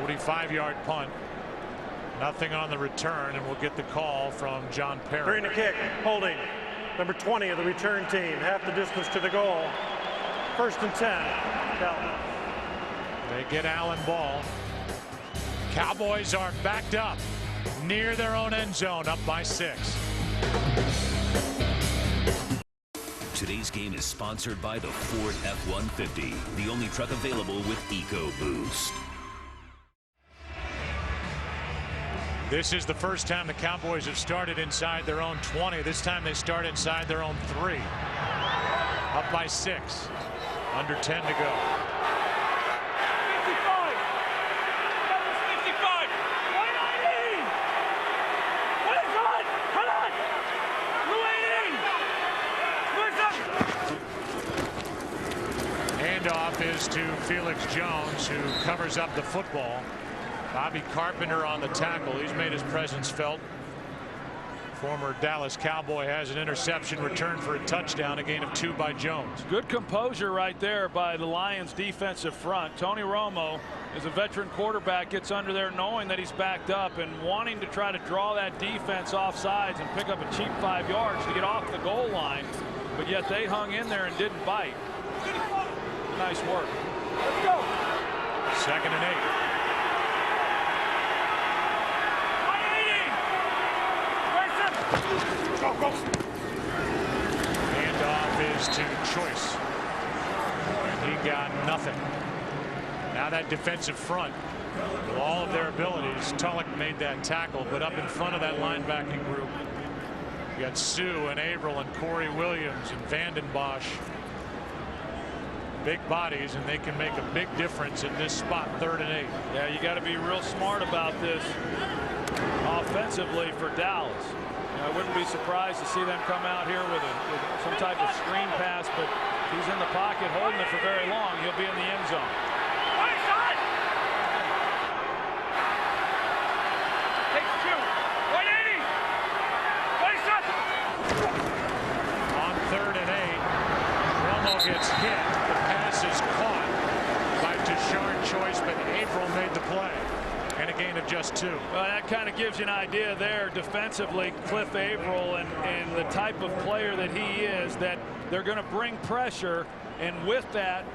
45-yard punt. Nothing on the return, and we'll get the call from John Perry. During the kick, holding. Number 20 of the return team, half the distance to the goal. 1st and 10. Dalton. They get Allen ball. Cowboys are backed up near their own end zone, up by 6. Today's game is sponsored by the Ford F-150, the only truck available with EcoBoost. This is the first time the Cowboys have started inside their own 20. This time they start inside their own 3. Up by 6. Under 10 to go. 55. 190. What is on? Come on. Handoff is to Felix Jones, who covers up the football. Bobby Carpenter on the tackle. He's made his presence felt. Former Dallas Cowboy has an interception, return for a touchdown, a gain of 2 by Jones. Good composure right there by the Lions defensive front. Tony Romo is a veteran quarterback, gets under there knowing that he's backed up and wanting to try to draw that defense off sides and pick up a cheap 5 yards to get off the goal line, but yet they hung in there and didn't bite. Nice work. Let's go. 2nd and 8. Handoff is to Choice, and he got nothing. Now that defensive front, with all of their abilities, Tulloch made that tackle, but up in front of that linebacking group, you got Sue and Averill and Corey Williams and Vanden Bosch. Big bodies, and they can make a big difference in this spot, 3rd and 8. Yeah, you got to be real smart about this offensively for Dallas. I wouldn't be surprised to see them come out here with some type of screen pass, but if he's in the pocket holding it for very long, he'll be in the end zone. Takes 2. 180. On 3rd and 8, Romo gets hit. The pass is caught by Deshaun Choice, but Averill made the play. And a gain of just 2. Well, that kind of gives you an idea there defensively, Cliff Averill and the type of player that he is, that they're going to bring pressure, and with that,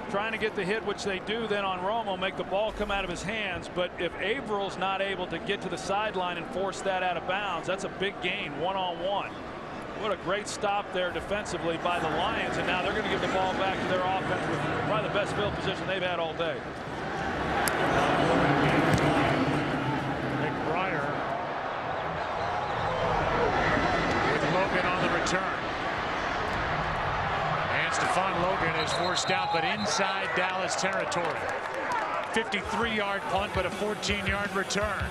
trying to get the hit, which they do then on Romo, make the ball come out of his hands. But if Averill's not able to get to the sideline and force that out of bounds, that's a big gain, one-on-one. What a great stop there defensively by the Lions, and now they're going to give the ball back to their offense with probably the best field position they've had all day. McBriar with Logan on the return. And Stephon Logan is forced out, but inside Dallas territory. 53-yard punt, but a 14-yard return.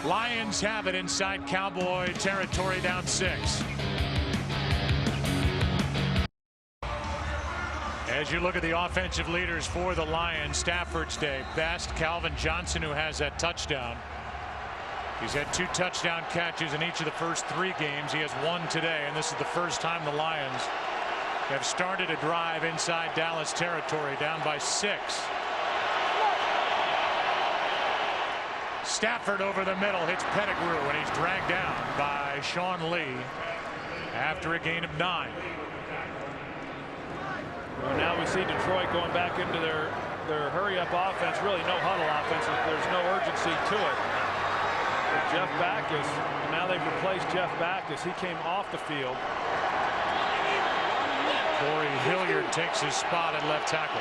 Lions have it inside Cowboy territory, down 6. As you look at the offensive leaders for the Lions, Stafford's day best. Calvin Johnson, who has that touchdown. He's had 2 touchdown catches in each of the first 3 games. He has 1 today, and this is the first time the Lions have started a drive inside Dallas territory, down by 6. Stafford over the middle hits Pettigrew, and he's dragged down by Sean Lee after a gain of 9. Well, now we see Detroit going back into their hurry-up offense, really no huddle offense. There's no urgency to it. But Jeff Backus, and now they've replaced Jeff Backus. He came off the field. Corey Hilliard takes his spot at left tackle.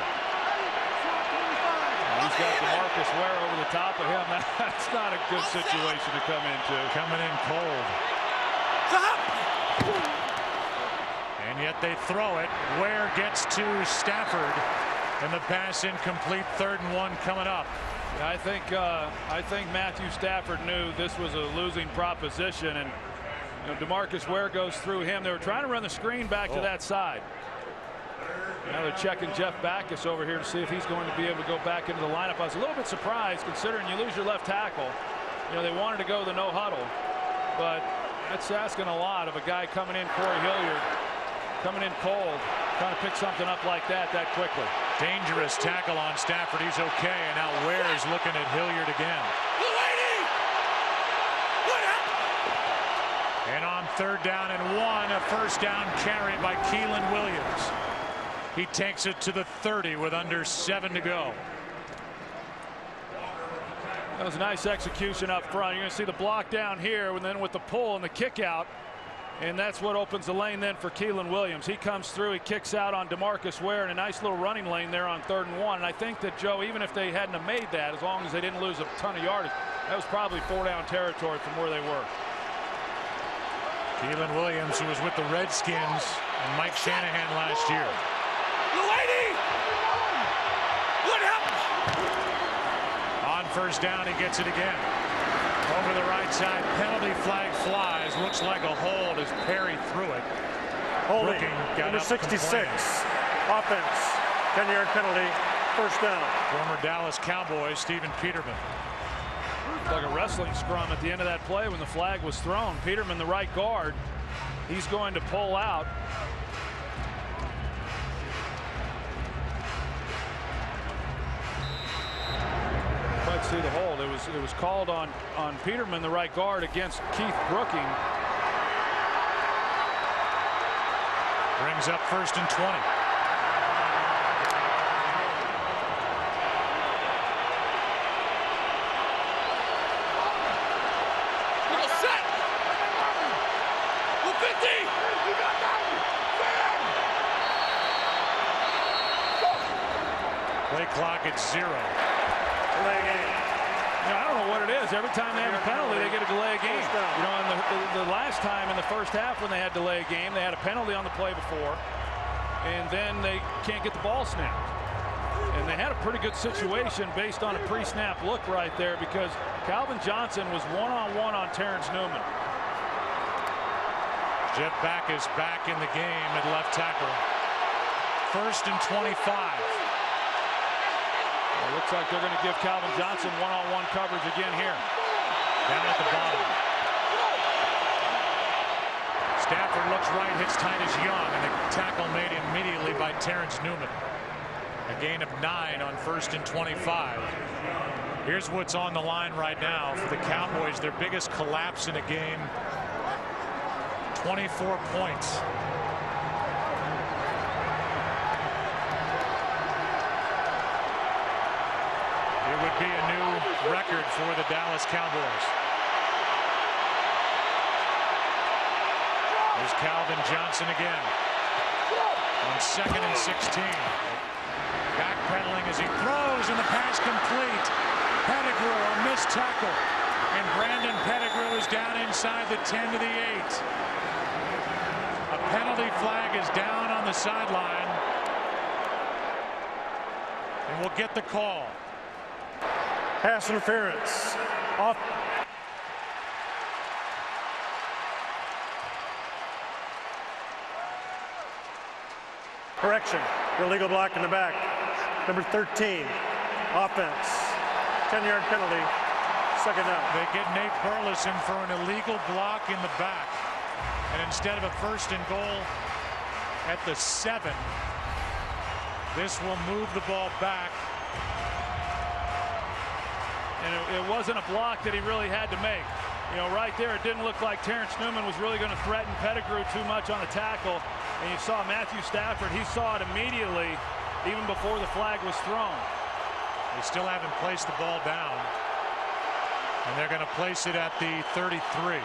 He's got DeMarcus Ware over the top of him. That's not a good situation to come into. Coming in cold. And yet they throw it. Ware gets to Stafford, and the pass incomplete. 3rd and 1 coming up. I think Matthew Stafford knew this was a losing proposition, and DeMarcus Ware goes through him. They were trying to run the screen back to that side. Now they're checking Jeff Backus over here to see if he's going to be able to go back into the lineup. I was a little bit surprised considering you lose your left tackle. They wanted to go the no huddle, but that's asking a lot of a guy coming in, Corey Hilliard, coming in cold, trying to pick something up like that quickly. Dangerous tackle on Stafford. He's okay, and now Ware is looking at Hilliard again. And on 3rd down and 1, a 1st down carry by Keelan Williams. He takes it to the 30 with under 7 to go. That was a nice execution up front. You're going to see the block down here, and then with the pull and the kick out. And that's what opens the lane then for Keelan Williams. He comes through, he kicks out on DeMarcus Ware in a nice little running lane there on 3rd and 1. And I think that, Joe, even if they hadn't have made that, as long as they didn't lose a ton of yardage, that was probably 4-down territory from where they were. Keelan Williams, who was with the Redskins and Mike Shanahan last year. On 1st down, he gets it again. Over the right side, penalty flag flies. Looks like a hold as Perry threw it. Holding, number 66. Offense, 10-yard penalty, 1st down. Former Dallas Cowboys, Stephen Peterman. Like a wrestling scrum at the end of that play when the flag was thrown. Peterman, the right guard, he's going to pull out. Let's see the hold. It was called on Peterman, the right guard, against Keith Brooking. Brings up 1st and 20. Play clock at 0. I don't know what it is. Every time they have a penalty, they get a delay of game. And the last time in the 1st half when they had delay of game, they had a penalty on the play before, and then they can't get the ball snapped. And they had a pretty good situation based on a pre-snap look right there because Calvin Johnson was one-on-one on Terrence Newman. Jeff Backus back in the game at left tackle. 1st and 25. It looks like they're going to give Calvin Johnson one-on-one coverage again here. Down at the bottom. Stafford looks right, hits Titus Young, and the tackle made immediately by Terrence Newman. A gain of 9 on 1st and 25. Here's what's on the line right now for the Cowboys. Their biggest collapse in a game. 24 points. It would be a new record for the Dallas Cowboys. There's Calvin Johnson again on 2nd and 16. Backpedaling as he throws, and the pass complete. Pettigrew, a missed tackle, and Brandon Pettigrew is down inside the 10 to the 8. A penalty flag is down on the sideline, and we'll get the call. Pass interference. Off. Correction. Illegal block in the back. Number 13. Offense. 10-yard penalty. 2nd down. They get Nate Burleson for an illegal block in the back. And instead of a 1st and goal at the 7, this will move the ball back. and it wasn't a block that he really had to make. You know, right there, it didn't look like Terrence Newman was really going to threaten Pettigrew too much on the tackle. And you saw Matthew Stafford, he saw it immediately, even before the flag was thrown. They still haven't placed the ball down. And they're going to place it at the 33.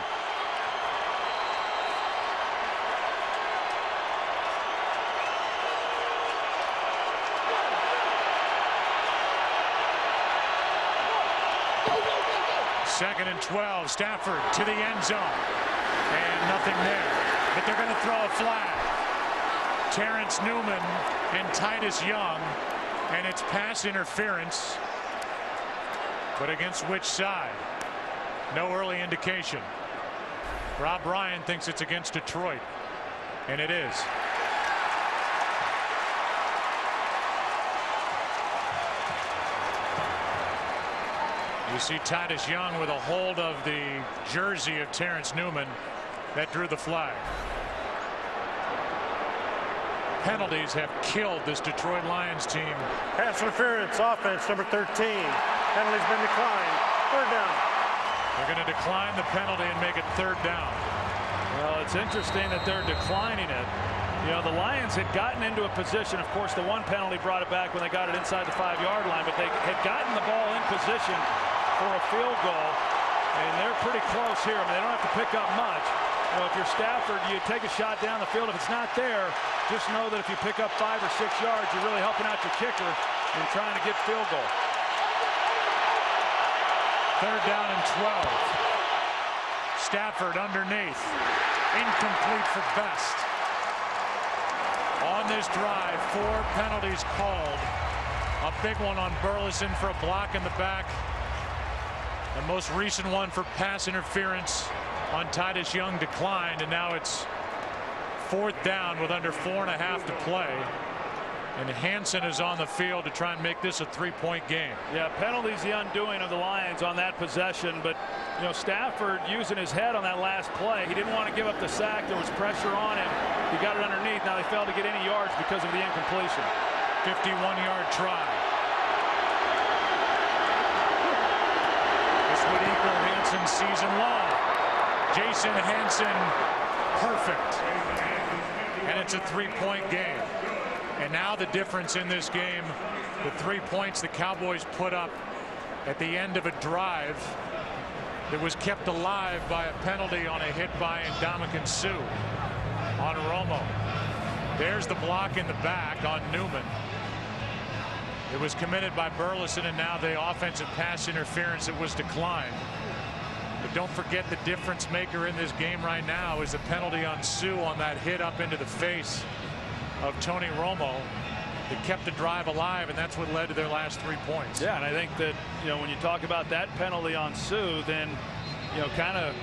Second and 12. Stafford to the end zone. And nothing there. But they're going to throw a flag. Terrence Newman and Titus Young. And it's pass interference. But against which side? No early indication. Rob Ryan thinks it's against Detroit. And it is. You see Titus Young with a hold of the jersey of Terrence Newman that drew the flag. Penalties have killed this Detroit Lions team. Pass interference, offense number 13. Penalty's been declined. Third down. They're going to decline the penalty and make it third down. Well, it's interesting that they're declining it. You know, the Lions had gotten into a position. Of course, the one penalty brought it back when they got it inside the 5-yard line, but they had gotten the ball in position for a field goal, and they're pretty close here. I mean, they don't have to pick up much. You know, if you're Stafford, you take a shot down the field. If it's not there, just know that if you pick up 5 or 6 yards, you're really helping out your kicker and trying to get field goal. Third down and 12. Stafford underneath. Incomplete for Best. On this drive, 4 penalties called. A big one on Burleson for a block in the back. The most recent one for pass interference on Titus Young declined, and now it's fourth down with under 4.5 to play. And Hansen is on the field to try and make this a 3-point game. Yeah, penalty's the undoing of the Lions on that possession, but you know, Stafford using his head on that last play. He didn't want to give up the sack. There was pressure on him. He got it underneath. Now they failed to get any yards because of the incompletion. 51-yard try. This would equal Hansen's season long. Jason Hansen, perfect. And it's a 3-point game. And now the difference in this game, the 3 points the Cowboys put up at the end of a drive that was kept alive by a penalty on a hit by Ndamukong Suh on Romo. There's the block in the back on Newman. It was committed by Burleson, and now the offensive pass interference that was declined. But don't forget, the difference maker in this game right now is the penalty on Suh on that hit up into the face of Tony Romo that kept the drive alive, and that's what led to their last 3 points. Yeah, and I think that, you know, when you talk about that penalty on Suh, then, you know, kind of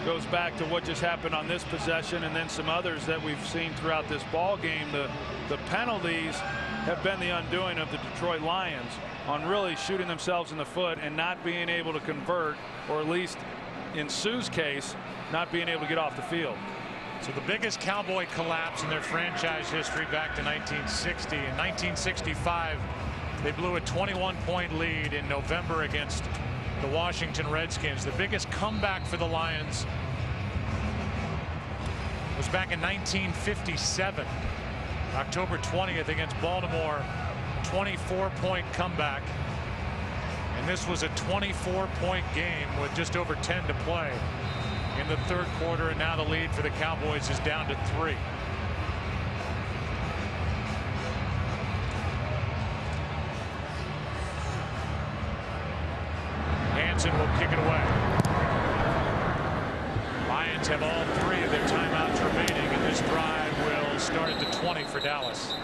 goes back to what just happened on this possession and then some others that we've seen throughout this ball game. The penalties have been the undoing of the Detroit Lions on really shooting themselves in the foot and not being able to convert, or at least in Suh's case, not being able to get off the field. So the biggest Cowboy collapse in their franchise history back to 1960. In 1965, they blew a 21-point lead in November against the Washington Redskins. The biggest comeback for the Lions was back in 1957, October 20th against Baltimore. 24-point comeback. And this was a 24-point game with just over 10 to play in the third quarter, and now the lead for the Cowboys is down to 3. Hansen will kick it away. Lions have all 3 of their timeouts remaining, and this drive will start at the 20 for Dallas.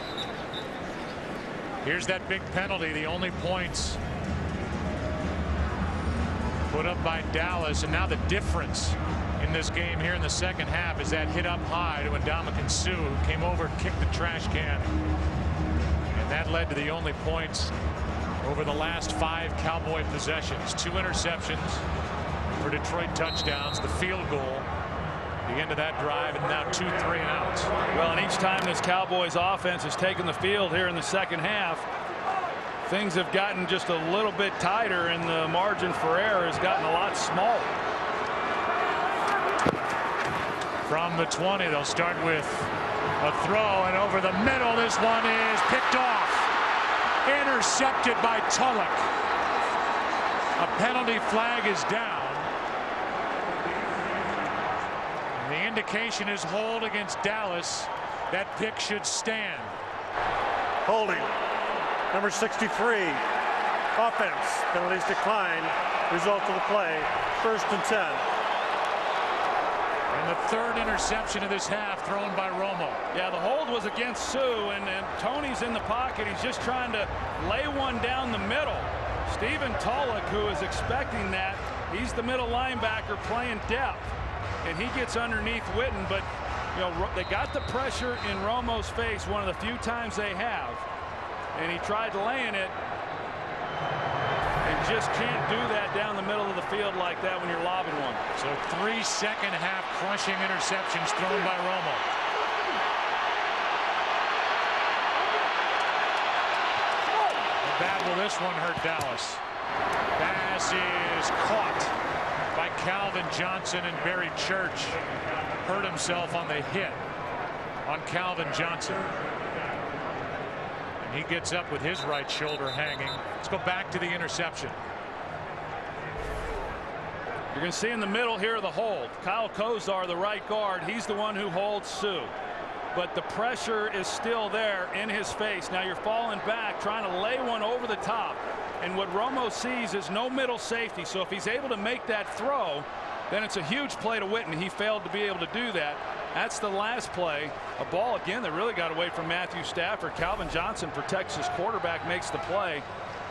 Here's that big penalty, the only points put up by Dallas, and now the difference in this game here in the second half is that hit up high to Ndamukong Suh, who came over, kicked the trash can, and that led to the only points over the last 5 Cowboy possessions. 2 interceptions for Detroit touchdowns, the field goal, the end of that drive, and now 2 3-and-outs. Well, and each time this Cowboys offense has taken the field here in the second half, things have gotten just a little bit tighter, and the margin for error has gotten a lot smaller. From the 20, they'll start with a throw, and over the middle, this one is picked off. Intercepted by Tulloch. A penalty flag is down. And the indication is hold against Dallas. That pick should stand. Holding. Number 63. Offense. Penalties decline. Result of the play. 1st and 10. And the 3rd interception of this half thrown by Romo. Yeah, the hold was against Sue, and Tony's in the pocket. He's just trying to lay one down the middle. Stephen Tulloch, who is expecting that, he's the middle linebacker playing depth, and he gets underneath Witten, but you know, they got the pressure in Romo's face one of the few times they have, and he tried laying it, and just can't do that down the middle of the field like that when you're lobbing one. So 3 second-half crushing interceptions thrown by Romo. How bad will this one hurt Dallas? Pass is caught by Calvin Johnson, and Barry Church hurt himself on the hit on Calvin Johnson. And he gets up with his right shoulder hanging. Let's go back to the interception. You're going to see in the middle here the hold. Kyle Kozar, the right guard, he's the one who holds Sue. But the pressure is still there in his face. Now you're falling back, trying to lay one over the top. And what Romo sees is no middle safety. So if he's able to make that throw, then it's a huge play to Witten. He failed to be able to do that. That's the last play. A ball again that really got away from Matthew Stafford. Calvin Johnson protects his quarterback, makes the play.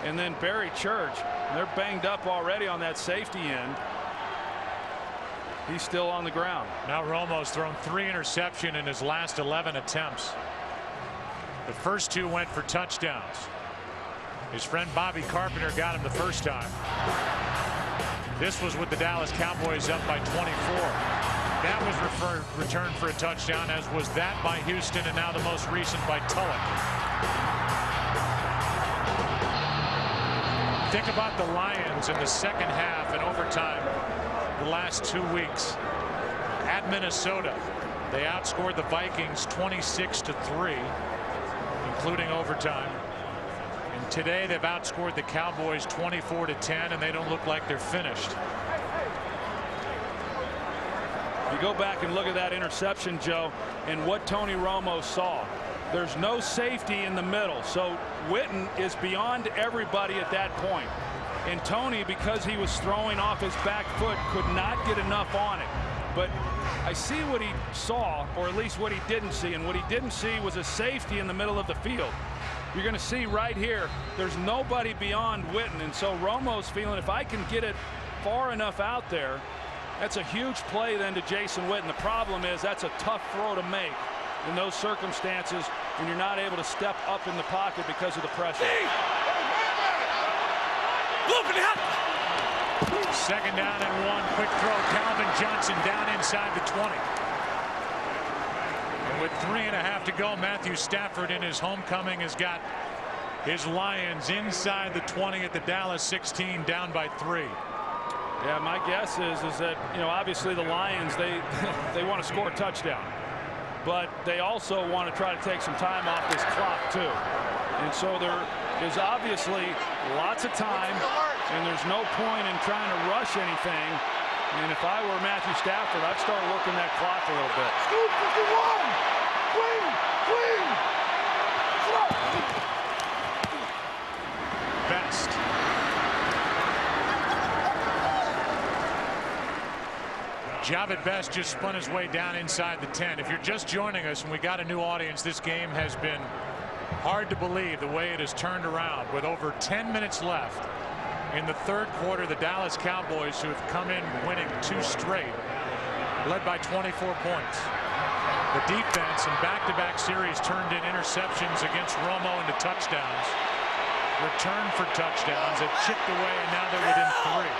And then Barry Church, they're banged up already on that safety end. He's still on the ground. Now Romo's thrown 3 interceptions in his last 11 attempts. The first 2 went for touchdowns. His friend Bobby Carpenter got him the first time. This was with the Dallas Cowboys up by 24. That was returned for a touchdown, as was that by Houston, and now the most recent by Tulloch. Think about the Lions in the second half and overtime the last 2 weeks. At Minnesota, they outscored the Vikings 26-3, including overtime. And today they've outscored the Cowboys 24-10, and they don't look like they're finished. You go back and look at that interception, Joe, and what Tony Romo saw. There's no safety in the middle, so Witten is beyond everybody at that point. And Tony, because he was throwing off his back foot, could not get enough on it. But I see what he saw, or at least what he didn't see, and what he didn't see was a safety in the middle of the field. You're going to see right here, there's nobody beyond Witten, and so Romo's feeling, if I can get it far enough out there, that's a huge play then to Jason Witten. The problem is that's a tough throw to make in those circumstances when you're not able to step up in the pocket because of the pressure. Second down and 1. Quick throw. Calvin Johnson down inside the 20. And with 3.5 to go, Matthew Stafford in his homecoming has got his Lions inside the 20 at the Dallas 16, down by 3. Yeah, my guess is that, you know, obviously the Lions, they want to score a touchdown, but they also want to try to take some time off this clock too. And so there is obviously lots of time, and there's no point in trying to rush anything. And if I were Matthew Stafford, I'd start working that clock a little bit. Best. Javid Best just spun his way down inside the 10. If you're just joining us and we got a new audience, this game has been hard to believe the way it has turned around. With over 10 minutes left in the third quarter, the Dallas Cowboys, who have come in winning 2 straight, led by 24 points. The defense in back-to-back series turned in interceptions against Romo into touchdowns. Returned for touchdowns, have chipped away, and now they're within 3.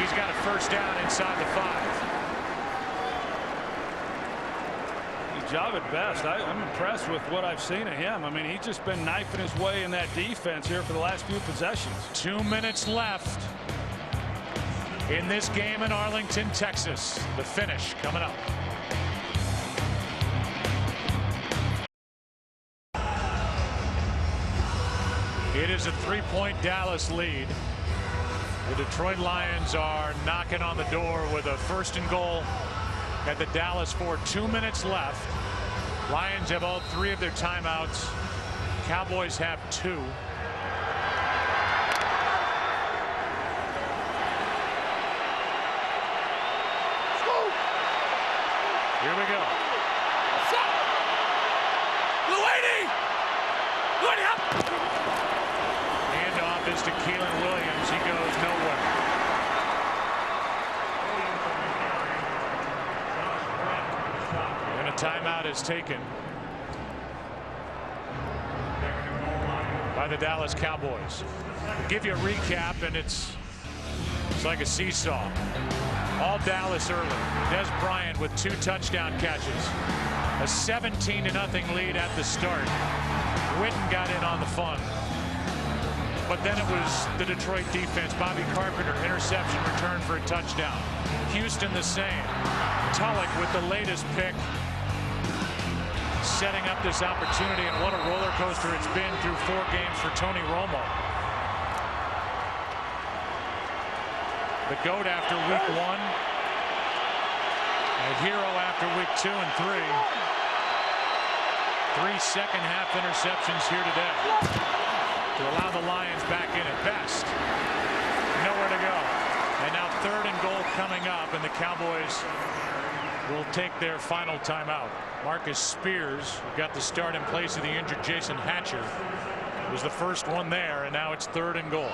He's got a first down inside the 5. Job at best. I'm impressed with what I've seen of him. I mean, he's just been knifing his way in that defense here for the last few possessions. 2 minutes left in this game in Arlington, Texas. The finish coming up. It is a 3-point Dallas lead. The Detroit Lions are knocking on the door with a 1st and goal at the Dallas 4. 2 minutes left. Lions have all 3 of their timeouts. Cowboys have 2. Here we go. Handoff is to Keelan Williams. He goes nowhere. Timeout is taken by the Dallas Cowboys. I'll give you a recap, and it's like a seesaw. All Dallas early. Des Bryant with 2 touchdown catches. A 17-0 lead at the start. Witten got in on the fun. But then it was the Detroit defense. Bobby Carpenter, interception, return for a touchdown. Houston the same. Tulloch with the latest pick, setting up this opportunity, and what a roller coaster it's been through 4 games for Tony Romo. The GOAT after week 1, a hero after week 2 and 3. 3 second-half interceptions here today to allow the Lions back in at best. Nowhere to go. And now 3rd and goal coming up, and the Cowboys will take their final timeout. Marcus Spears, who got the start in place of the injured Jason Hatcher, was the first one there, and now it's 3rd and goal.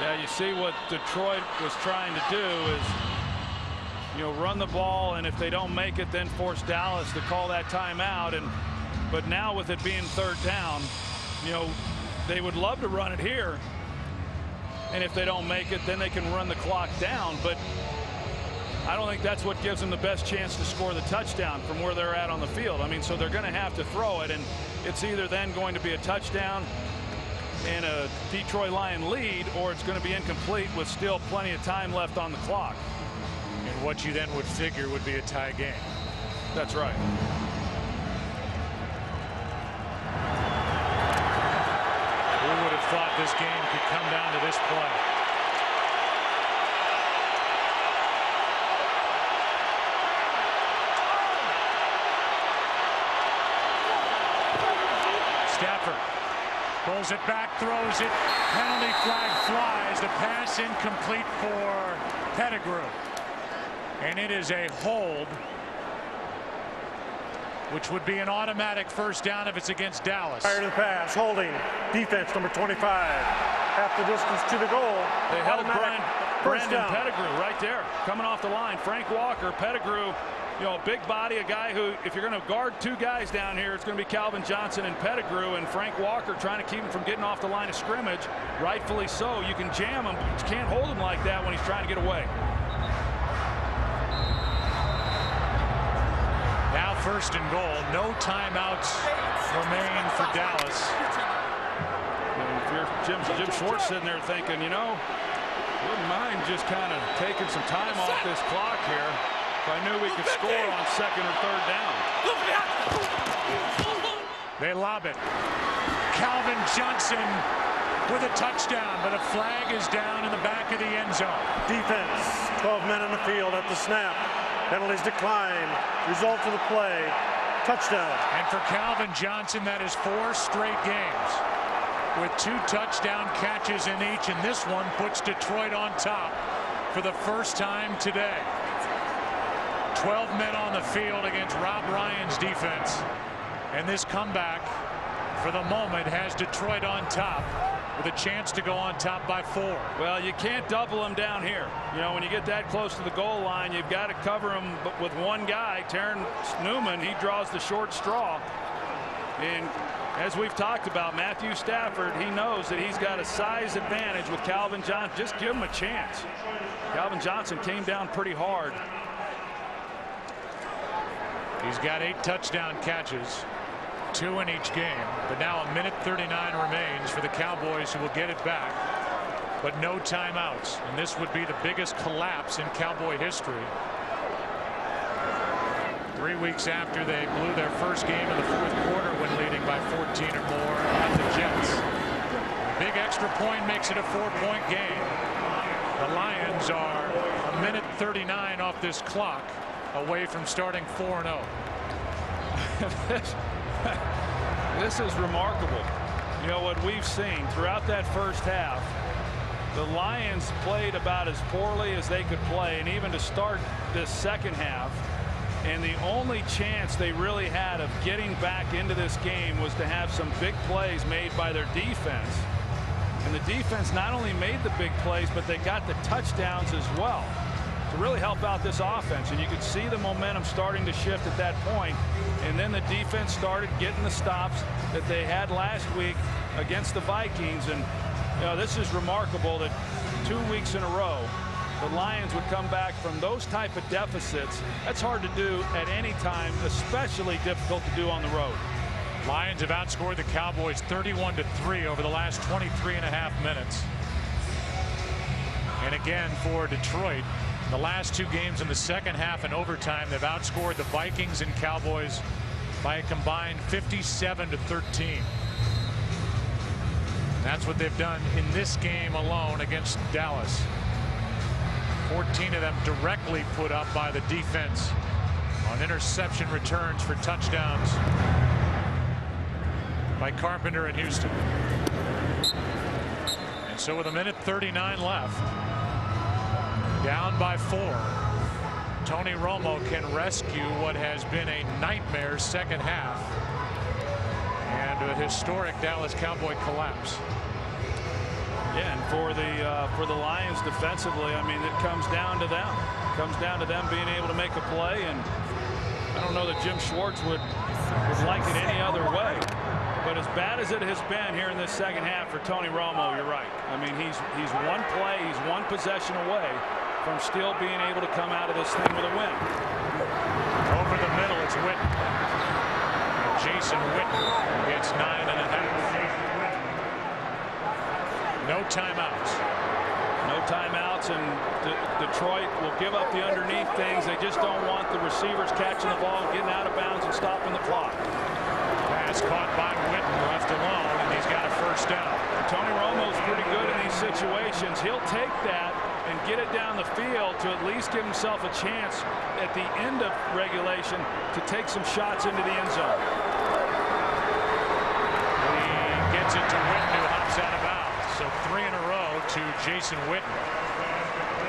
Yeah, you see what Detroit was trying to do is, run the ball, and if they don't make it, then force Dallas to call that timeout. But now with it being 3rd down, they would love to run it here, and if they don't make it, then they can run the clock down. But I don't think that's what gives them the best chance to score the touchdown from where they're at on the field. I mean, so they're going to have to throw it, and it's either then going to be a touchdown and a Detroit Lion lead, or it's going to be incomplete with still plenty of time left on the clock. And what you then would figure would be a tie game. That's right. Who would have thought this game could come down to this play? Stafford pulls it back, throws it, penalty flag flies. The pass incomplete for Pettigrew, and it is a hold, which would be an automatic first down if it's against Dallas. Prior to the pass, holding, defense number 25, half the distance to the goal. They held Brandon Pettigrew right there, coming off the line. Frank Walker, Pettigrew, a big body, a guy who, if you're going to guard 2 guys down here, it's going to be Calvin Johnson and Pettigrew, and Frank Walker trying to keep him from getting off the line of scrimmage. Rightfully so. You can jam him, but you can't hold him like that when he's trying to get away. Now 1st and goal. No timeouts remain for Dallas. And if you're Jim Schwartz sitting there thinking, wouldn't mind just kind of taking some time off this clock here. If I knew we could score on 2nd or 3rd down. They lob it. Calvin Johnson with a touchdown, but a flag is down in the back of the end zone. Defense, 12 men on the field at the snap. Penalties decline. Result of the play, touchdown. And for Calvin Johnson, that is 4 straight games with 2 touchdown catches in each, and this one puts Detroit on top for the first time today. 12 men on the field against Rob Ryan's defense, and this comeback for the moment has Detroit on top with a chance to go on top by 4. Well, you can't double them down here. When you get that close to the goal line, you've got to cover them with one guy. Terrence Newman, he draws the short straw, and As we've talked about, Matthew Stafford, he knows that he's got a size advantage with Calvin Johnson. Just give him a chance. Calvin Johnson came down pretty hard. He's got 8 touchdown catches, 2 in each game, but now a minute 39 remains for the Cowboys, who will get it back, but no timeouts, and this would be the biggest collapse in Cowboy history. 3 weeks after they blew their first game in the fourth quarter when leading by 14 or more at the Jets. A big extra point makes it a 4-point game. The Lions are a minute 39 off this clock away from starting 4-0. This is remarkable. You know what we've seen throughout that first half. The Lions played about as poorly as they could play, and even to start this second half. And the only chance they really had of getting back into this game was to have some big plays made by their defense. And the defense not only made the big plays, but they got the touchdowns as well to really help out this offense. And you could see the momentum starting to shift at that point. And then the defense started getting the stops that they had last week against the Vikings. And you know, this is remarkable that 2 weeks in a row the Lions would come back from those type of deficits. That's hard to do at any time, especially difficult to do on the road. Lions have outscored the Cowboys 31-3 over the last 23.5 minutes. And again for Detroit, the last 2 games in the second half and overtime, they've outscored the Vikings and Cowboys by a combined 57-13. That's what they've done in this game alone against Dallas. 14 of them directly put up by the defense on interception returns for touchdowns by Carpenter and Houston. And so with a minute 39 left, down by 4, Tony Romo can rescue what has been a nightmare second half and a historic Dallas Cowboy collapse. Yeah, and for the Lions defensively, I mean, it comes down to them. It comes down to them being able to make a play, and I don't know that Jim Schwartz would like it any other way. But as bad as it has been here in this second half for Tony Romo, you're right. I mean, he's one play, he's one possession away from still being able to come out of this thing with a win. Over the middle, it's Witten. Jason Witten gets 9.5. No timeouts. No timeouts, and Detroit will give up the underneath things. They just don't want the receivers catching the ball, getting out of bounds, and stopping the clock. Pass caught by Witten, left alone, and he's got a first down. Tony Romo's pretty good in these situations. He'll take that and get it down the field to at least give himself a chance at the end of regulation to take some shots into the end zone. He gets it to Witten, who hops out of bounds. So 3 in a row to Jason Witten.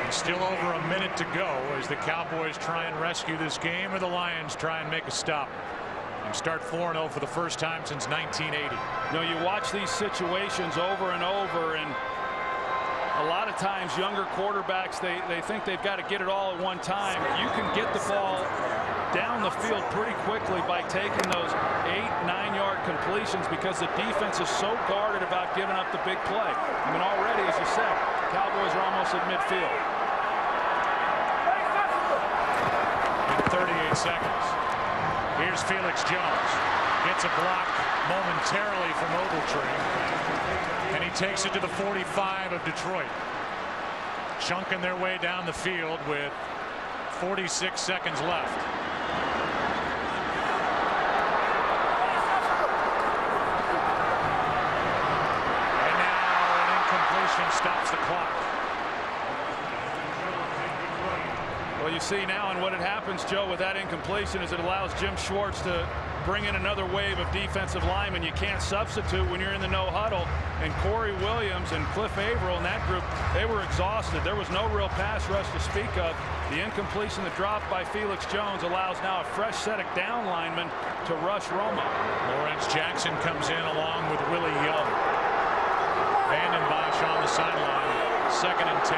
And still over a minute to go as the Cowboys try and rescue this game, or the Lions try and make a stop and start 4-0 for the first time since 1980. You know, you watch these situations over and over, and a lot of times younger quarterbacks, they think they've got to get it all at one time. You can get the ball down the field pretty quickly by taking those 8-9-yard completions because the defense is so guarded about giving up the big play. I mean, already, as you said, Cowboys are almost at midfield. In 38 seconds, here's Felix Jones. Gets a block momentarily from Ogletree, and he takes it to the 45 of Detroit. Chunking their way down the field with 46 seconds left. Stops the clock. Well, you see now, and what happens, Joe, with that incompletion is it allows Jim Schwartz to bring in another wave of defensive linemen. You can't substitute when you're in the no huddle. And Corey Williams and Cliff Averill and that group, they were exhausted. There was no real pass rush to speak of. The incompletion, the drop by Felix Jones allows now a fresh set of down linemen to rush Romo. Lawrence Jackson comes in along with Willie Young. Vanden Bosch on the sideline. 2nd and 10.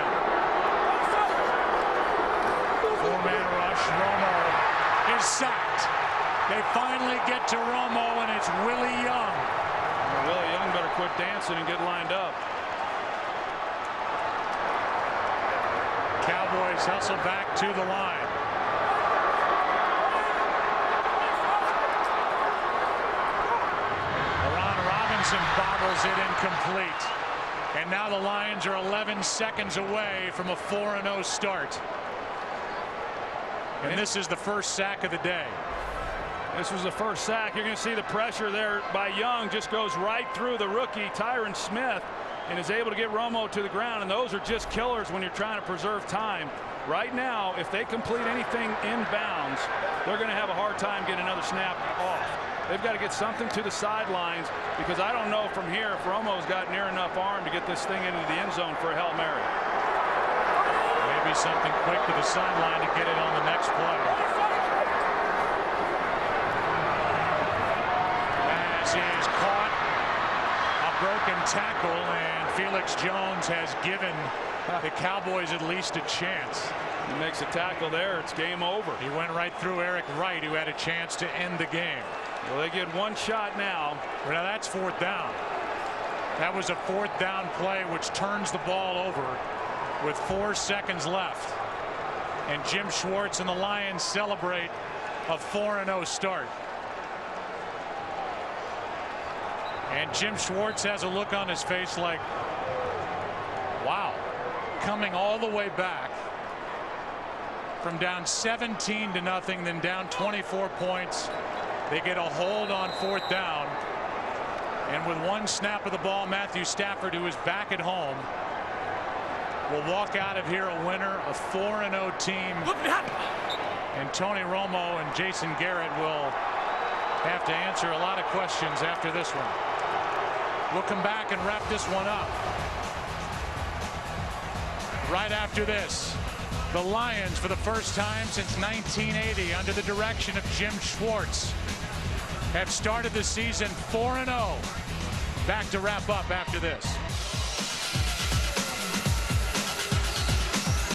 4-man rush. Romo is sacked. They finally get to Romo, and it's Willie Young Willie Young better quit dancing and get lined up. Cowboys hustle back to the line. Robinson bobbles it incomplete. And now the Lions are 11 seconds away from a 4-0 start. And this is the first sack of the day. This was the first sack. You're going to see the pressure there by Young just goes right through the rookie Tyron Smith and is able to get Romo to the ground. And those are just killers when you're trying to preserve time. Right now, if they complete anything inbounds, they're going to have a hard time getting another snap off. They've got to get something to the sidelines, because I don't know from here if Romo's got near enough arm to get this thing into the end zone for a Hail Mary. Maybe something quick to the sideline to get it on the next play. As he is caught, a broken tackle, and Felix Jones has given the Cowboys at least a chance. He makes a tackle there. It's game over. He went right through Eric Wright, who had a chance to end the game. Well, they get one shot now. Well, now that's fourth down. That was a fourth down play which turns the ball over with 4 seconds left. And Jim Schwartz and the Lions celebrate a 4-0 start. And Jim Schwartz has a look on his face like, wow. Coming all the way back from down 17-0, then down 24 points. They get a hold on fourth down, and with one snap of the ball, Matthew Stafford, who is back at home, will walk out of here a winner, a 4-0 team. And Tony Romo and Jason Garrett will have to answer a lot of questions after this one. We'll come back and wrap this one up. Right after this, the Lions, for the first time since 1980, under the direction of Jim Schwartz, have started the season 4-0. Back to wrap up after this.